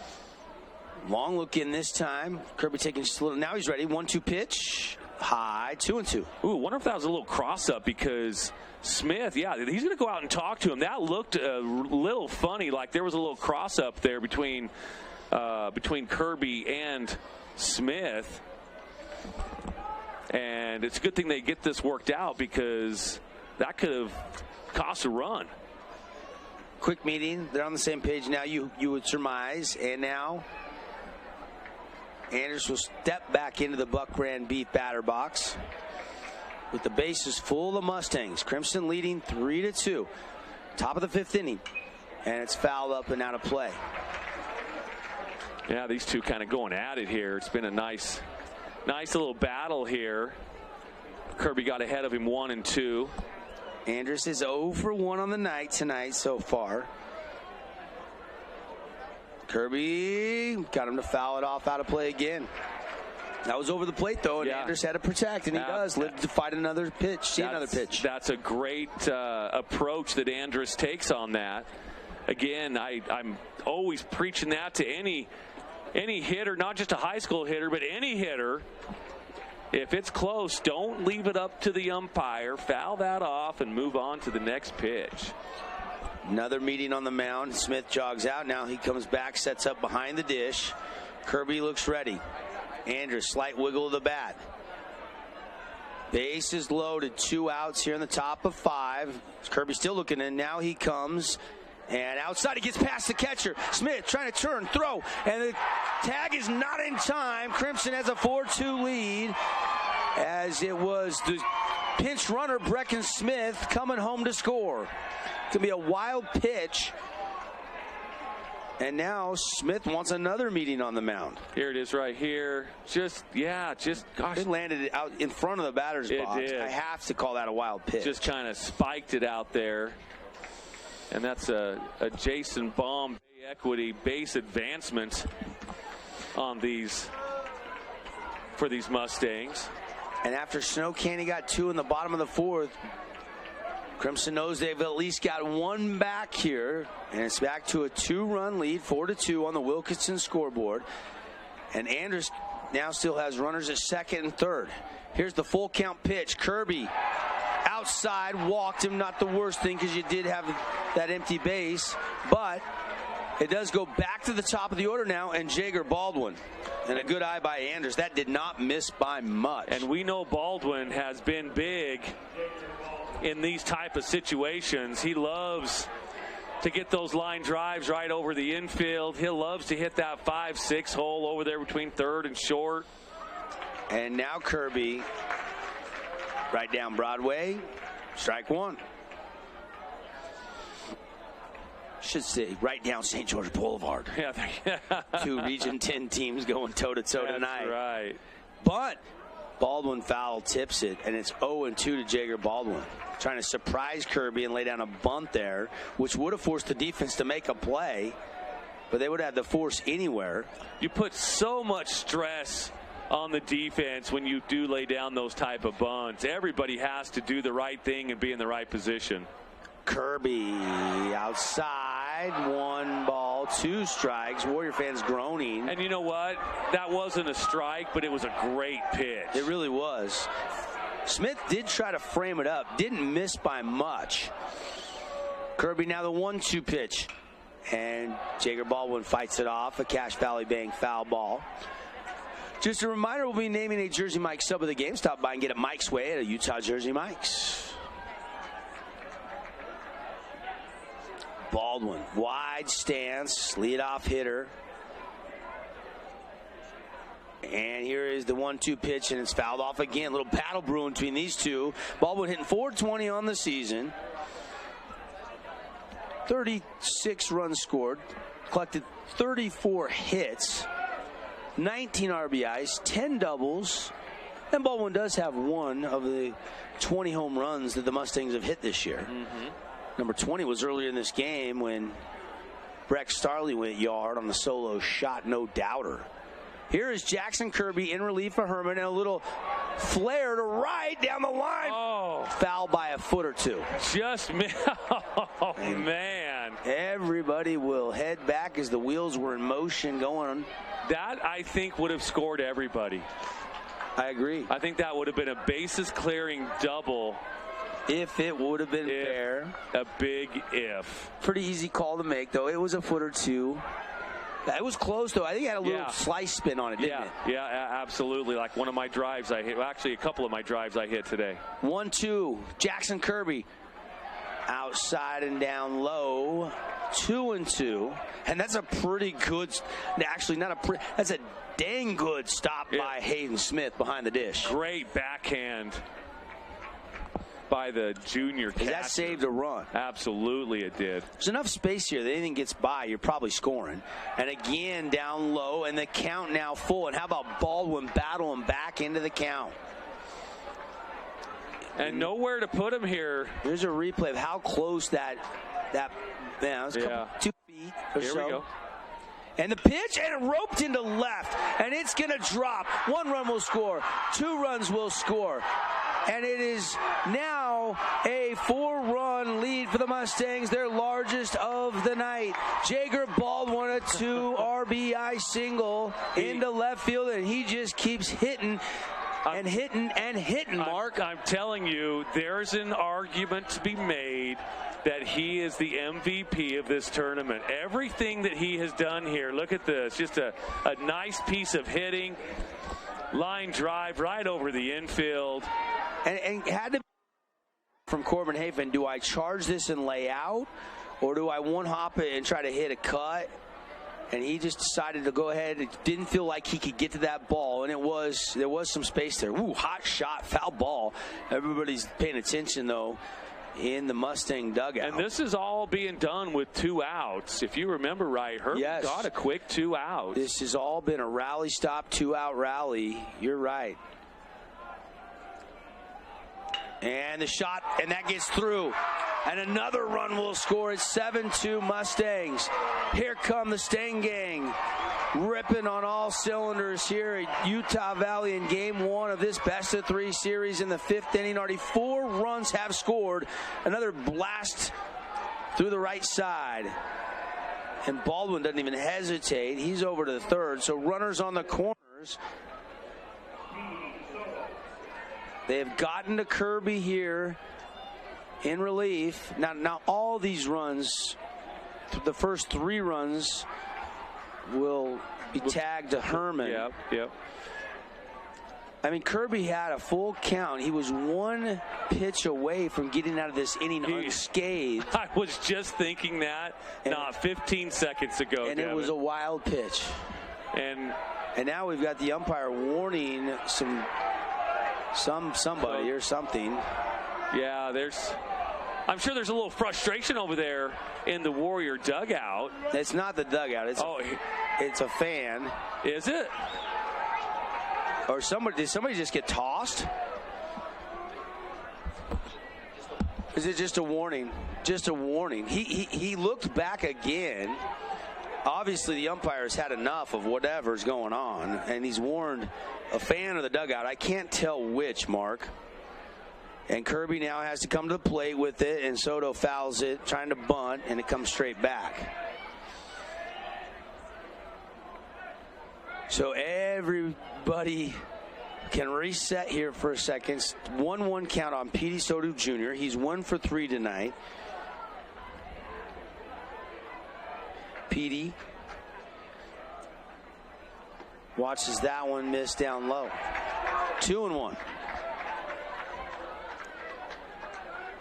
Long look in this time. Kirby taking just a little. Now he's ready. 1-2 pitch. High. 2-2. Ooh, wonder if that was a little cross up because Smith, he's going to go out and talk to him. That looked a little funny, like there was a little cross up there between Kirby and Smith. And it's a good thing they get this worked out because that could have cost a run. Quick meeting. They're on the same page now, you would surmise. And now Andrus will step back into the Buck Brand Beef batter box with the bases full of the Mustangs. Crimson leading 3-2. Top of the fifth inning. And it's fouled up and out of play. Yeah, these two kind of going at it here. It's been a nice little battle here. Kirby got ahead of him 1-2. Andrus is 0 for 1 on the night tonight so far. Kirby got him to foul it off out of play again. That was over the plate, though, and Andrus had to protect, and he does live to fight another pitch, another pitch. That's a great approach that Andrus takes on that. Again, I'm always preaching that to any hitter, not just a high school hitter, but any hitter. If it's close, don't leave it up to the umpire. Foul that off and move on to the next pitch. Another meeting on the mound. Smith jogs out. Now he comes back, sets up behind the dish. Kirby looks ready. Andrus, slight wiggle of the bat. Base is loaded. 2 outs here in the top of 5. Kirby still looking in. Now he comes. And outside, he gets past the catcher. Smith trying to turn, throw, and the tag is not in time. Crimson has a 4-2 lead as it was the pinch runner, Brecken Smith, coming home to score. It's going to be a wild pitch. And now Smith wants another meeting on the mound. Here it is right here. Gosh. It landed out in front of the batter's box. Did. I have to call that a wild pitch. Just kind of spiked it out there. And that's a Jason Baum equity base advancement on for these Mustangs. And after Snow Candy got 2 in the bottom of the 4th, Crimson knows they've at least got 1 back here. And it's back to a 2-run lead, 4-2 on the Wilkinson scoreboard. And Andrus now still has runners at second and third. Here's the full count pitch. Kirby outside, walked him. Not the worst thing because you did have that empty base, but it does go back to the top of the order now, and Jager Baldwin. And a good eye by Andrus. That did not miss by much. And we know Baldwin has been big in these type of situations. He loves to get those line drives right over the infield. He loves to hit that 5-6 hole over there between third and short. And now Kirby right down Broadway, strike 1. Should say right down St. George Boulevard. Yeah. 2 Region 10 teams going toe-to-toe tonight. That's right. But Baldwin foul tips it, and it's 0-2 to Jager Baldwin. Trying to surprise Kirby and lay down a bunt there, which would have forced the defense to make a play, but they would have the force anywhere. You put so much stress on the defense when you do lay down those type of bunts. Everybody has to do the right thing and be in the right position. Kirby outside, 1 ball, 2 strikes. Warrior fans groaning. And you know what? That wasn't a strike, but it was a great pitch. It really was. Smith did try to frame it up, didn't miss by much. Kirby now the 1-2 pitch. And Jager Baldwin fights it off, a Cache Valley Bank foul ball. Just a reminder, we'll be naming a Jersey Mike's sub of the game. Stop by and get it Mike's way at a Utah Jersey Mike's. Baldwin, wide stance, leadoff hitter. And here is the 1-2 pitch, and it's fouled off again. A little battle brewing between these two. Baldwin hitting .420 on the season. 36 runs scored. Collected 34 hits. 19 RBIs, 10 doubles. And Baldwin does have one of the 20 home runs that the Mustangs have hit this year. Number 20 was earlier in this game when Breck Starley went yard on the solo shot, no doubter. Here is Jackson Kirby in relief for Herman, and a little flare to right down the line. Oh. Foul by a foot or two. Just, oh, man. Everybody will head back as the wheels were in motion going. That, I think, would have scored everybody. I agree. I think that would have been a bases-clearing double. If it would have been fair. A big if. Pretty easy call to make, though. It was a foot or two. It was close, though. I think it had a little slice spin on it, didn't it? Yeah, absolutely. Like one of my drives I hit. Well, actually, a couple of my drives I hit today. 1-2. Jackson Kirby. Outside and down low. 2-2. And that's a pretty good, actually not a pretty, that's a dang good stop by Hayden Smith behind the dish. Great backhand by the junior catcher. That saved a run. Absolutely it did. There's enough space here that anything gets by, you're probably scoring. And again, down low, and the count now full. And how about Baldwin battling back into the count? And nowhere to put him here. Here's a replay of how close that was 2 feet or here so. We go. And the pitch, and it roped into left, and it's going to drop. 1 run will score, 2 runs will score. And it is now a 4-run lead for the Mustangs, their largest of the night. Jager Baldwin, a 2 RBI single into left field, and he just keeps hitting and hitting and hitting, Mark. I'm telling you, there's an argument to be made that he is the MVP of this tournament. Everything that he has done here, look at this, just a nice piece of hitting, line drive right over the infield. And had to be from Corbin Hafen, do I charge this and lay out, or do I one-hop it and try to hit a cut? And he just decided to go ahead. It didn't feel like he could get to that ball, and there was some space there. Ooh, hot shot, foul ball. Everybody's paying attention, though, in the Mustang dugout. And this is all being done with 2 outs. If you remember right, Herb got a quick 2 outs. This has all been a rally stop, 2-out rally. You're right. And the shot, and that gets through. And another run will score. It's 7-2 Mustangs. Here come the Stang Gang, ripping on all cylinders here at Utah Valley in Game 1 of this best-of-3 series in the 5th inning. Already 4 runs have scored. Another blast through the right side. And Baldwin doesn't even hesitate. He's over to the third. So runners on the corners. They have gotten to Kirby here in relief. Now all these runs, the first 3 runs, will be tagged to Herman. Yep. I mean, Kirby had a full count. He was 1 pitch away from getting out of this inning unscathed. I was just thinking that not 15 seconds ago. And Devin. It was a wild pitch. And now we've got the umpire warning somebody or something. Yeah, I'm sure there's a little frustration over there in the Warrior dugout. It's not the dugout. It's a fan. Is it? Or did somebody just get tossed? Is it just a warning? Just a warning. He looked back again. Obviously, the umpire's had enough of whatever's going on, and he's warned a fan of the dugout. I can't tell which, Mark. And Kirby now has to come to the plate with it, and Soto fouls it, trying to bunt, and it comes straight back. So everybody can reset here for a second. 1-1 count on Petey Soto Jr. He's 1 for 3 tonight. Petey watches that one miss down low. 2-1.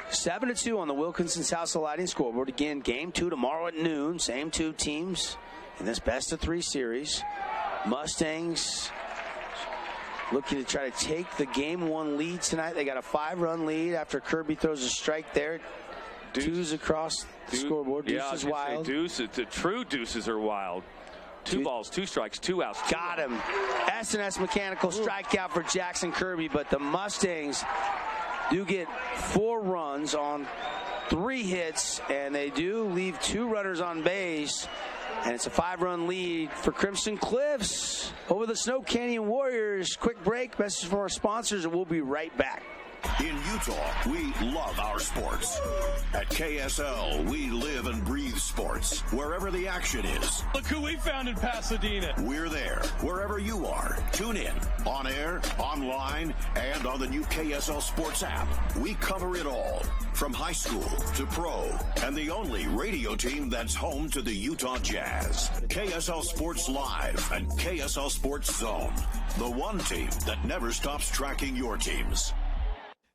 7-2 on the Wilkinson South Lighting scoreboard. Again, game 2 tomorrow at noon. Same 2 teams in this best-of-3 series. Mustangs looking to try to take the game 1 lead tonight. They got a 5-run lead after Kirby throws a strike there. Deuce across the scoreboard. Deuce is wild. The true deuces are wild. 2 balls, 2 strikes, 2 outs. Got him. S&S Mechanical strikeout for Jackson Kirby, but the Mustangs do get 4 runs on 3 hits, and they do leave 2 runners on base. And it's a 5-run lead for Crimson Cliffs over the Snow Canyon Warriors. Quick break, message from our sponsors, and we'll be right back. In Utah, we love our sports. At KSL, we live and breathe sports. Wherever the action is. Look who we found in Pasadena. We're there. Wherever you are. Tune in. On air, online, and on the new KSL Sports app. We cover it all. From high school to pro. And the only radio team that's home to the Utah Jazz. KSL Sports Live and KSL Sports Zone. The one team that never stops tracking your teams.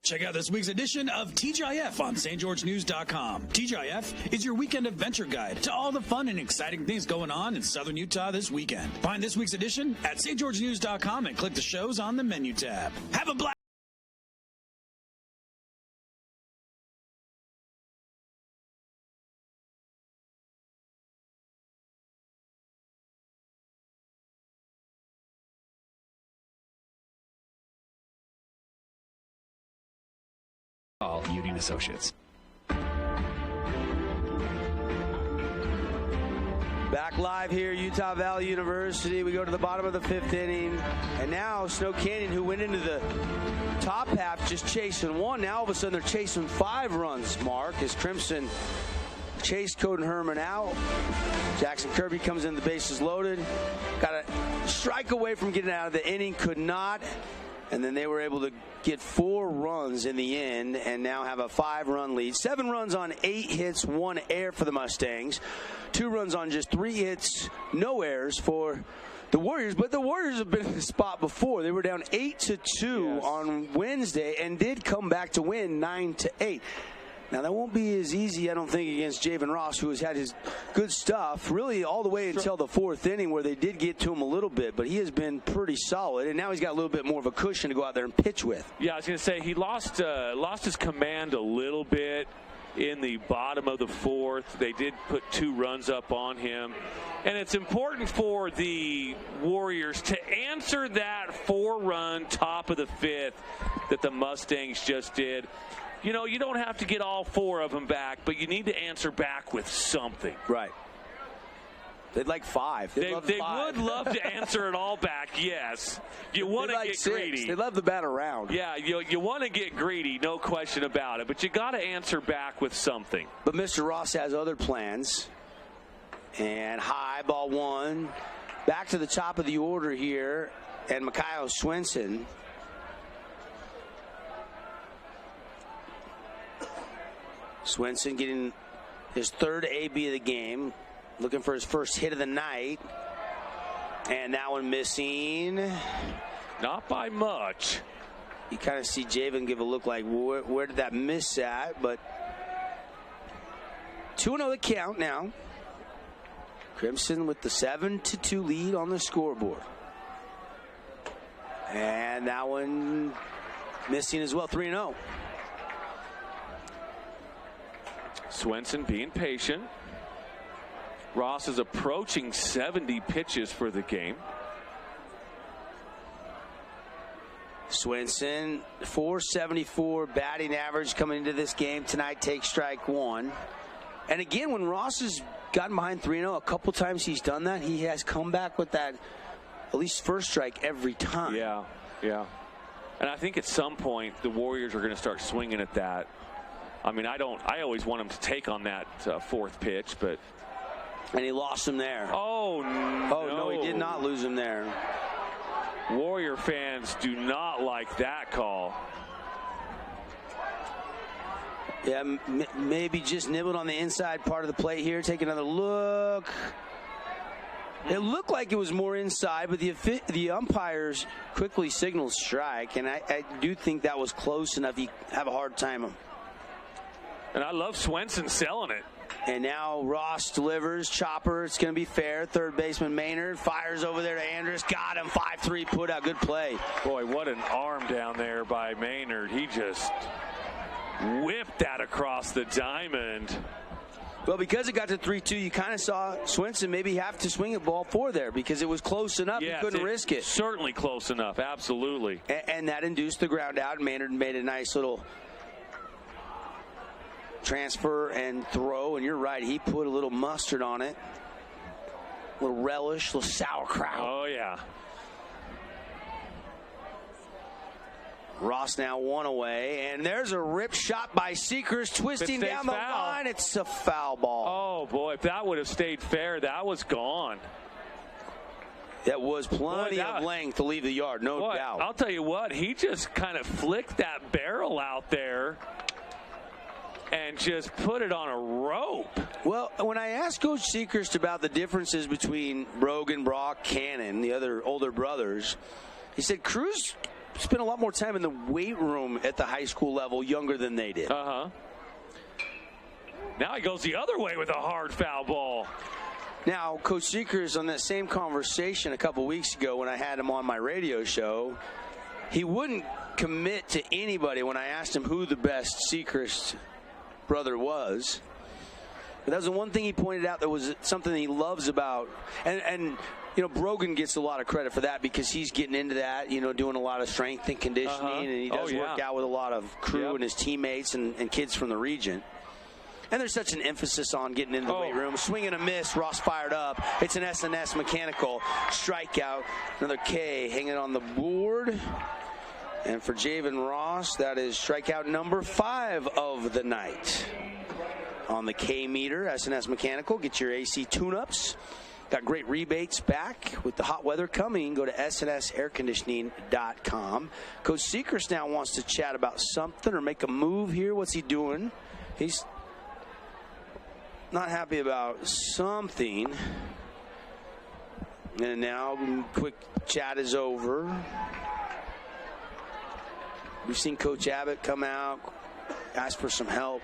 Check out this week's edition of TGIF on stgeorgenews.com. TGIF is your weekend adventure guide to all the fun and exciting things going on in southern Utah this weekend. Find this week's edition at stgeorgenews.com and click the shows on the menu tab. Have a blast. Udine Associates. Back live here, Utah Valley University. We go to the bottom of the 5th inning. And now Snow Canyon, who went into the top half just chasing 1. Now all of a sudden they're chasing 5 runs, Mark, as Crimson chased Coden Herman out. Jackson Kirby comes in, the bases loaded. Got a strike away from getting out of the inning, could not. And then they were able to get 4 runs in the end and now have a 5-run lead. 7 runs on 8 hits, 1 error for the Mustangs. 2 runs on just 3 hits, no errors for the Warriors. But the Warriors have been in this spot before. They were down 8-2 on Wednesday and did come back to win 9-8. Now, that won't be as easy, I don't think, against Javen Ross, who has had his good stuff really all the way until the 4th inning, where they did get to him a little bit. But he has been pretty solid, and now he's got a little bit more of a cushion to go out there and pitch with. Yeah, I was going to say, he lost his command a little bit in the bottom of the 4th. They did put 2 runs up on him. And it's important for the Warriors to answer that 4-run top of the 5th that the Mustangs just did. You know, you don't have to get all 4 of them back, but you need to answer back with something. Right. They'd like 5. They would love to answer it all back, yes. You want to get greedy. They love the bat around. Yeah, you want to get greedy, no question about it, but you got to answer back with something. But Mr. Ross has other plans. And high, ball 1. Back to the top of the order here, and Mikhail Swenson. Swenson getting his 3rd AB of the game, looking for his first hit of the night. And that one missing. Not by much. You kind of see Javen give a look like, where did that miss at? But 2-0 the count now. Crimson with the 7-2 lead on the scoreboard. And that one missing as well, 3-0. Swenson being patient. Ross is approaching 70 pitches for the game. Swenson, 474 batting average coming into this game tonight, takes strike one. And again, when Ross has gotten behind 3-0, a couple times he's done that, he has come back with that at least first strike every time. Yeah. And I think at some point the Warriors are going to start swinging at that. I mean, I always want him to take on that fourth pitch, but. And he lost him there. Oh, no, he did not lose him there. Warrior fans do not like that call. Yeah, maybe just nibbled on the inside part of the plate here. Take another look. It looked like it was more inside, but the umpires quickly signaled strike, and I do think that was close enough. You have a hard time. And I love Swenson selling it. And now Ross delivers. Chopper, it's going to be fair. Third baseman Maynard fires over there to Andrus. Got him. 5-3 put out. Good play. Boy, what an arm down there by Maynard. He just whipped that across the diamond. Well, because it got to 3-2, you kind of saw Swenson maybe have to swing at ball four there because it was close enough. Yes, he couldn't risk it. Certainly close enough. Absolutely. And that induced the ground out. Maynard made a nice little transfer and throw, and you're right, he put a little mustard on it, a little relish, a little sauerkraut. Oh yeah. Ross now one away, and there's a rip shot by Seekers twisting down the line. It's a foul ball. Oh boy, if that would have stayed fair, that was gone. That was plenty of length to leave the yard, no doubt. I'll tell you what, he just kind of flicked that barrel out there and just put it on a rope. Well, when I asked Coach Seacrest about the differences between Brogan, Brock, Cannon, the other older brothers, he said Cruz spent a lot more time in the weight room at the high school level younger than they did. Now he goes the other way with a hard foul ball. Now, Coach Seacrest, on that same conversation a couple weeks ago when I had him on my radio show, he wouldn't commit to anybody when I asked him who the best Seacrest brother was. But that was the one thing he pointed out that was something he loves about, and you know, Brogan gets a lot of credit for that because he's getting into that, you know, doing a lot of strength and conditioning, and he does work out with a lot of crew and his teammates and kids from the region. And there's such an emphasis on getting into the weight room. Swing and a miss. Ross fired up. It's an S&S mechanical strikeout. Another K hanging on the board. And for Javen Ross, that is strikeout number 5 of the night. On the K meter, S&S Mechanical. Get your AC tune-ups. Got great rebates back with the hot weather coming. Go to SNSairconditioning.com. Coach Seacrest now wants to chat about something or make a move here. What's he doing? He's not happy about something. And now, quick chat is over. We've seen Coach Abbott come out, ask for some help.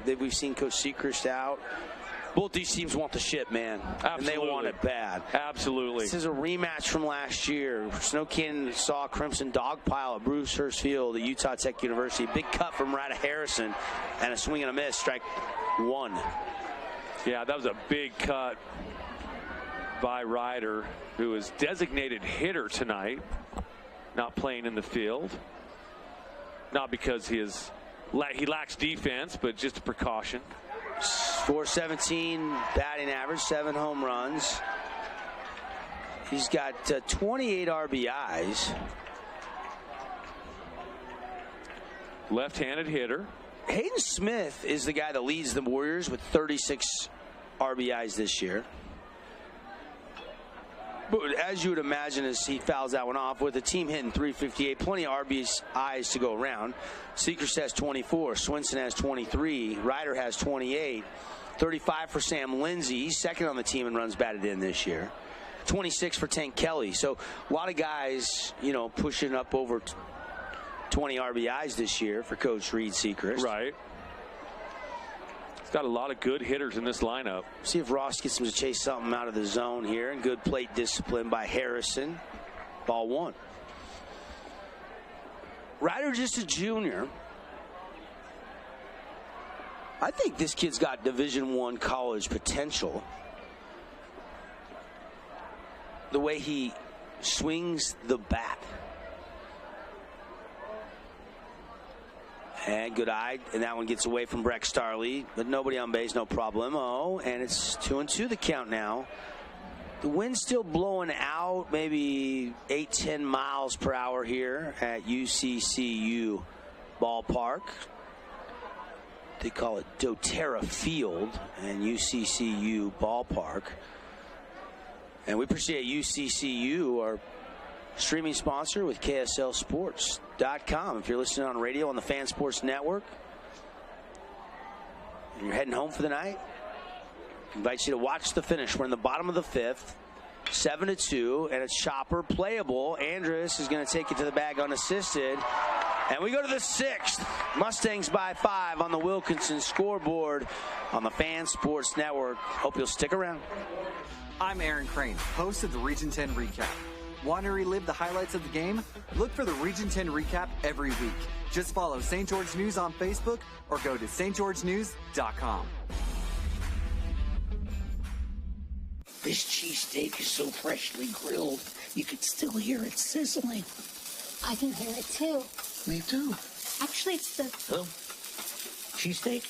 We've seen Coach Seacrest out. Both these teams want the ship, man. Absolutely. And they want it bad. Absolutely. This is a rematch from last year. Snow Canyon saw Crimson dogpile at Bruce Hurst Field at Utah Tech University. Big cut from Ryder Harrison and a swing and a miss, strike 1. Yeah, that was a big cut by Ryder, who is designated hitter tonight, not playing in the field. Not because he lacks defense, but just a precaution. 417 batting average, 7 home runs. He's got 28 RBIs. Left-handed hitter. Hayden Smith is the guy that leads the Warriors with 36 RBIs this year. But as you would imagine, as he fouls that one off, with the team hitting 358, plenty of RBIs to go around. Seacrest has 24. Swenson has 23. Ryder has 28. 35 for Sam Lindsay. He's second on the team in runs batted in this year. 26 for Tank Kelly. So a lot of guys, you know, pushing up over 20 RBIs this year for Coach Reed Seacrest. Right. He's got a lot of good hitters in this lineup. See if Ross gets him to chase something out of the zone here. And good plate discipline by Harrison. Ball 1. Ryder just a junior. I think this kid's got Division I college potential. The way he swings the bat. And good eye, and that one gets away from Breck Starley, but nobody on base, no problemo. And it's 2-2 the count now. The wind's still blowing out, maybe 8-10 miles per hour here at UCCU Ballpark. They call it doTERRA Field and UCCU Ballpark. And we appreciate UCCU, our streaming sponsor with KSLSports.com. If you're listening on radio on the Fan Sports Network and you're heading home for the night, I invite you to watch the finish. We're in the bottom of the fifth, 7-2, and it's chopper playable. Andrus is going to take it to the bag unassisted. And we go to the sixth. Mustangs by 5 on the Wilkinson scoreboard on the Fan Sports Network. Hope you'll stick around. I'm Aaron Crane, host of the Region 10 Recap. Want to relive the highlights of the game? Look for the Region 10 Recap every week. Just follow St. George News on Facebook or go to stgeorgenews.com. This cheesesteak is so freshly grilled, you could still hear it sizzling. I can hear it too. Me too. Actually, it's the Cheesesteak?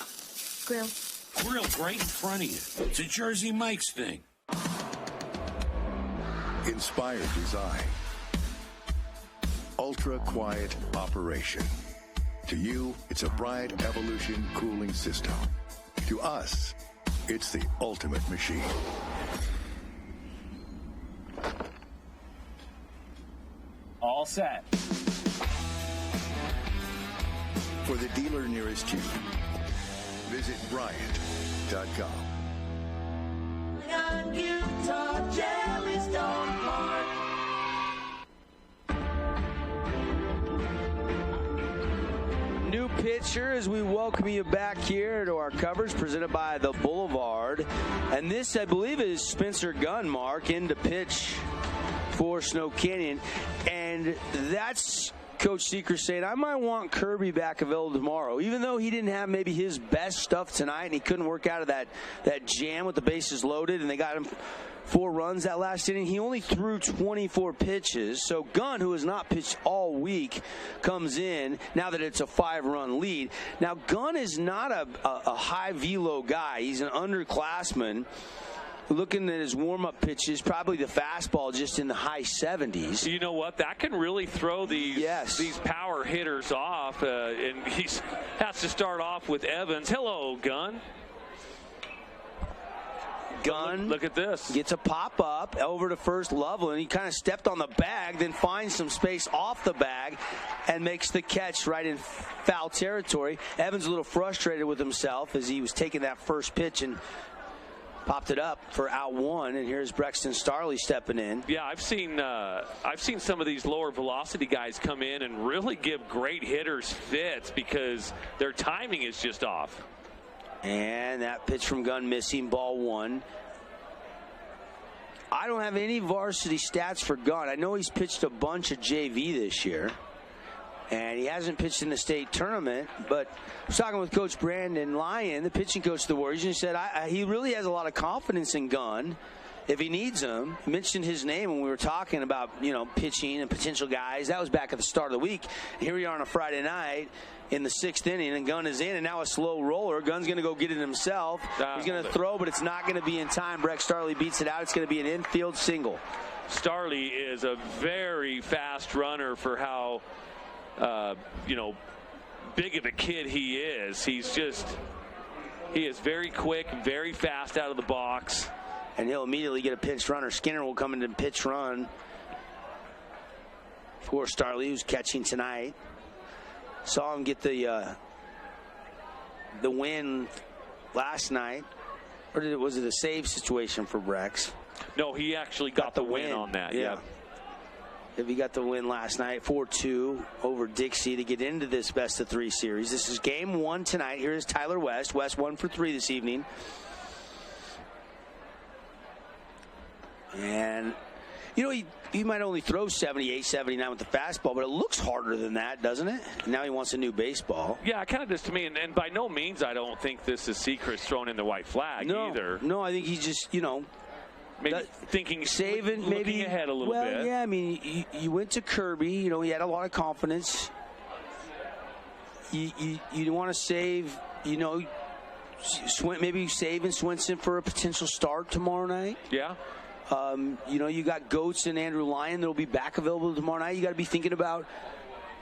grill. Grilled right in front of you. It's a Jersey Mike's thing. Inspired design. Ultra quiet operation. To you, it's a Bryant Evolution cooling system. To us, it's the ultimate machine. All set. For the dealer nearest you, visit Bryant.com. New pitcher as we welcome you back here to our coverage presented by the Boulevard. And this, I believe, is Spencer Gunn, Mark, in to pitch for Snow Canyon. And that's Coach Seeker saying, I might want Kirby back available tomorrow. Even though he didn't have maybe his best stuff tonight and he couldn't work out of that jam with the bases loaded and they got him 4 runs that last inning, he only threw 24 pitches. So Gunn, who has not pitched all week, comes in now that it's a 5-run lead. Now, Gunn is not a high velo guy. He's an underclassman. Looking at his warm-up pitches, probably the fastball just in the high 70s. You know what? That can really throw these power hitters off. And he has to start off with Evans. Hello, Gunn. Gunn, look at this. Gets a pop-up over to first Loveland. He kind of stepped on the bag, then finds some space off the bag and makes the catch right in foul territory. Evans a little frustrated with himself as he was taking that first pitch and popped it up for out 1, and here's Brexton Starley stepping in. Yeah, I've seen some of these lower velocity guys come in and really give great hitters fits because their timing is just off. And that pitch from Gunn missing, ball 1. I don't have any varsity stats for Gunn. I know he's pitched a bunch of JV this year. And he hasn't pitched in the state tournament, but I was talking with Coach Brandon Lyon, the pitching coach of the Warriors, and he said he really has a lot of confidence in Gunn if he needs him. He mentioned his name when we were talking about, pitching and potential guys. That was back at the start of the week. And here we are on a Friday night in the 6th inning, and Gunn is in, and now a slow roller. Gunn's going to go get it himself. He's going to throw, but it's not going to be in time. Breck Starley beats it out. It's going to be an infield single. Starley is a very fast runner for how big of a kid he is. He is very quick, very fast out of the box. And he'll immediately get a pinch runner. Skinner will come into pitch run for Starley, who's catching tonight. Saw him get the win last night. Or was it a save situation for Brex? No, he actually got the win on that. Yeah. If he got the win last night, 4-2 over Dixie to get into this best-of-3 series. This is game 1 tonight. Here is Tyler West. West 1 for 3 this evening. And, he might only throw 78, 79 with the fastball, but it looks harder than that, doesn't it? Now he wants a new baseball. Yeah, it kind of does to me. And by no means, I don't think this is Sechrist throwing in the white flag either. No, I think he's just, maybe thinking, saving, looking ahead a little bit. Well, yeah, I mean, you went to Kirby. He had a lot of confidence. you want to save, maybe saving Swinson for a potential start tomorrow night. Yeah. You got Goats and Andrew Lyon that will be back available tomorrow night. You got to be thinking about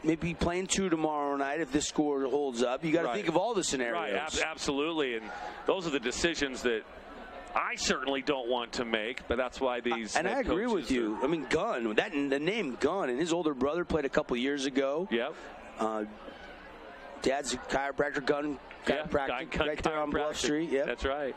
maybe playing 2 tomorrow night if this score holds up. You got to think of all the scenarios. Right, absolutely. And those are the decisions that I certainly don't want to make, but that's why these. And I agree with you. I mean, Gunn, the name Gunn, and his older brother played a couple years ago. Yep. Dad's a chiropractor, Gunn chiropractic, right there on Bluff Street. Yep. That's right.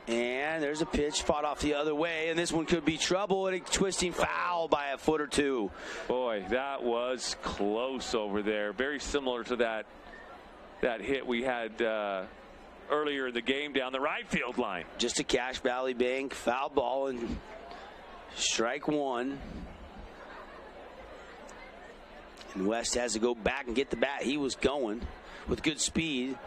And there's a pitch fought off the other way, and this one could be trouble, and a twisting foul by a foot or two. Boy, that was close over there. Very similar to that hit we had earlier in the game down the right field line. Just a Cache Valley Bank foul ball, and strike one. And West has to go back and get the bat. He was going with good speed.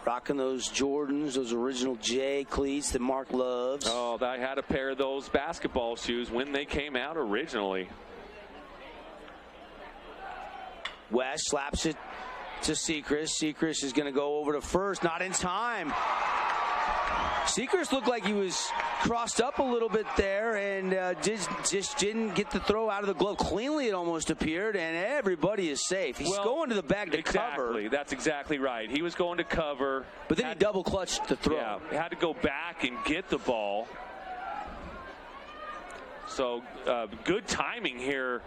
Rocking those Jordans, those original J cleats that Mark loves. Oh, I had a pair of those basketball shoes when they came out originally. West slaps it to Sechrist. Sechrist is going to go over to first. Not in time. Sechrist looked like he was crossed up a little bit there and just didn't get the throw out of the glove cleanly, it almost appeared, and everybody is safe. He's going to the bag to cover. That's exactly right. He was going to cover. But then he double clutched the throw. Yeah, he had to go back and get the ball. So good timing here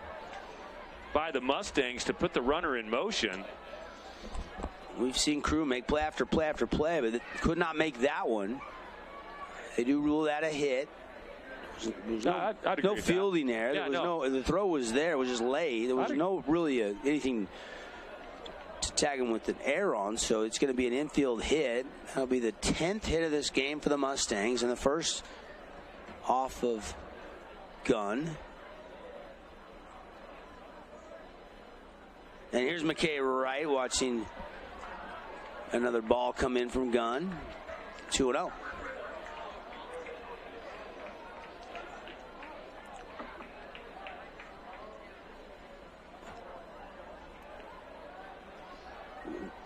by the Mustangs to put the runner in motion. We've seen Crew make play after play after play, but could not make that one. They do rule that a hit. There's no fielding there. Yeah, the throw was there. It was just late. There was no really anything to tag him with an error on, so it's going to be an infield hit. That'll be the 10th hit of this game for the Mustangs, and the first off of Gunn. And here's McKay Wright watching another ball come in from Gunn. 2-0.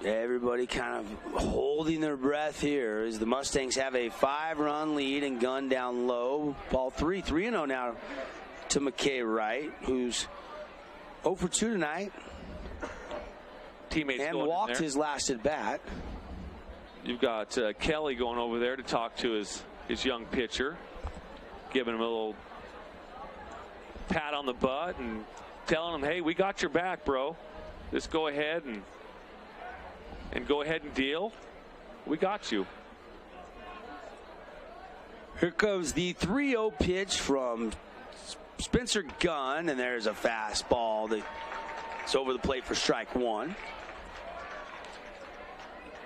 Everybody kind of holding their breath here as the Mustangs have a 5-run lead and Gunn down low. Ball 3-0 now to McKay Wright, who's 0 for 2 tonight. Teammates and walked his last at bat. You've got Kelly going over there to talk to his young pitcher, giving him a little pat on the butt and telling him, hey, we got your back, bro. Just go ahead and go ahead and deal. We got you. Here comes the 3-0 pitch from Spencer Gunn, and there's a fastball that's over the plate for strike one.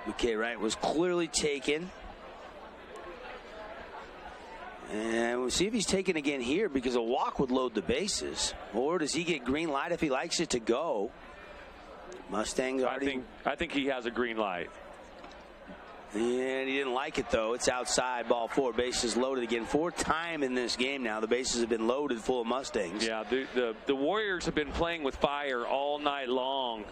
McKay Wright was clearly taken. And we'll see if he's taken again here, because a walk would load the bases. Or does he get green light if he likes it to go? Mustangs already. I think he has a green light. And he didn't like it, though. It's outside, ball 4, bases loaded again. 4th time in this game now. The bases have been loaded full of Mustangs. Yeah, the Warriors have been playing with fire all night long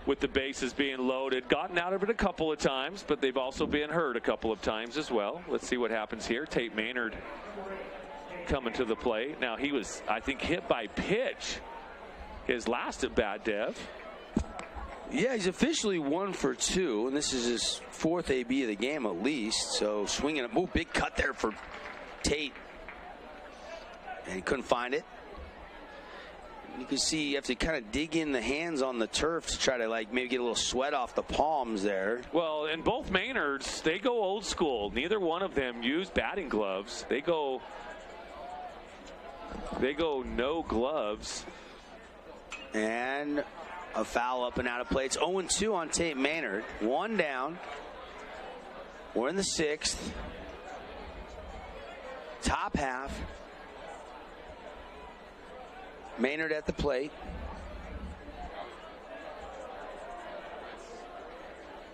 with the bases being loaded. Gotten out of it a couple of times, but they've also been hurt a couple of times as well. Let's see what happens here. Tate Maynard coming to the plate. Now, he was, I think, hit by pitch his last at bat, Dev. Yeah, he's officially 1 for 2, and this is his 4th AB of the game at least. So swinging a big cut there for Tate, and he couldn't find it. You can see you have to kind of dig in the hands on the turf to try to maybe get a little sweat off the palms there. Well, and both Maynards, they go old school. Neither one of them use batting gloves. They go no gloves. And a foul up and out of play. It's 0-2 on Tate Maynard. 1 down. We're in the 6th. Top half. Maynard at the plate.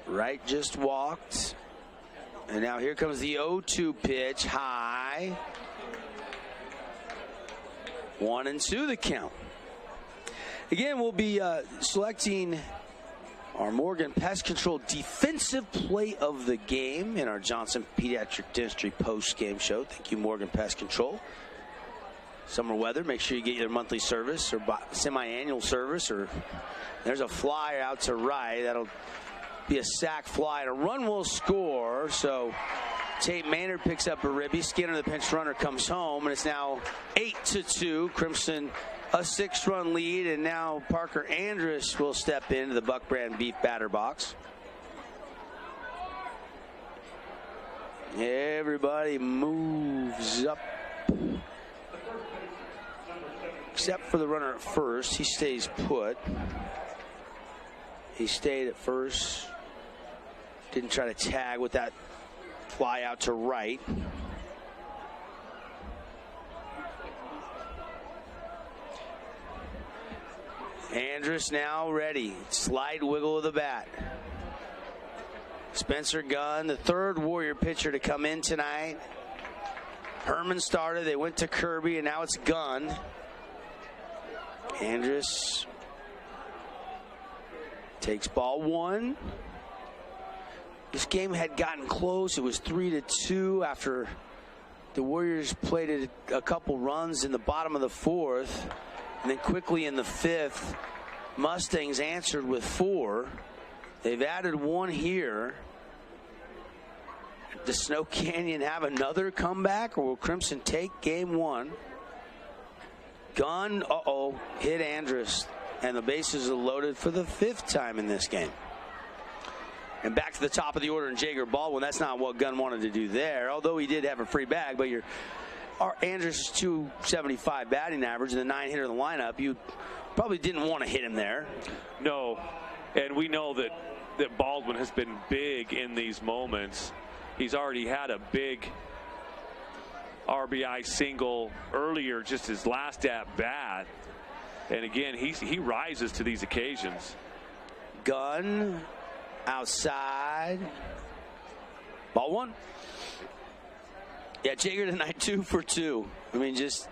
Wright just walked. And now here comes the 0-2 pitch. High. 1-2 the count. Again, we'll be selecting our Morgan Pest Control defensive play of the game in our Johnson Pediatric Dentistry post-game show. Thank you, Morgan Pest Control. Summer weather, make sure you get your monthly service or semi-annual service. Or there's a fly out to right. That'll be a sack fly, and a run will score. So Tate Maynard picks up a ribby. Skinner, the pinch runner, comes home, and it's now 8-2. Crimson a 6-run lead, and now Parker Andrus will step into the Buck Brand Beef batter box. Everybody moves up. Except for the runner at first. He stays put. He stayed at first. Didn't try to tag with that fly out to right. Andrus now ready. Slight wiggle of the bat. Spencer Gunn, the third Warrior pitcher to come in tonight. Herman started. They went to Kirby, and now it's Gunn. Andrus takes ball one. This game had gotten close. It was 3-2 after the Warriors played it a couple runs in the bottom of the fourth. And then quickly in the fifth, Mustangs answered with 4. They've added 1 here. Does Snow Canyon have another comeback, or will Crimson take game 1? Gunn, hit Andrus, and the bases are loaded for the 5th time in this game. And back to the top of the order in Jager Baldwin. That's not what Gunn wanted to do there, although he did have a free bag. But Andrus' 275 batting average and the 9-hitter in the lineup, you probably didn't want to hit him there. No, and we know that Baldwin has been big in these moments. He's already had a big RBI single earlier, just his last at bat, and again he rises to these occasions. Gunn outside, ball 1. Yeah, Jager tonight 2 for 2. I mean, just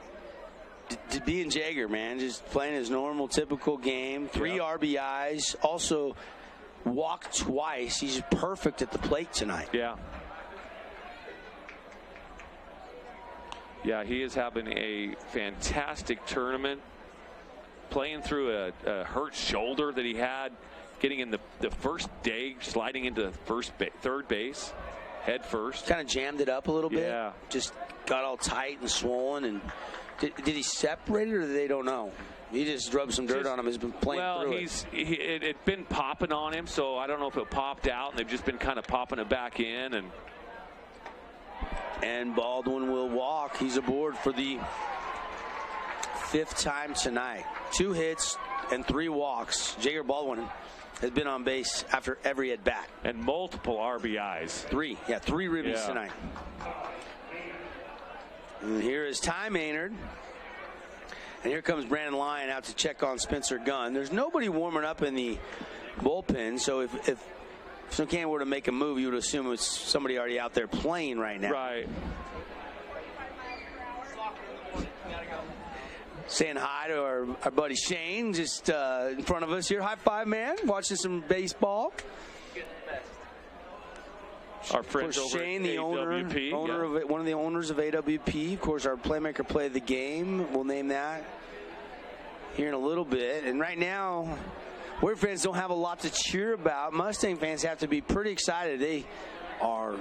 being Jager, man, just playing his normal typical game. 3 RBIs, also walked twice. He's perfect at the plate tonight. Yeah, he is having a fantastic tournament, playing through a hurt shoulder that he had, getting in the first day, sliding into third base, head first. Kind of jammed it up a little bit. Yeah. Just got all tight and swollen. And did he separate it, or they don't know? He just rubbed some dirt on him. He's been playing through it. It had been popping on him, so I don't know if it popped out, and they've just been kind of popping it back in. And Baldwin will walk. He's aboard for the 5th time tonight. 2 hits and 3 walks. Jager Baldwin has been on base after every at bat. And multiple RBIs. 3 ribbies tonight. And here is Ty Maynard. And here comes Brandon Lyon out to check on Spencer Gunn. There's nobody warming up in the bullpen, so if Snow Canyon were to make a move, you would assume it's somebody already out there playing right now. Right. Saying hi to our buddy Shane, just in front of us here. High five, man. Watching some baseball. Our friends over Shane, at the owner of one of the owners of AWP. Of course, our playmaker play of the game. We'll name that here in a little bit. And right now, Warrior fans don't have a lot to cheer about. Mustang fans have to be pretty excited. They are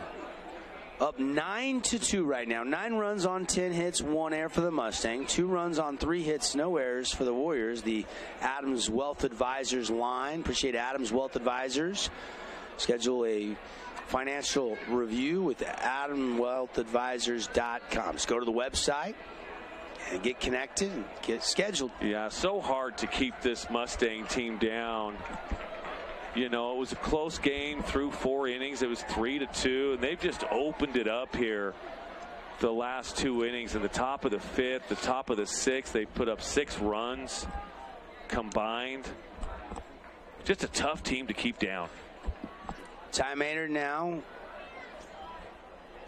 up 9-2 right now. 9 runs on 10 hits, 1 error for the Mustang. 2 runs on 3 hits, no errors for the Warriors. The Adams Wealth Advisors line. Appreciate Adams Wealth Advisors. Schedule a financial review with adamwealthadvisors.com. Just go to the website and get connected and get scheduled. Yeah, so hard to keep this Mustang team down. You know, it was a close game through 4 innings. It was 3-2, and they've just opened it up here the last 2 innings. In the top of the 5th, the top of the 6th, they put up 6 runs combined. Just a tough team to keep down. Ty Maynard now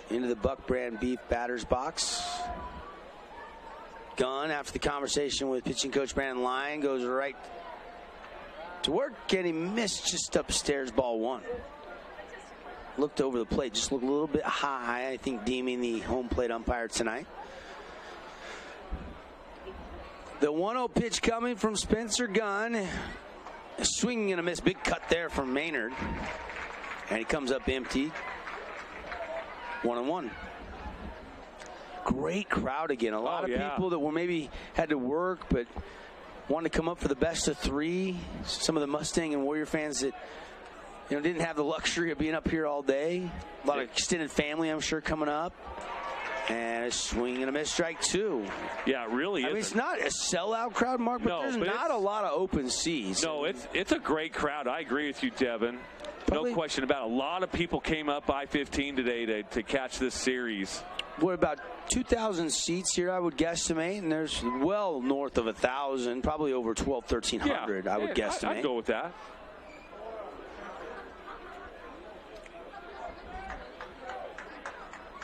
into the Buck Brand Beef batter's box. Gunn, after the conversation with pitching coach Brandon Lyon, goes right to work, and he missed just upstairs, ball one. Looked over the plate, just looked a little bit high, I think, deeming the home plate umpire tonight. The 1-0 pitch coming from Spencer Gunn. Swinging and a miss. Big cut there from Maynard. And he comes up empty. 1-1. Great crowd again. A lot of people that were maybe had to work but wanted to come up for the best of three. Some of the Mustang and Warrior fans that didn't have the luxury of being up here all day. A lot of extended family, I'm sure, coming up. And a swing and a miss, strike two. Yeah, it really is. I mean, it's not a sellout crowd, Mark, but there's not a lot of open seats. No, it's a great crowd. I agree with you, Devin. No question about it. A lot of people came up I-15 today to catch this series. We're about 2,000 seats here, I would guesstimate, and there's well north of 1,000, probably over 1,300, I would guesstimate. I'd go with that.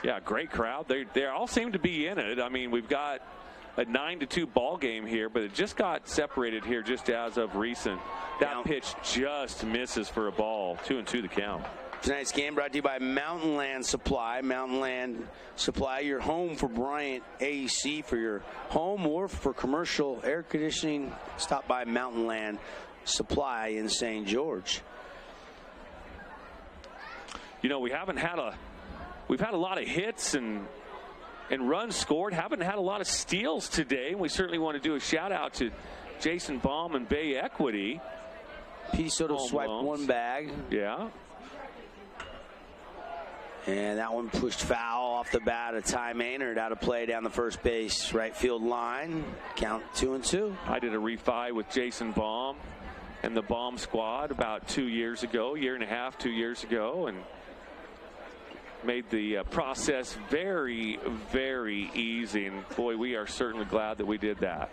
Yeah, great crowd. They all seem to be in it. I mean, we've got a 9-2 ball game here, but it just got separated here just as of recent. That pitch just misses for a ball. 2-2 the count. Tonight's game brought to you by Mountain Land Supply. Mountain Land Supply, your home for Bryant AC. For your home or for commercial air conditioning, stop by Mountain Land Supply in St. George. We've had a lot of hits and runs scored. Haven't had a lot of steals today. We certainly want to do a shout out to Jason Baum and Bay Equity. P. Soto swiped one bag. Yeah. And that one pushed foul off the bat of Ty Maynard, out of play down the first base right field line. Count 2-2. I did a refi with Jason Baum and the Baum squad about 2 years ago, 2 years ago, and made the process very, very easy. And boy, we are certainly glad that we did that.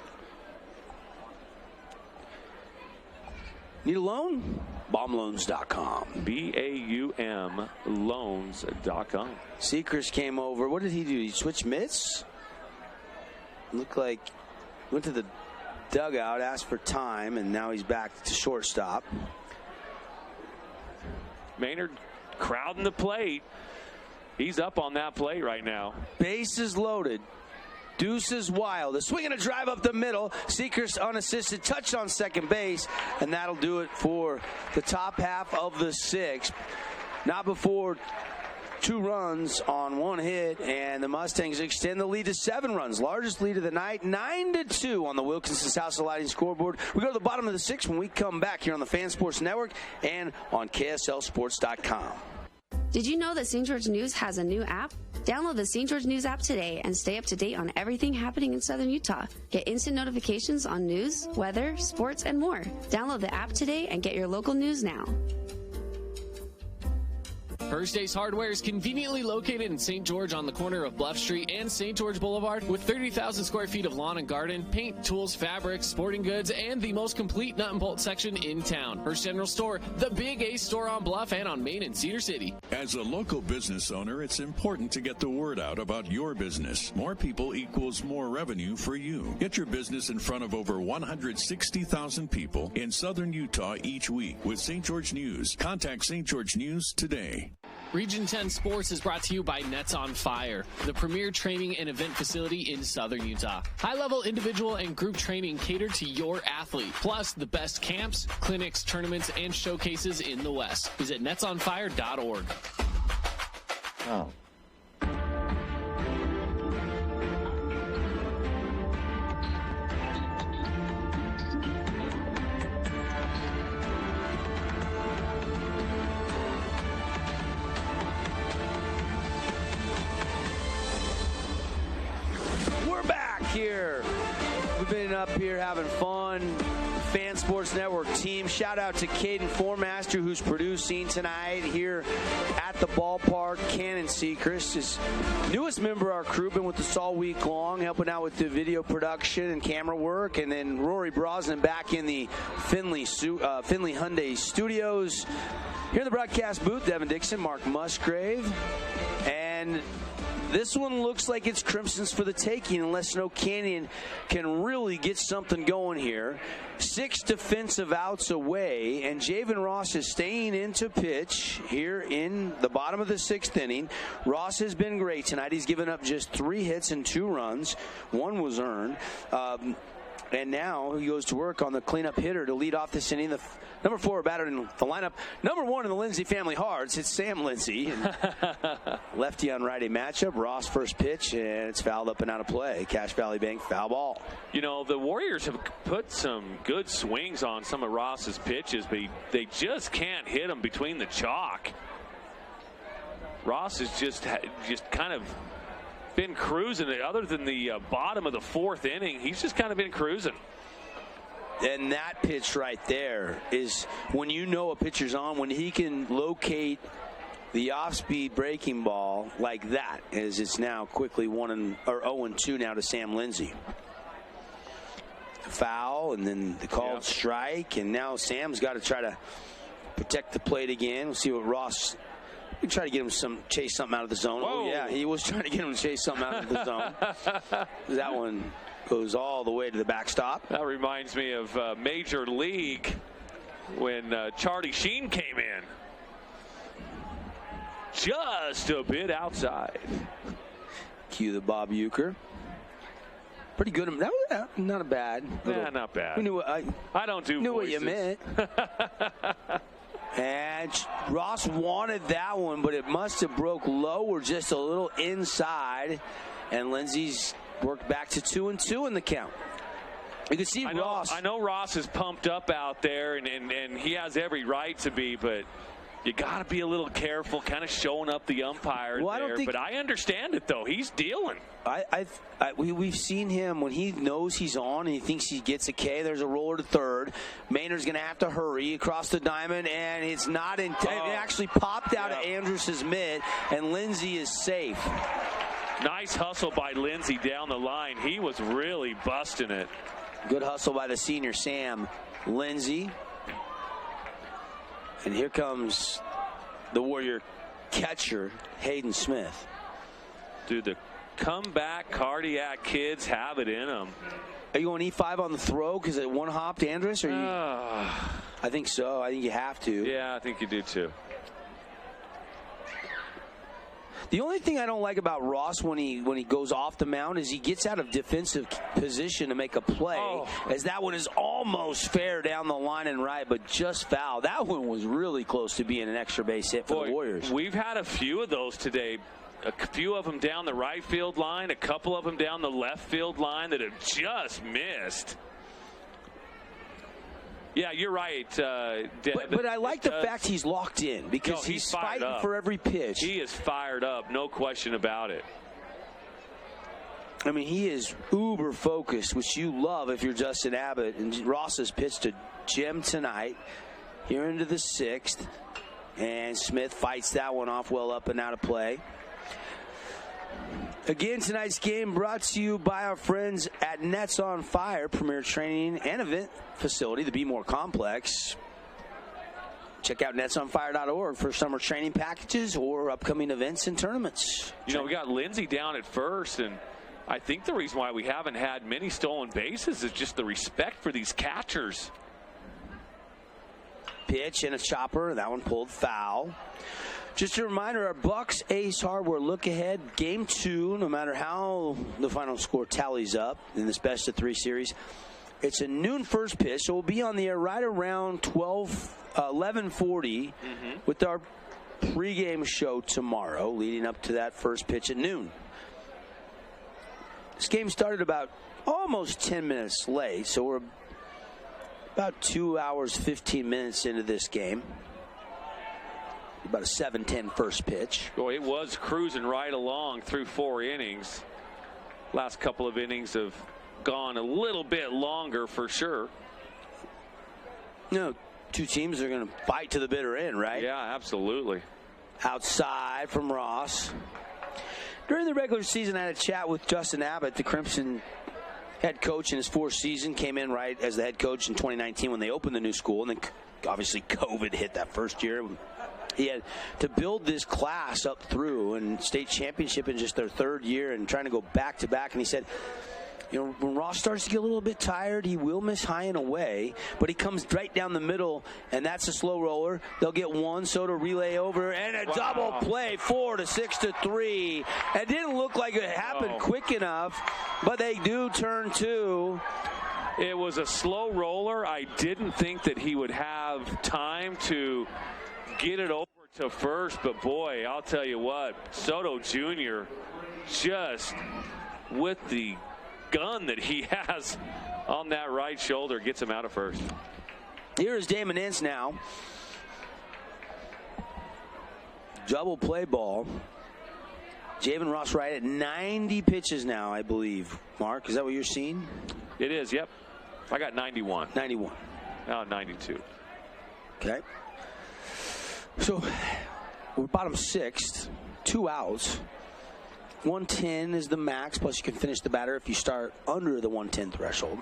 Need a loan? BaumLoans.com. BAUM loans.com. Seacrest came over. What did he do? He switched mitts? Looked like went to the dugout, asked for time, and now he's back to shortstop. Maynard crowding the plate. He's up on that plate right now. Bases loaded. Deuces wild. A swing and a drive up the middle. Seacrest unassisted, touched on second base, and that'll do it for the top half of the sixth. Not before 2 runs on 1 hit, and the Mustangs extend the lead to 7 runs. Largest lead of the night, 9-2 on the Wilkinson's House of Lighting scoreboard. We go to the bottom of the 6th when we come back here on the Fan Sports Network and on KSLSports.com. Did you know that St. George News has a new app? Download the St. George News app today and stay up to date on everything happening in Southern Utah. Get instant notifications on news, weather, sports, and more. Download the app today and get your local news now. First Ace Hardware is conveniently located in St. George on the corner of Bluff Street and St. George Boulevard with 30,000 square feet of lawn and garden, paint, tools, fabrics, sporting goods, and the most complete nut and bolt section in town. First General Store, the Big Ace store on Bluff and on Main and Cedar City. As a local business owner, it's important to get the word out about your business. More people equals more revenue for you. Get your business in front of over 160,000 people in Southern Utah each week with St. George News. Contact St. George News today. Region 10 Sports is brought to you by Nets on Fire, the premier training and event facility in Southern Utah. High-level individual and group training catered to your athlete, plus the best camps, clinics, tournaments, and showcases in the West. Visit netsonfire.org. Oh. Here, we've been up here having fun. Fan Sports Network team. Shout out to Caden Formaster, who's producing tonight here at the ballpark. Cannon Seacrest is newest member of our crew, been with us all week long, helping out with the video production and camera work. And then Rory Brosnan back in the Finley Hyundai Studios. Here in the broadcast booth, Devin Dixon, Mark Musgrave, and This one looks like it's Crimson's for the taking unless Snow Canyon can really get something going here. 6 defensive outs away, and Javen Ross is staying into pitch here in the bottom of the 6th inning. Ross has been great tonight. He's given up just 3 hits and 2 runs. 1 was earned. And now he goes to work on the cleanup hitter to lead off this inning. The number 4 batter in the lineup. Number 1 in the Lindsay family hearts. It's Sam Lindsay. Lefty on righty matchup. Ross first pitch, and it's fouled up and out of play. Cache Valley Bank foul ball. You know, the Warriors have put some good swings on some of Ross's pitches, but they just can't hit them between the chalk. Ross is just kind of been cruising. Other than the bottom of the 4th inning, he's just kind of been cruising. And that pitch right there is when you know a pitcher's on, when he can locate the off-speed breaking ball like that, as it's now quickly 0-2 now to Sam Lindsay. Foul, and then the called strike, and now Sam's got to try to protect the plate again. We'll see what Ross. We try to get him chase something out of the zone. Whoa. Oh yeah, he was trying to get him to chase something out of the zone. That one goes all the way to the backstop. That reminds me of Major League when Charlie Sheen came in. Just a bit outside. Cue the Bob Uecker. Pretty good. That was not a bad. Yeah, not bad. We knew what, I don't do knew voices. What you meant. And Ross wanted that one, but it must have broke low or just a little inside. And Lindsay's worked back to 2-2 in the count. You can see Ross. I know Ross is pumped up out there, and he has every right to be, but you got to be a little careful, kind of showing up the umpire there. But I understand it, though. He's dealing. We've seen him when he knows he's on and he thinks he gets a K. There's a roller to third. Maynard's going to have to hurry across the diamond, and it's not in. It actually popped out of Andrus's mitt, and Lindsay is safe. Nice hustle by Lindsay down the line. He was really busting it. Good hustle by the senior Sam Lindsay. And here comes the Warrior catcher, Hayden Smith. Dude, the comeback cardiac kids have it in them. Are you going E5 on the throw because it one-hopped Andrus? Or I think so. I think you have to. Yeah, I think you do too. The only thing I don't like about Ross when he goes off the mound is he gets out of defensive position to make a play, as that one is almost fair down the line and right, but just foul. That one was really close to being an extra base hit for the Warriors. We've had a few of those today. A few of them down the right field line, a couple of them down the left field line that have just missed. Yeah, you're right. But I like the fact he's locked in because he's fighting for every pitch. He is fired up, no question about it. I mean, he is uber focused, which you love if you're Justin Abbott. And Ross has pitched to Jim tonight, here into the 6th. And Smith fights that one off well up and out of play. Again, tonight's game brought to you by our friends at Nets on Fire, premier training and event facility, the Be More Complex. Check out netsonfire.org for summer training packages or upcoming events and tournaments. You know, we got Lindsay down at first, and I think the reason why we haven't had many stolen bases is just the respect for these catchers. Pitch and a chopper. That one pulled foul. Just a reminder, our Bucks Ace Hardware look ahead. Game 2, no matter how the final score tallies up in this best of 3 series, it's a noon first pitch, so we'll be on the air right around 11:40 with our pregame show tomorrow, leading up to that first pitch at noon. This game started about almost 10 minutes late, so we're about 2 hours, 15 minutes into this game. About a 7-10 first pitch. Boy, it was cruising right along through 4 innings. Last couple of innings have gone a little bit longer for sure. You know, 2 teams are going to fight to the bitter end, right? Yeah, absolutely. Outside from Ross. During the regular season, I had a chat with Justin Abbott, the Crimson head coach in his 4th season. Came in right as the head coach in 2019 when they opened the new school. And then obviously COVID hit that first year. he had to build this class up through and state championship in just their third year and trying to go back-to-back. And he said, you know, when Ross starts to get a little bit tired, he will miss high and away, but he comes right down the middle, and that's a slow roller. They'll get one, Soto relay over, and a double play, 4 to 6-3. It didn't look like it happened quick enough, but they do turn 2. It was a slow roller. I didn't think that he would have time to get it over to first, but boy, I'll tell you what, Soto Jr. just with the gun that he has on that right shoulder gets him out of first. Here is Damon Ince now. Double play ball. Javen Ross right at 90 pitches now, I believe. Mark, is that what you're seeing? It is, yep. I got 91. 91. Now 92. Okay. So we're bottom 6th, 2 outs. 110 is the max, plus you can finish the batter if you start under the 110 threshold.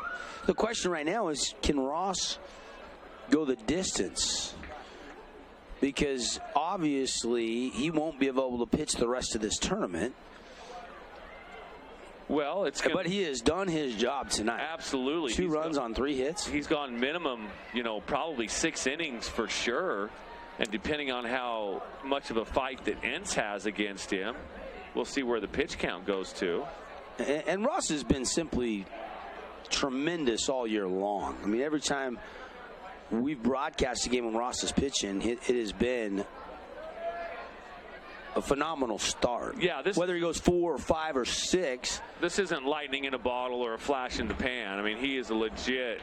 The question right now is, can Ross go the distance? Because obviously he won't be able to pitch the rest of this tournament. Well, but he has done his job tonight. Absolutely. 2 runs on 3 hits. He's gone minimum, probably 6 innings for sure. And depending on how much of a fight that Ince has against him, we'll see where the pitch count goes to. And Ross has been simply tremendous all year long. I mean, every time we've broadcast a game when Ross is pitching, it has been a phenomenal start. Yeah, whether he goes 4 or 5 or 6. This isn't lightning in a bottle or a flash in the pan. I mean, he is a legit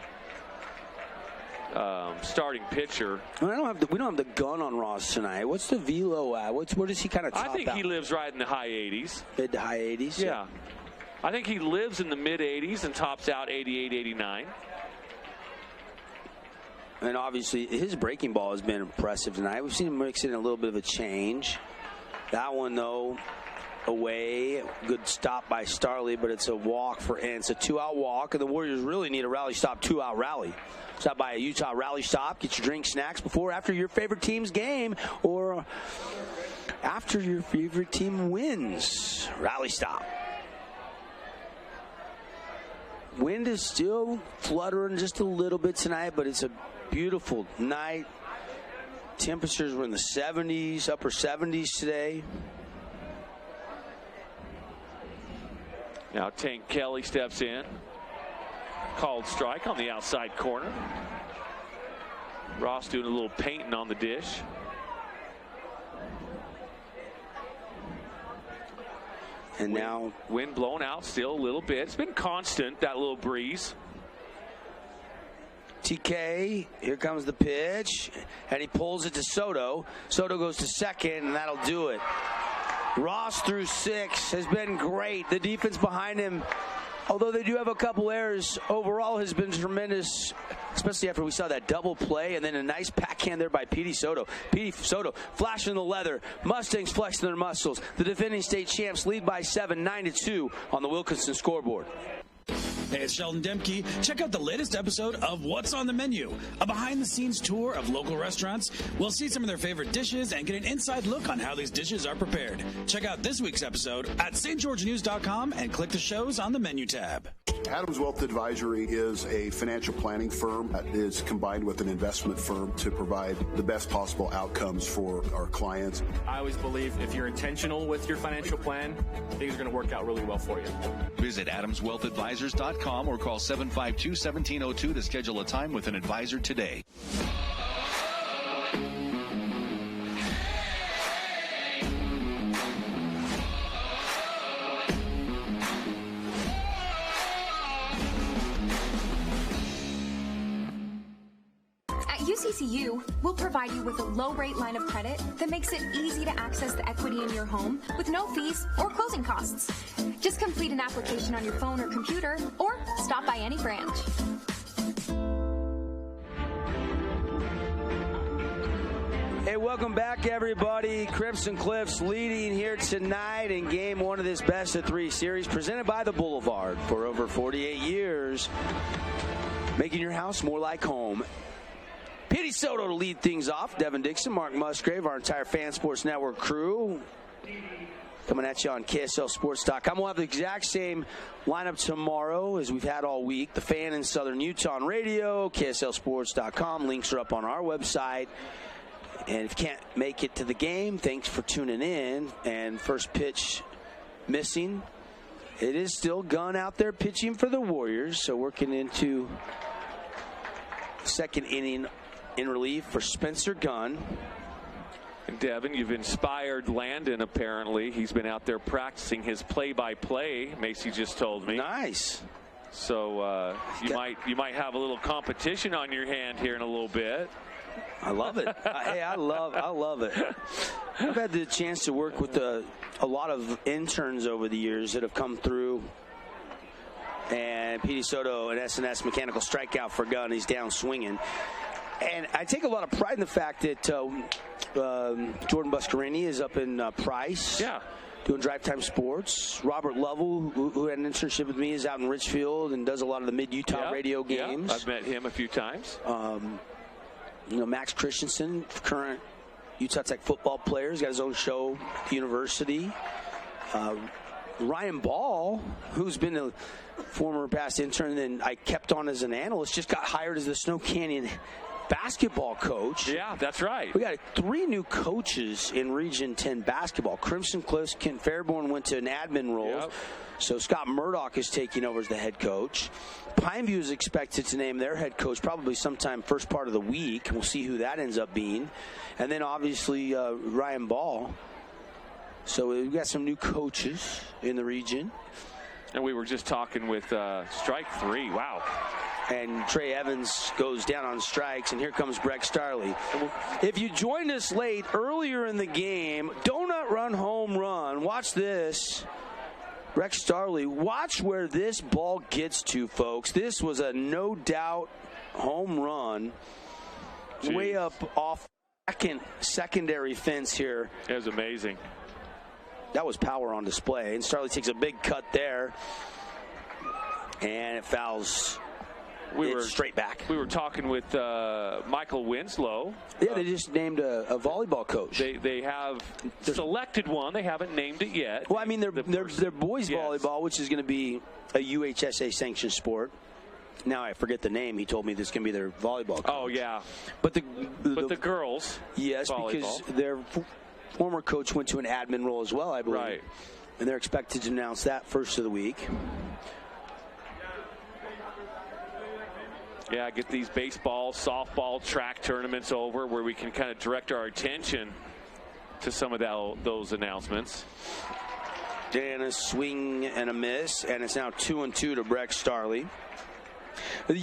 starting pitcher. We don't have the gun on Ross tonight. What's the velo at? Where does he kind of top out? I think he lives right in the high 80s. Mid to high 80s? Yeah. I think he lives in the mid 80s and tops out 88, 89. And obviously his breaking ball has been impressive tonight. We've seen him mix in a little bit of a change. That one, though, away. Good stop by Starley, but it's a walk for Ince. A 2-out walk, and the Warriors really need a rally stop, 2-out rally. Stop by a Utah rally stop. Get your drink, snacks before, after your favorite team's game, or after your favorite team wins. Rally stop. Wind is still fluttering just a little bit tonight, but it's a beautiful night. Temperatures were in the 70s, upper 70s today. Now Tank Kelly steps in. Called strike on the outside corner. Ross doing a little painting on the dish. And now wind blowing out still a little bit. It's been constant, that little breeze. TK, here comes the pitch, and he pulls it to Soto. Soto goes to second, and that'll do it. Ross through 6 has been great. The defense behind him, although they do have a couple errors, overall has been tremendous, especially after we saw that double play and then a nice backhand there by Petey Soto. Petey Soto flashing the leather. Mustangs flexing their muscles. The defending state champs lead by 7, 9-2 on the Wilkinson scoreboard. Hey, it's Sheldon Demke. Check out the latest episode of What's on the Menu, a behind-the-scenes tour of local restaurants. We'll see some of their favorite dishes and get an inside look on how these dishes are prepared. Check out this week's episode at stgeorgenews.com and click the shows on the menu tab. Adams Wealth Advisory is a financial planning firm that is combined with an investment firm to provide the best possible outcomes for our clients. I always believe if you're intentional with your financial plan, things are going to work out really well for you. Visit AdamsWealthAdvisors.com or call 752-1702 to schedule a time with an advisor today. UCCU will provide you with a low-rate line of credit that makes it easy to access the equity in your home with no fees or closing costs. Just complete an application on your phone or computer or stop by any branch. Hey, welcome back, everybody. Crimson Cliffs leading here tonight in Game 1 of this best-of-3 series presented by the Boulevard for over 48 years, making your house more like home. Petey Soto to lead things off. Devin Dixon, Mark Musgrave, our entire Fan Sports Network crew. Coming at you on KSLSports.com. We'll have the exact same lineup tomorrow as we've had all week. The Fan in Southern Utah on radio, KSLSports.com. Links are up on our website. And if you can't make it to the game, thanks for tuning in. And first pitch missing. It is still Gunn out there pitching for the Warriors. So working into second inning in relief for Spencer Gunn. And Devin, you've inspired Landon, apparently. He's been out there practicing his play-by-play, Macy just told me. Nice. So you might have a little competition on your hand here in a little bit. I love it. Hey, I love it. I've had the chance to work with a lot of interns over the years that have come through. And Petey Soto, an SNS mechanical strikeout for Gunn. He's down swinging. And I take a lot of pride in the fact that Jordan Buscarini is up in Price. Yeah. Doing Drive Time Sports. Robert Lovell, who had an internship with me, is out in Richfield and does a lot of the Mid-Utah radio games. I've met him a few times. Max Christensen, current Utah Tech football player, has got his own show at the university. Ryan Ball, who's been a former past intern and I kept on as an analyst, just got hired as the Snow Canyon basketball coach. Yeah, that's right. We got 3 new coaches in Region 10 basketball. Crimson Cliffs, Kent Fairborn went to an admin role. Yep. So Scott Murdoch is taking over as the head coach. Pineview is expected to name their head coach probably sometime first part of the week. We'll see who that ends up being. And then obviously Ryan Ball. So we've got some new coaches in the region. And we were just talking with strike 3. Wow. And Trey Evans goes down on strikes, and here comes Breck Starley. If you joined us late earlier in the game, donut run home run. Watch this. Breck Starley, watch where this ball gets to, folks. This was a no-doubt home run. Jeez. Way up off secondary fence here. It was amazing. That was power on display. And Starley takes a big cut there. And it fouls straight back. We were talking with Michael Winslow. Yeah, they just named a volleyball coach. They have selected one. They haven't named it yet. Well, I mean, they're boys volleyball, which is going to be a UHSA sanctioned sport. Now I forget the name. He told me this can be their volleyball coach. Oh, yeah. But the girls. Yes, volleyball. Because their former coach went to an admin role as well, I believe. Right. And they're expected to announce that first of the week. Yeah, get these baseball, softball, track tournaments over where we can kind of direct our attention to some of those announcements. And a swing and a miss, and it's now 2-2 to Breck Starley.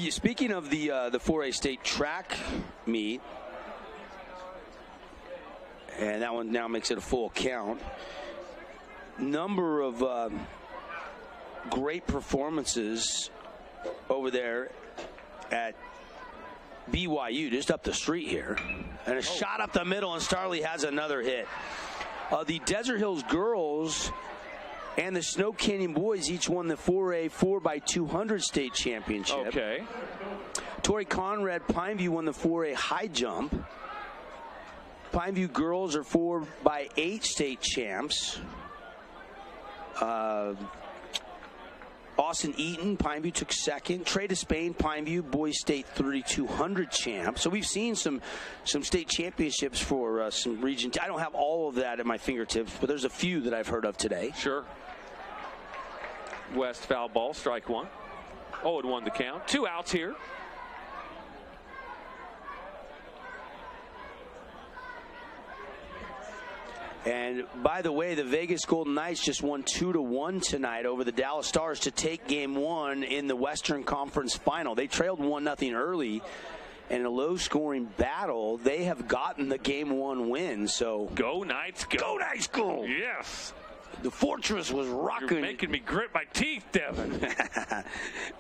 Speaking of the 4A state track meet, and that one now makes it a full count. Number of great performances over there at BYU, just up the street here. And a shot up the middle, and Starley has another hit. The Desert Hills girls and the Snow Canyon boys each won the 4A 4x200 state championship. Okay. Torrey Conrad Pineview won the 4A high jump. Pineview girls are 4x8 state champs. Austin Eaton, Pineview took second. Trey Despain, Pineview, boys state 3200 champ. So we've seen some state championships for some region. I don't have all of that at my fingertips, but there's a few that I've heard of today. Sure. West foul ball, strike 1. Oh, it won the count. 2 outs here. And by the way, the Vegas Golden Knights just won 2-1 tonight over the Dallas Stars to take Game 1 in the Western Conference Final. They trailed 1-0 early, and in a low-scoring battle, they have gotten the Game 1 win. So go Knights, go! Go Knights, go! Yes. The Fortress was rocking. You're making me grit my teeth, Devin.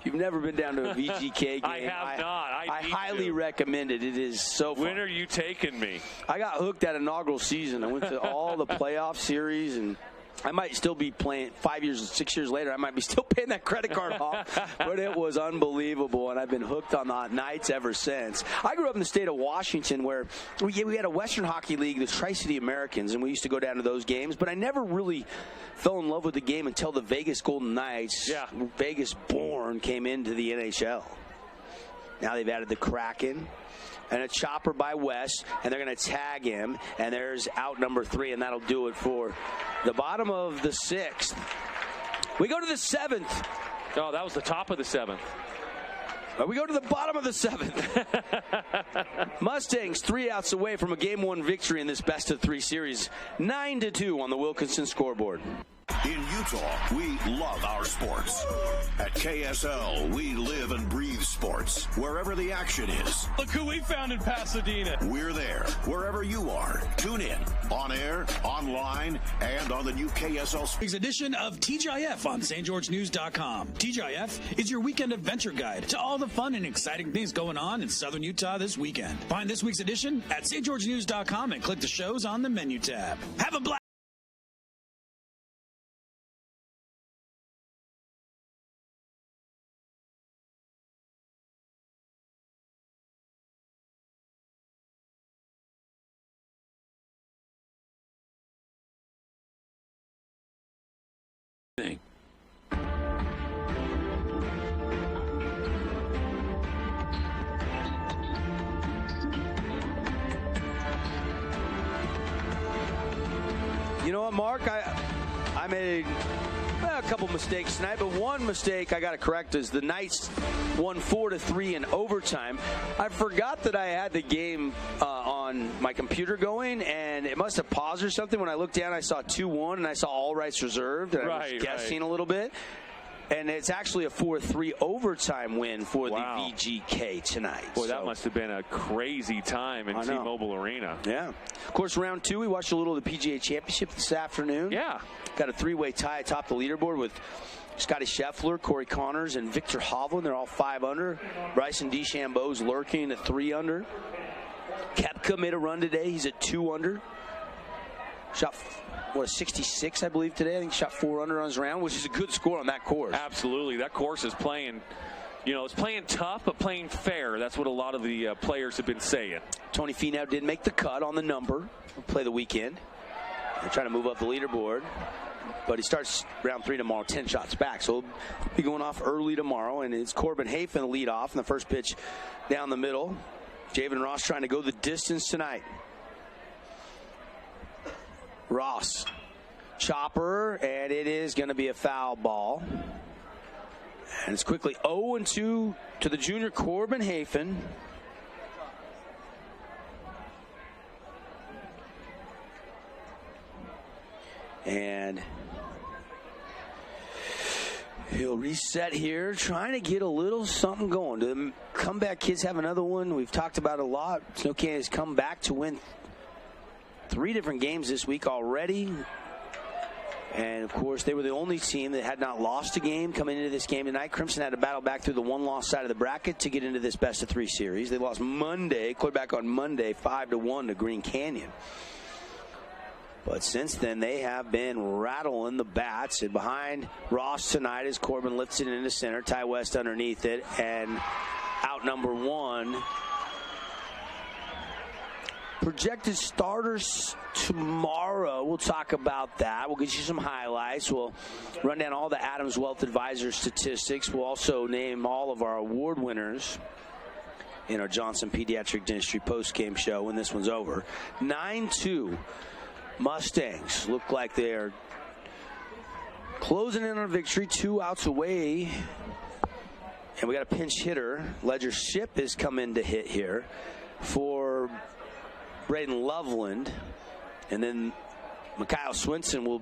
You've never been down to a VGK game. I have not. I highly recommend it. It is so fun. When are you taking me? I got hooked that inaugural season. I went to all the playoff series, and I might still be playing 5 years, 6 years later. I might be still paying that credit card off, but it was unbelievable, and I've been hooked on the nights ever since. I grew up in the state of Washington, where we had a Western Hockey League, the Tri-City Americans, and we used to go down to those games. But I never really fell in love with the game until the Vegas Golden Knights, Vegas-born, came into the NHL. Now they've added the Kraken and a chopper by West, and they're going to tag him, and there's out number 3, and that'll do it for the bottom of the 6th. We go to the 7th. Oh, that was the top of the 7th. We go to the bottom of the 7th. Mustangs 3 outs away from a Game 1 victory in this best-of-3 series. 9-2 on the Wilkinson scoreboard. In Utah, we love our sports. At KSL, we live and breathe sports. Wherever the action is. Look who we found in Pasadena. We're there. Wherever you are. Tune in. On air, online, and on the new KSL Week's edition of TGIF on stgeorgenews.com. TGIF is your weekend adventure guide to all the fun and exciting things going on in Southern Utah this weekend. Find this week's edition at stgeorgenews.com and click the shows on the menu tab. Have a blast. Thing. You know what, Mark? I made a couple mistakes tonight, but one mistake I got to correct is the Knights won 4-3 in overtime. I forgot that I had the game on my computer going, and it must have paused or something. When I looked down, I saw 2-1, and I saw all rights reserved, and I was guessing a little bit. And it's actually a 4-3 overtime win for the VGK tonight. Boy, that must have been a crazy time in T-Mobile Arena. Yeah. Of course, round 2, we watched a little of the PGA Championship this afternoon. Yeah. Got a 3-way tie atop the leaderboard with Scotty Scheffler, Corey Connors, and Victor Hovland. They're all 5 under. Bryson DeChambeau's lurking at 3 under. Koepka made a run today. He's at 2 under. Shot a 66, I believe, today. I think he shot 4 under on his round, which is a good score on that course. Absolutely. That course is playing, it's playing tough, but playing fair. That's what a lot of the players have been saying. Tony Finau did make the cut on the number. He'll play the weekend. They're trying to move up the leaderboard. But he starts round 3 tomorrow, 10 shots back. So he'll be going off early tomorrow. And it's Corbin Hafen the lead off in the first pitch down the middle. Javen Ross trying to go the distance tonight. Ross, chopper, and it is going to be a foul ball. And it's quickly 0-2 to the junior Corbin Hafen. And he'll reset here, trying to get a little something going. Do the comeback kids have another one? We've talked about it a lot. Snow Canyon has come back to win 3 different games this week already. And, of course, they were the only team that had not lost a game coming into this game tonight. Crimson had to battle back through the one-loss side of the bracket to get into this best-of-3 series. They lost Monday, cleared back on Monday, 5-1 to Green Canyon. But since then, they have been rattling the bats. And behind Ross tonight as Corbin lifts it into center. Ty West underneath it. And out number 1. Projected starters tomorrow. We'll talk about that. We'll get you some highlights. We'll run down all the Adams Wealth Advisor statistics. We'll also name all of our award winners in our Johnson Pediatric Dentistry post-game show when this one's over. 9-2. Mustangs look like they're closing in on a victory. 2 outs away. And we got a pinch hitter. Ledger Ship has come in to hit here for Braden Loveland, and then Mikhail Swinson will,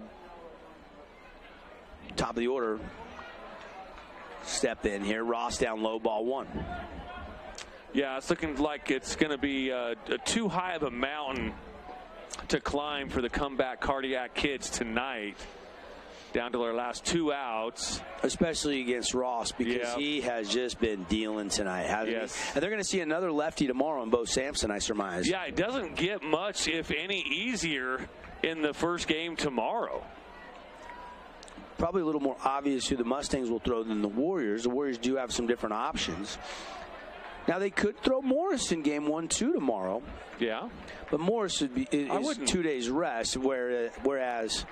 top of the order, step in here. Ross down low, ball 1. Yeah, it's looking like it's going to be too high of a mountain to climb for the comeback cardiac kids tonight. Down to their last 2 outs. Especially against Ross, because he has just been dealing tonight, hasn't he? And they're going to see another lefty tomorrow in Bo Sampson, I surmise. Yeah, it doesn't get much, if any, easier in the first game tomorrow. probably a little more obvious who the Mustangs will throw than the Warriors. The Warriors do have some different options. Now, they could throw Morris in game 1-2 tomorrow. Yeah. But Morris is 2 days rest, whereas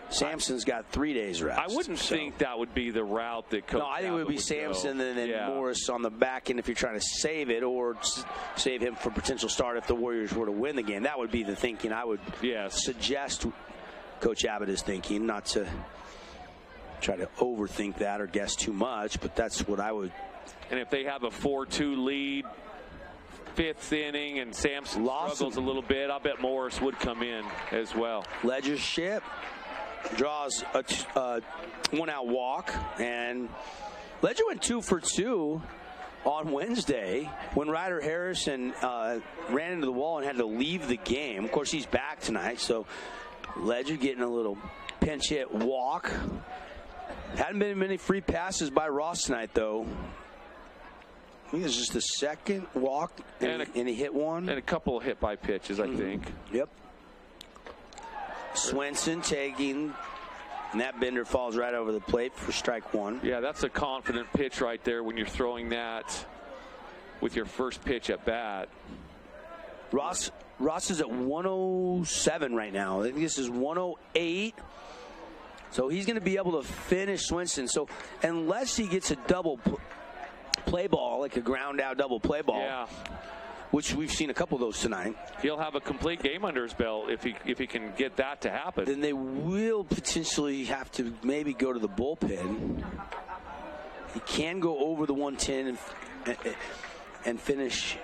Sampson's got 3 days rest. I wouldn't think that would be the route that Coach No, I think it would be Sampson and then Morris on the back end if you're trying to save it, or save him for potential start if the Warriors were to win the game. That would be the thinking I would suggest Coach Abbott is thinking, not to try to overthink that or guess too much, but that's what I would. And if they have a 4-2 lead, 5th inning, and Sampson struggles a little bit, I bet Morris would come in as well. Ledger's ship draws a one-out walk, and Ledger went 2 for 2 on Wednesday when Ryder Harrison ran into the wall and had to leave the game. Of course, he's back tonight, so Ledger getting a little pinch hit walk. Hadn't been many free passes by Ross tonight, though. I think it's just the second walk, and he hit one. And a couple of hit by pitches, I think. Yep. Swenson taking, and that bender falls right over the plate for strike 1. Yeah, that's a confident pitch right there when you're throwing that with your first pitch at bat. Ross is at 107 right now. I think this is 108. So he's going to be able to finish Swenson. So unless he gets a double play ball, like a ground out double play ball, which we've seen a couple of those tonight, he'll have a complete game under his belt if he can get that to happen. Then they will potentially have to maybe go to the bullpen. He can go over the 110 and finish.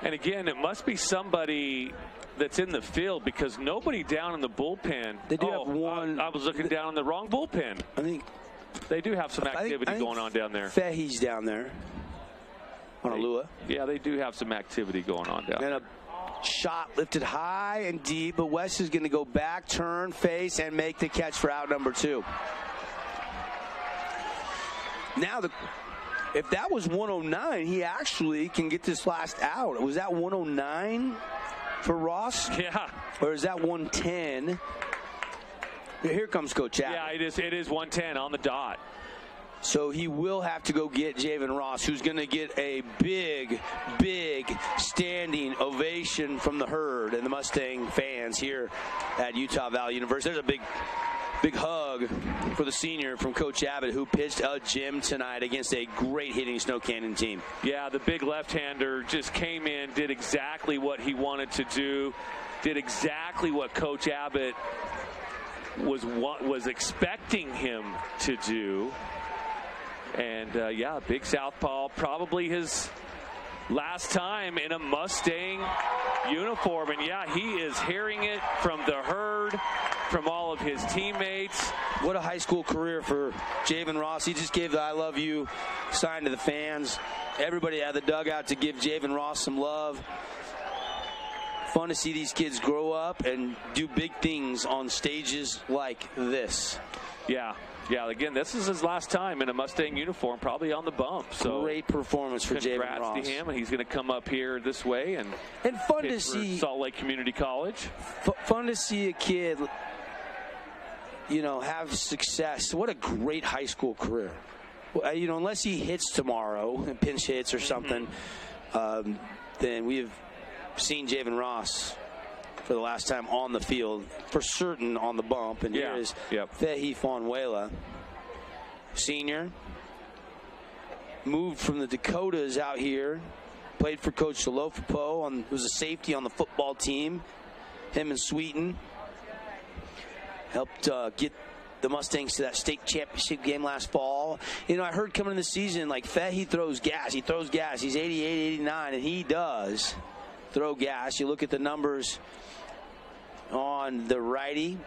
And again, it must be somebody that's in the field, because nobody down in the bullpen. They do have one. I was looking down in the wrong bullpen. I think they do have some activity going on down there. Fahey's down there on Alua. Yeah, they do have some activity going on down there. And a shot lifted high and deep, but West is going to go back, turn, face, and make the catch for out number 2. Now, if that was 109, he actually can get this last out. Was that 109 for Ross? Yeah. Or is that 110? Here comes Coach Abbott. Yeah, it is 110 on the dot. So he will have to go get Javen Ross, who's going to get a big, big standing ovation from the herd and the Mustang fans here at Utah Valley University. There's a big hug for the senior from Coach Abbott, who pitched a gem tonight against a great hitting Snow Canyon team. Yeah, the big left-hander just came in, did exactly what he wanted to do, did exactly what Coach Abbott was expecting him to do. And big southpaw, probably his last time in a Mustang uniform. And he is hearing it from the herd, from all of his teammates. What a high school career for Javen Ross. He just gave the I love you sign to the fans. Everybody at the dugout to give Javen Ross some love. Fun to see these kids grow up and do big things on stages like this. Yeah, again, this is his last time in a Mustang uniform, probably on the bump. So great performance for Javen Ross. Congrats to him, and he's going to come up here this way and fun to see Salt Lake Community College. Fun to see a kid, have success. What a great high school career. Unless he hits tomorrow, pinch hits or something, then we have seen Javen Ross for the last time on the field, for certain on the bump. And here is Fehi Fonwela, senior, moved from the Dakotas out here, played for Coach Salofapo, was a safety on the football team. Him and Sweeten helped get the Mustangs to that state championship game last fall. I heard coming into the season, like, Fehi throws gas. He throws gas. He's 88, 89, and he does throw gas. You look at the numbers on the righty,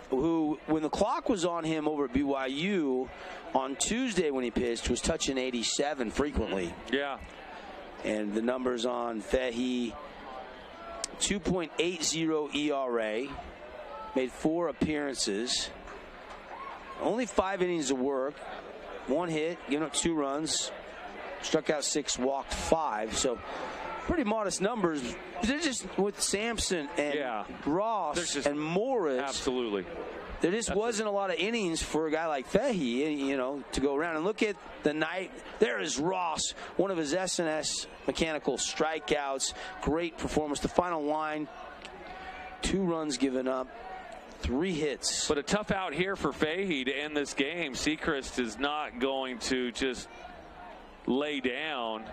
who, when the clock was on him over at BYU on Tuesday when he pitched, was touching 87 frequently. Yeah. And the numbers on Fehi, 2.80 ERA, made 4 appearances, only 5 innings of work, 1 hit, given up 2 runs, struck out 6, walked 5. So pretty modest numbers. They're just with Sampson and Ross and Morris. Absolutely. there just wasn't a lot of innings for a guy like Fahey, to go around. And look at the night. There is Ross, one of his S&S mechanical strikeouts. Great performance. The final line, 2 runs given up, 3 hits. But a tough out here for Fahey to end this game. Sechrist is not going to just lay down.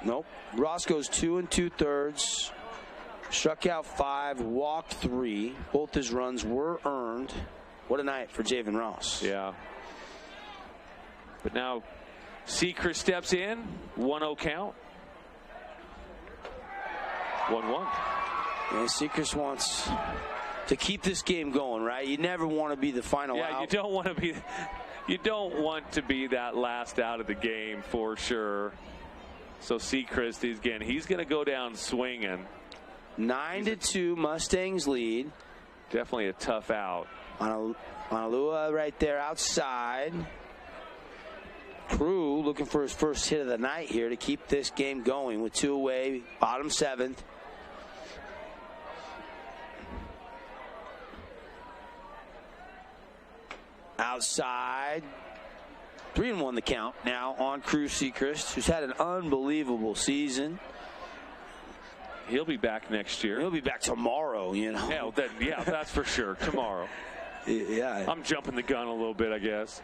Nope. Ross goes 2 2/3. Struck out 5, walked 3. Both his runs were earned. What a night for Javen Ross. Yeah. But now Sechrist steps in. 1-0 count. 1-1. And Sechrist wants to keep this game going, right? You never want to be the final out. Yeah, you don't want to be that last out of the game for sure. So Sechrist, he's going to go down swinging. 9-2 Mustangs lead. Definitely a tough out. Manalua right there outside. Crew looking for his first hit of the night here to keep this game going with 2 away, bottom 7th. Outside. 3-1 the count now on Crew Sechrist, who's had an unbelievable season. He'll be back next year. He'll be back tomorrow, Yeah, that's for sure. Tomorrow. Yeah. I'm jumping the gun a little bit, I guess.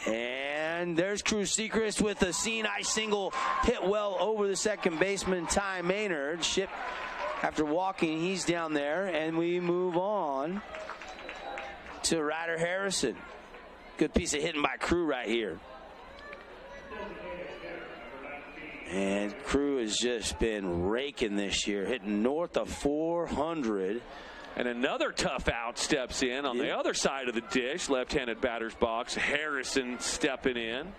And there's Crew Sechrist with a seeing-eye single, hit well over the second baseman, Ty Maynard. Ship after walking, he's down there, and we move on to Ryder Harrison. Good piece of hitting by Crew right here. And Crew has just been raking this year, hitting north of 400. And another tough out steps in on the other side of the dish, left-handed batter's box. Harrison stepping in.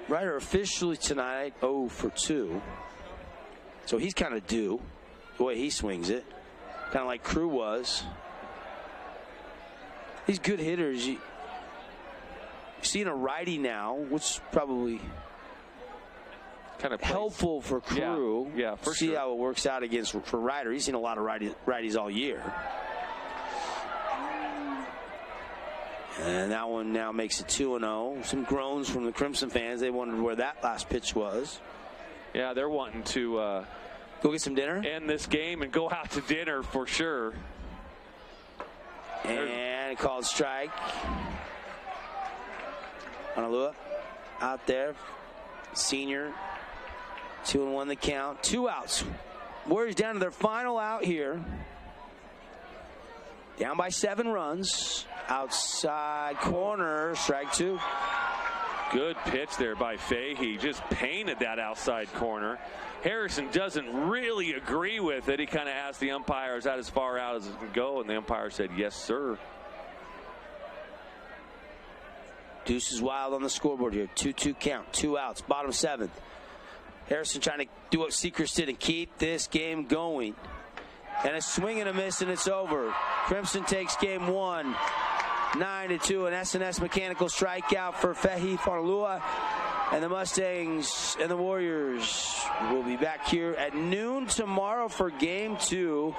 Ryder officially tonight 0 for 2. So he's kind of due the way he swings it. Kind of like Crew was. These good hitters, you're seeing a righty now, which is probably kind of helpful for Crew. Yeah, for see sure. how it works out for Ryder. He's seen a lot of righties all year. And that one now makes it 2-0. Some groans from the Crimson fans. They wondered where that last pitch was. Yeah, they're wanting to go get some dinner, end this game, and go out to dinner for sure. And called strike. Manalua out there. Senior. 2-1 the count. 2 outs. Warriors down to their final out here. Down by 7 runs. Outside corner. Strike 2. Good pitch there by Fahey. Just painted that outside corner. Harrison doesn't really agree with it. He kind of asked the umpire, is that as far out as it can go? And the umpire said, yes, sir. Deuce is wild on the scoreboard here. 2-2 count. 2 outs. Bottom 7th. Harrison trying to do what Sechrist did and keep this game going. And a swing and a miss, and it's over. Crimson takes game 1. 9-2. An S&S mechanical strikeout for Fahey Manalua. And the Mustangs and the Warriors will be back here at noon tomorrow for game 2.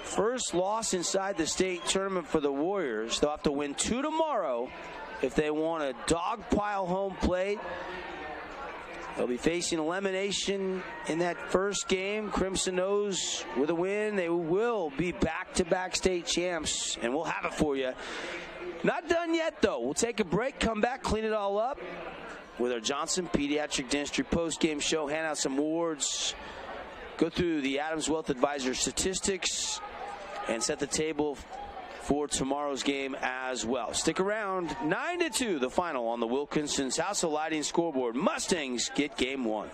First loss inside the state tournament for the Warriors. They'll have to win 2 tomorrow if they want a dogpile home plate. They'll be facing elimination in that first game. Crimson knows with a win, they will be back-to-back state champs, and we'll have it for you. Not done yet, though. We'll take a break, come back, clean it all up with our Johnson Pediatric Dentistry post-game show, hand out some awards, go through the Adams Wealth Advisor statistics, and set the table for tomorrow's game as well. Stick around. 9-2, the final on the Wilkinson's House of Lighting scoreboard. Mustangs get game 1.